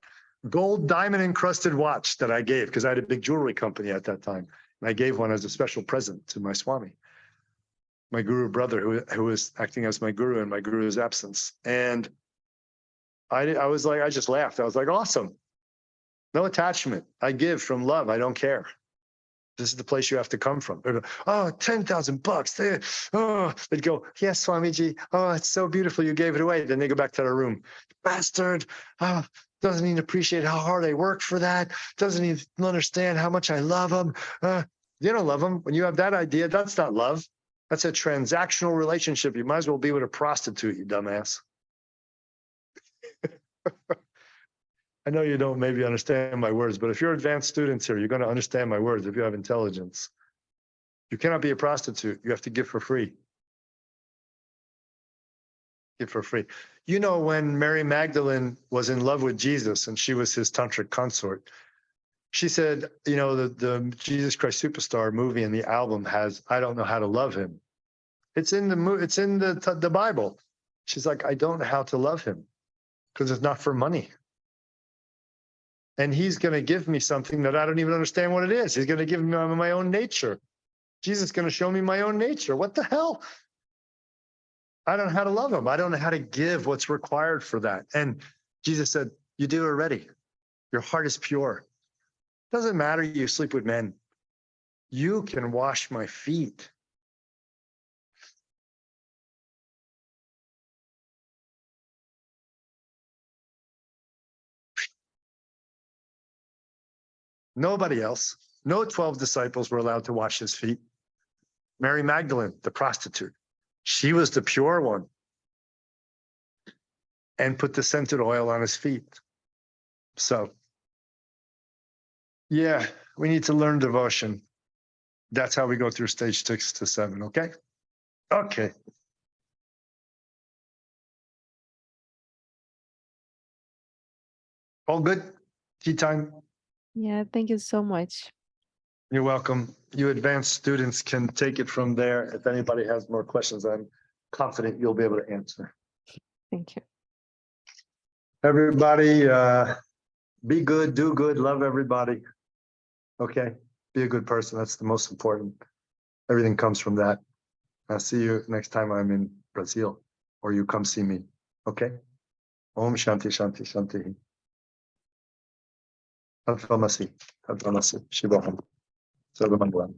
gold diamond encrusted watch that I gave because I had a big jewelry company at that time. And I gave one as a special present to my Swami, my guru brother who was acting as my guru in my guru's absence. And I was like, I just laughed. I was like, awesome. No attachment. I give from love. I don't care. This is the place you have to come from. They'd go, oh, $10,000. Oh, they'd go, yes, Swamiji. Oh, it's so beautiful. You gave it away. Then they go back to their room. Bastard. Oh, doesn't even appreciate how hard I worked for that. Doesn't even understand how much I love him. You don't love him. When you have that idea, that's not love. That's a transactional relationship. You might as well be with a prostitute, you dumbass. I know you don't maybe understand my words, but if you're advanced students here, you're going to understand my words if you have intelligence. You cannot be a prostitute. You have to give for free. Give for free. You know, when Mary Magdalene was in love with Jesus and she was his tantric consort, she said, you know, the Jesus Christ Superstar movie and the album has, I don't know how to love him. It's in the Bible. She's like, I don't know how to love him because it's not for money. And he's going to give me something that I don't even understand what it is. He's going to give me my own nature. Jesus is going to show me my own nature. What the hell? I don't know how to love him. I don't know how to give what's required for that. And Jesus said, you do already. Your heart is pure. Doesn't matter you sleep with men. You can wash my feet. Nobody else. No 12 disciples were allowed to wash his feet. Mary Magdalene, the prostitute, she was the pure one and put the scented oil on his feet. So, yeah, we need to learn devotion. That's how we go through stage 6 to 7, okay? Okay. All good? Tea time? Yeah, thank you so much. You're welcome. You advanced students can take it from there. If anybody has more questions, I'm confident you'll be able to answer. Thank you. Everybody, be good, do good, love everybody. Okay? Be a good person. That's the most important. Everything comes from that. I'll see you next time I'm in Brazil, or you come see me. Okay? Om Shanti Shanti Shanti. Tattvamasi. Tattvamasi. Shivaham. Sarvamangalam.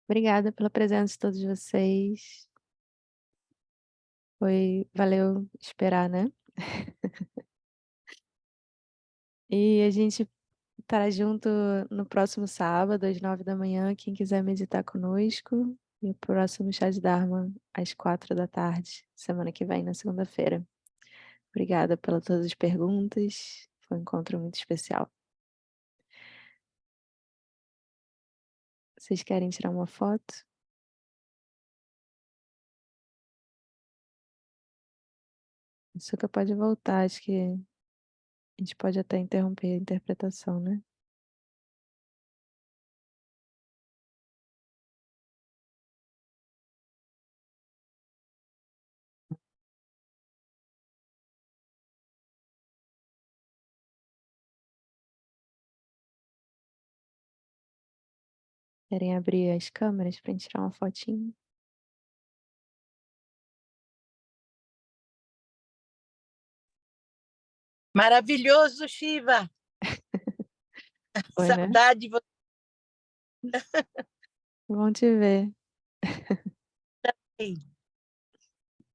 Obrigada pela presença de todos vocês. Valeu esperar, né? E a gente estará junto no próximo sábado, às 9 da manhã, quem quiser meditar conosco. E o próximo Chá de Dharma, às 4 da tarde, semana que vem, na segunda-feira. Obrigada pelas todas as perguntas. Foi um encontro muito especial. Vocês querem tirar uma foto? Isso que pode voltar, acho que a gente pode até interromper a interpretação, né? Querem abrir as câmeras para a gente tirar uma fotinho? Maravilhoso, Shiva. Foi, né? Saudade de você. Bom te ver.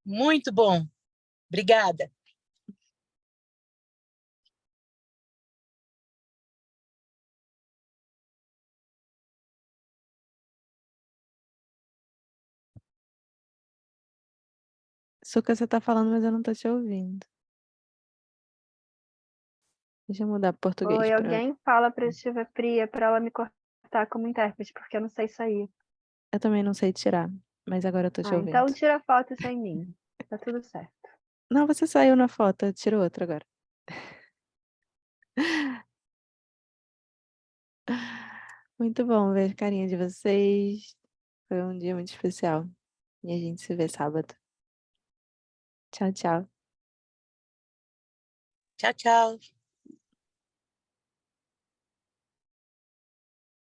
Muito bom. Obrigada. Suca, você tá falando, mas eu não tô te ouvindo. Deixa eu mudar pro português. Oi, alguém fala para a Śivapriya para ela me cortar como intérprete, porque eu não sei sair. Eu também não sei tirar, mas agora eu tô te ouvindo. Então tira foto sem mim. Tá tudo certo. Não, você saiu na foto, eu tiro outra agora. Muito bom ver a carinha de vocês. Foi um dia muito especial. E a gente se vê sábado. Tchau, tchau. Tchau, tchau.